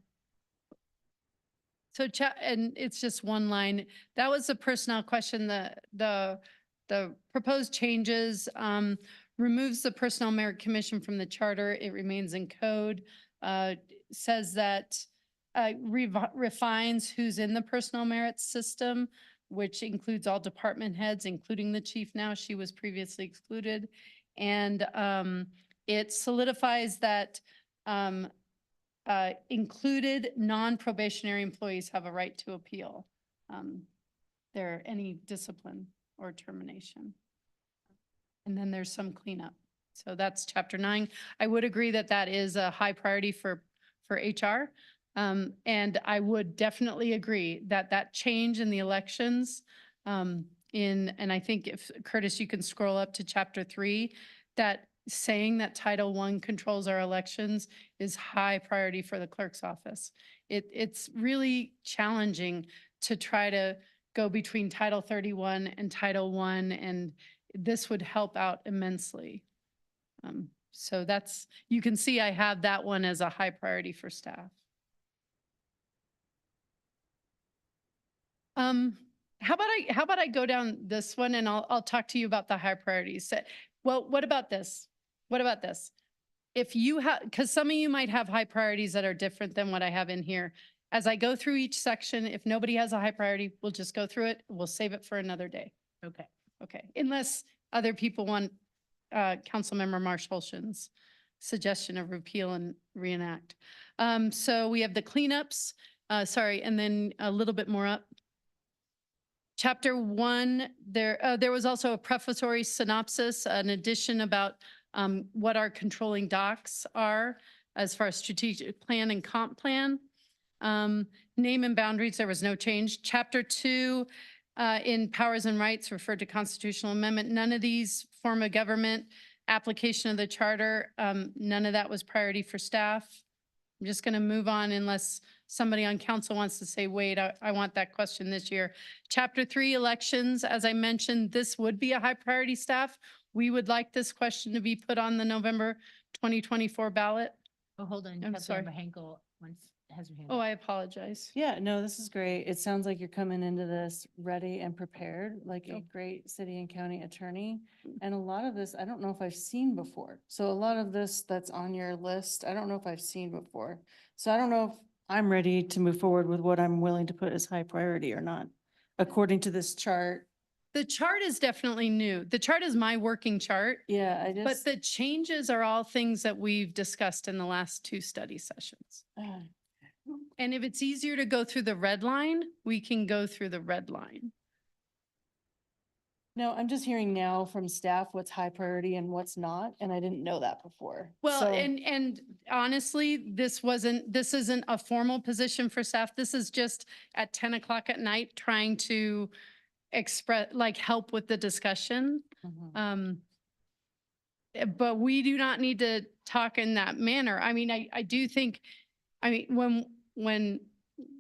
So and it's just one line. That was the personnel question. The proposed changes removes the Personnel Merit Commission from the charter. It remains in code. Says that refines who's in the personnel merit system, which includes all department heads, including the chief now. She was previously excluded. And it solidifies that included non-probationary employees have a right to appeal any discipline or termination. And then there's some cleanup. So that's chapter 9. I would agree that that is a high priority for HR. And I would definitely agree that that change in the elections and I think if Curtis, you can scroll up to chapter 3, that saying that Title I controls our elections is high priority for the clerk's office. It's really challenging to try to go between Title 31 and Title I, and this would help out immensely. So you can see I have that one as a high priority for staff. How about I go down this one and I'll talk to you about the high priorities. Well, what about this? What about this? If you have, because some of you might have high priorities that are different than what I have in here. As I go through each section, if nobody has a high priority, we'll just go through it. We'll save it for another day. Okay. Okay, unless other people want Councilmember Marsh-Holshin's suggestion of repeal and reenact. So we have the cleanups, and then a little bit more up. Chapter 1, there was also a prefatory synopsis, an addition about what our controlling docs are as far as strategic plan and comp plan. Name and boundaries, there was no change. Chapter 2, in powers and rights referred to constitutional amendment. None of these form of government. Application of the charter, none of that was priority for staff. I'm just going to move on unless somebody on council wants to say, wait, I want that question this year. Chapter 3, elections. As I mentioned, this would be a high priority staff. We would like this question to be put on the November 2024 ballot. Oh, hold on. I'm sorry. Councilmember Henkel has her hand. Oh, I apologize. Yeah, no, this is great. It sounds like you're coming into this ready and prepared, like a great city and county attorney. And a lot of this, I don't know if I've seen before. So a lot of this that's on your list, I don't know if I've seen before. So I don't know if I'm ready to move forward with what I'm willing to put as high priority or not, according to this chart. The chart is definitely new. The chart is my working chart. Yeah, I But just. the changes are all things that we've discussed in the last 2 study sessions. And if it's easier to go through the red line, we can go through the red line. No, I'm just hearing now from staff what's high priority and what's not, and I didn't know that before. Well, So- and honestly, this isn't a formal position for staff. This is just at 10 o'clock at night trying to express, like, help with the discussion. Mhm. But we do not need to talk in that manner. I mean, I do think, I mean,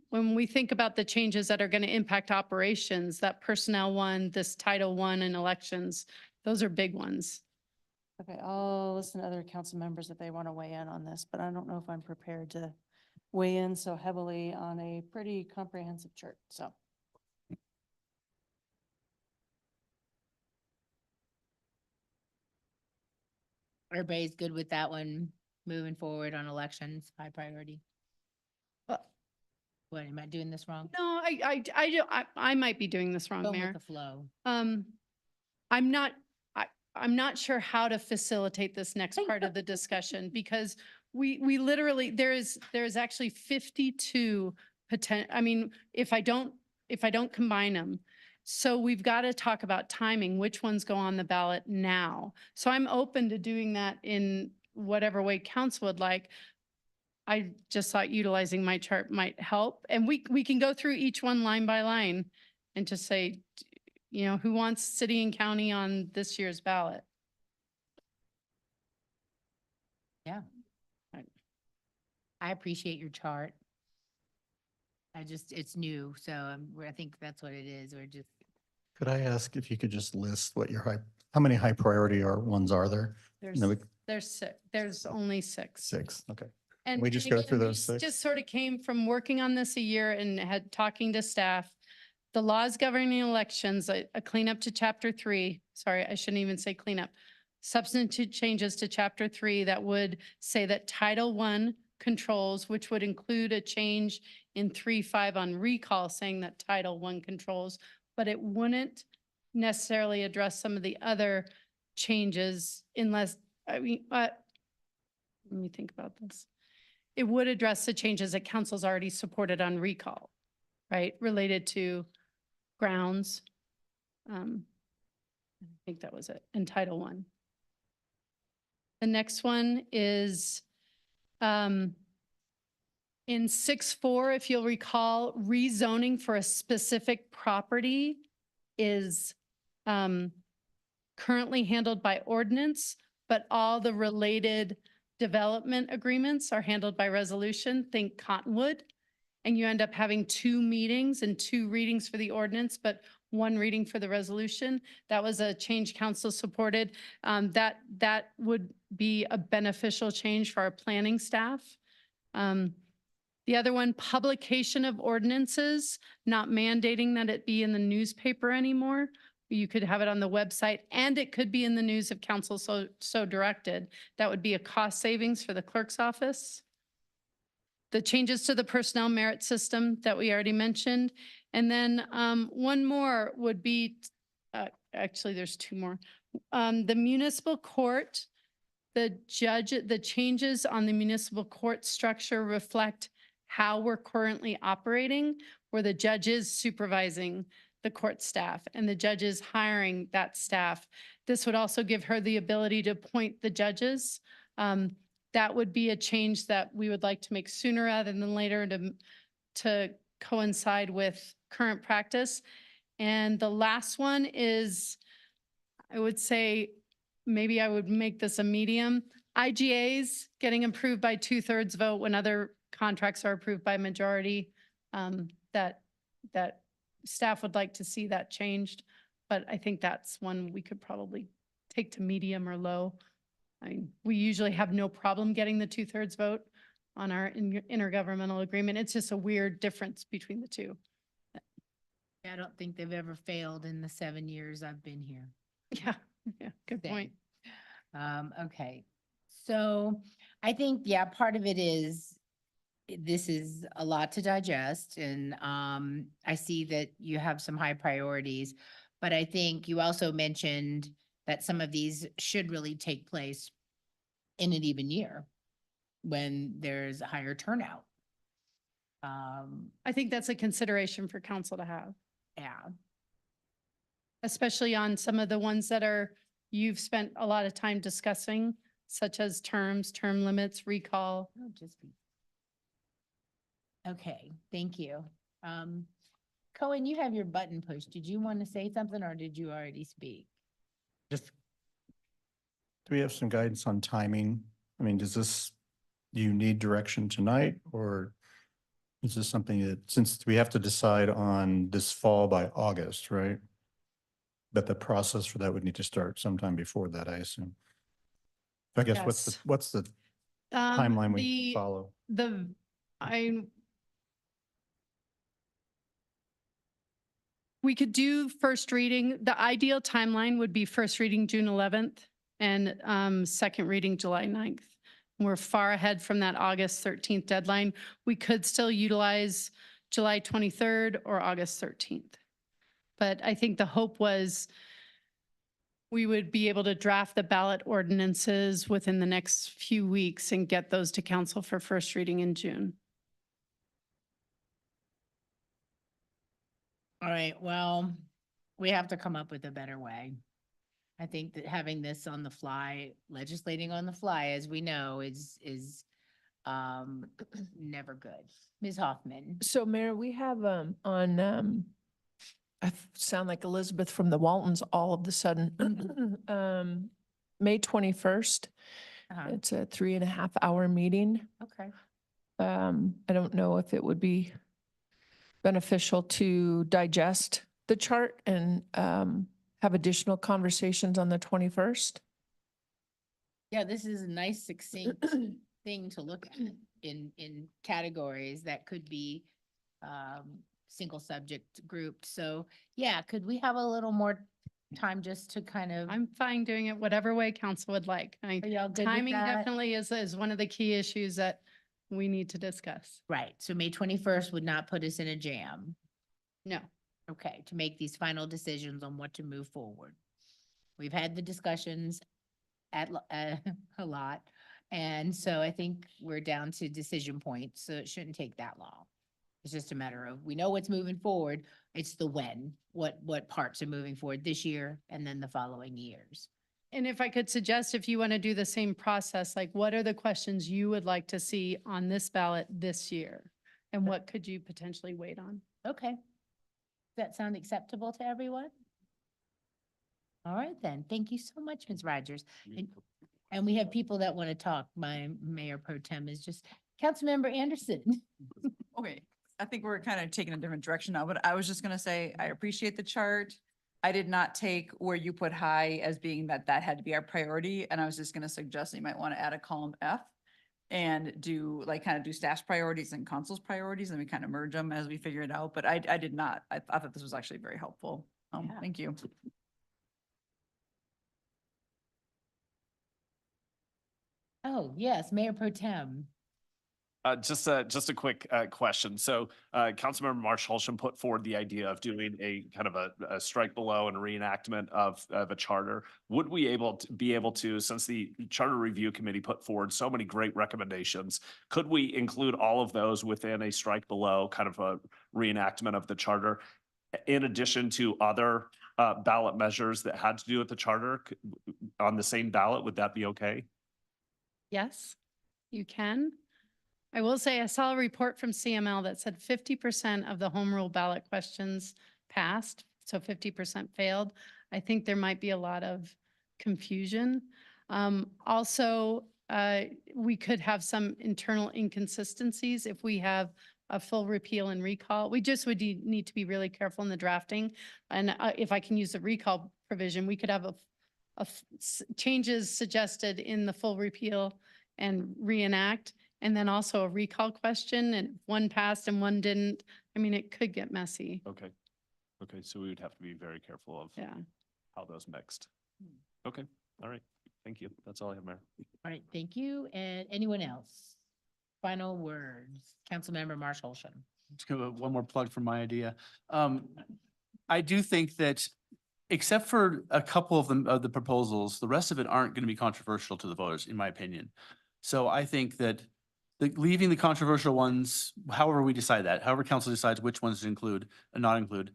when we think about the changes that are going to impact operations, that personnel one, this Title I and elections, those are big ones. Okay, I'll listen to other council members if they want to weigh in on this, but I don't know if I'm prepared to weigh in so heavily on a pretty comprehensive chart, so. Everybody's good with that one, moving forward on elections, high priority. Uh, What, am I doing this wrong? No, I might be doing this wrong, Going with Mayor. the flow. I'm not sure how to facilitate this next part of the discussion because we literally, there is actually 52 I mean, if I don't combine them. So we've got to talk about timing, which ones go on the ballot now. So I'm open to doing that in whatever way council would like. I just thought utilizing my chart might help. And we can go through each one line by line and just say, you know, who wants city and county on this year's ballot? Yeah. I appreciate your chart. It's new, so I think that's what it is. We're just, Could I ask if you could just list what how many high priority ones are there? No, There's only 6. 6, okay. And We just and go again, through those these 6? just sort of came from working on this a year and had talking to staff. The laws governing elections, a cleanup to chapter 3, sorry, I shouldn't even say cleanup. Substantive changes to chapter 3 that would say that Title I controls, which would include a change in 3.5 on recall, saying that Title I controls, but it wouldn't necessarily address some of the other changes unless, I mean, let me think about this. It would address the changes that council's already supported on recall, right? Related to grounds. I think that was it, and Title I. The next one is in 6.4, if you'll recall, rezoning for a specific property is currently handled by ordinance, but all the related development agreements are handled by resolution. Think Cottonwood. And you end up having 2 meetings and 2 readings for the ordinance, but 1 reading for the resolution. That was a change council supported. That would be a beneficial change for our planning staff. The other one, publication of ordinances, not mandating that it be in the newspaper anymore. You could have it on the website and it could be in the news if council so directed. That would be a cost savings for the clerk's office. The changes to the personnel merit system that we already mentioned. And then one more would be, actually there's 2 more. The municipal court, the changes on the municipal court structure reflect how we're currently operating, where the judge is supervising the court staff and the judge is hiring that staff. This would also give her the ability to appoint the judges. That would be a change that we would like to make sooner rather than later to coincide with current practice. And the last one is, I would say, maybe I would make this a medium. IGAs getting approved by 2/3 vote when other contracts are approved by majority. That staff would like to see that changed, but I think that's one we could probably take to medium or low. I mean, we usually have no problem getting the 2/3 vote on our intergovernmental agreement. It's just a weird difference between the two. I don't think they've ever failed in the 7 years I've been here. Yeah, good Same. point. Okay, so I think, yeah, part of it is, this is a lot to digest and I see that you have some high priorities, but I think you also mentioned that some of these should really take place in an even year when there's a higher turnout. I think that's a consideration for council to have, Yeah, especially on some of the ones that you've spent a lot of time discussing, such as terms, term limits, recall. it'll just be. Okay, thank you. Cohen, you have your button pushed. Did you want to say something or did you already speak? Just, do we have some guidance on timing? I mean, do you need direction tonight, or is this something that, since we have to decide on this fall by August, right? But the process for that would need to start sometime before that, I assume. I guess Yes. what's the timeline we follow? We could do first reading. The ideal timeline would be first reading June 11th and second reading July 9th. We're far ahead from that August 13th deadline. We could still utilize July 23rd or August 13th. But I think the hope was we would be able to draft the ballot ordinances within the next few weeks and get those to council for first reading in June. All right, well, we have to come up with a better way. I think that having this on the fly, legislating on the fly, as we know, is never good. Ms. Hoffman. So Mayor, we have on, I sound like Elizabeth from the Waltons all of the sudden. May 21st. Uh-huh. It's a 3.5 hour meeting. Okay. I don't know if it would be beneficial to digest the chart and have additional conversations on the 21st. Yeah, this is a nice succinct thing to look at in categories that could be single subject grouped. So yeah, could we have a little more time just to kind of? I'm fine doing it whatever way council would like. Are y'all good with Timing that? definitely is one of the key issues that we need to discuss. Right, so May 21st would not put us in a jam. No. Okay, to make these final decisions on what to move forward. We've had the discussions a lot. And so I think we're down to decision points, so it shouldn't take that long. It's just a matter of, we know what's moving forward. It's the when, what parts are moving forward this year and then the following years. And if I could suggest, if you want to do the same process, like what are the questions you would like to see on this ballot this year? And what could you potentially wait on? Okay. Does that sound acceptable to everyone? All right then. Thank you so much, Ms. Rogers. And we have people that want to talk. My Mayor Pro Tem is just Councilmember Anderson. Okay, I think we're kind of taking a different direction now, but I was just gonna say, I appreciate the chart. I did not take where you put high as being that had to be our priority, and I was just gonna suggest you might want to add a column F and do kind of do staff's priorities and council's priorities, and we kind of merge them as we figure it out, but I did not. I thought that this was actually very helpful. Yeah. Thank you. Oh, yes, Mayor Pro Tem. Just a quick question. So Councilmember Marsh Holsham put forward the idea of doing a kind of a strike below and reenactment of a charter. Would we be able to, since the Charter Review Committee put forward so many great recommendations, could we include all of those within a strike below kind of a reenactment of the charter? In addition to other ballot measures that had to do with the charter on the same ballot, would that be okay? Yes, you can. I will say I saw a report from CML that said 50% of the home rule ballot questions passed, so 50% failed. I think there might be a lot of confusion. Also, we could have some internal inconsistencies if we have a full repeal and recall. We just would need to be really careful in the drafting. And if I can use the recall provision, we could have changes suggested in the full repeal and reenact, and then also a recall question, and one passed and one didn't. I mean, it could get messy. Okay. Okay, so we would have to be very careful of how those mixed. Okay, all right. Thank you. That's all I have, Mayor. All right, thank you. And anyone else? Final words, Councilmember Marsh Holsham. Just give one more plug for my idea. I do think that except for a couple of them, of the proposals, the rest of it aren't going to be controversial to the voters, in my opinion. So I think that leaving the controversial ones, however we decide that, however council decides which ones to include and not include,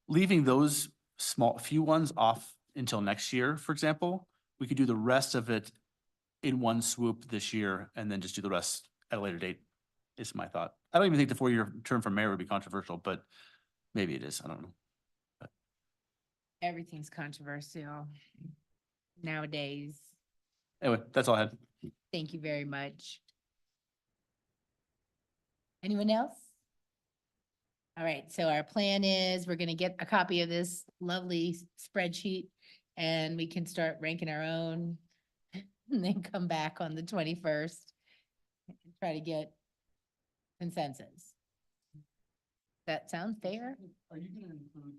leaving those few ones off until next year, for example, we could do the rest of it in one swoop this year and then just do the rest at a later date, is my thought. I don't even think the 4-year term for mayor would be controversial, but maybe it is. I don't know. Everything's controversial nowadays. Anyway, that's all I had. Thank you very much. Anyone else? All right, so our plan is we're gonna get a copy of this lovely spreadsheet and we can start ranking our own and then come back on the 21st and try to get consensus. That sound fair? Are you gonna include,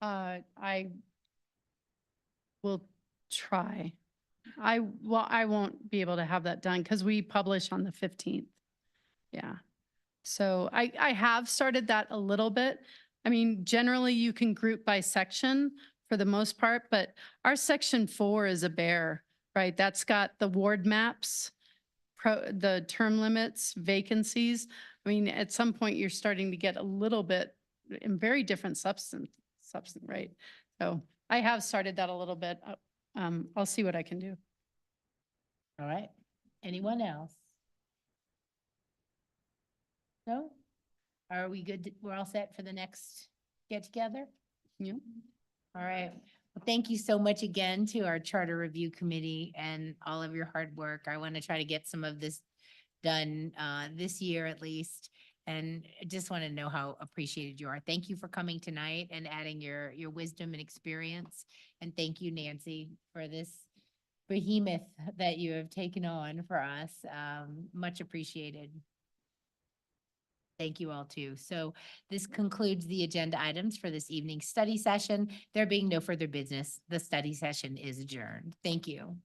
I will try. I won't be able to have that done because we publish on the 15th. Yeah. So I have started that a little bit. I mean, generally you can group by section for the most part, but our section 4 is a bear, right? That's got the ward maps, the term limits, vacancies. I mean, at some point you're starting to get a little bit in very different substance, right? So I have started that a little bit. I'll see what I can do. All right, anyone else? No? Are we good? We're all set for the next get together? Yeah. All right. Well, thank you so much again to our Charter Review Committee and all of your hard work. I want to try to get some of this done this year at least. And I just want to know how appreciated you are. Thank you for coming tonight and adding your wisdom and experience. And thank you, Nancy, for this behemoth that you have taken on for us. Much appreciated. Thank you all too. So this concludes the agenda items for this evening's study session. There being no further business, the study session is adjourned. Thank you.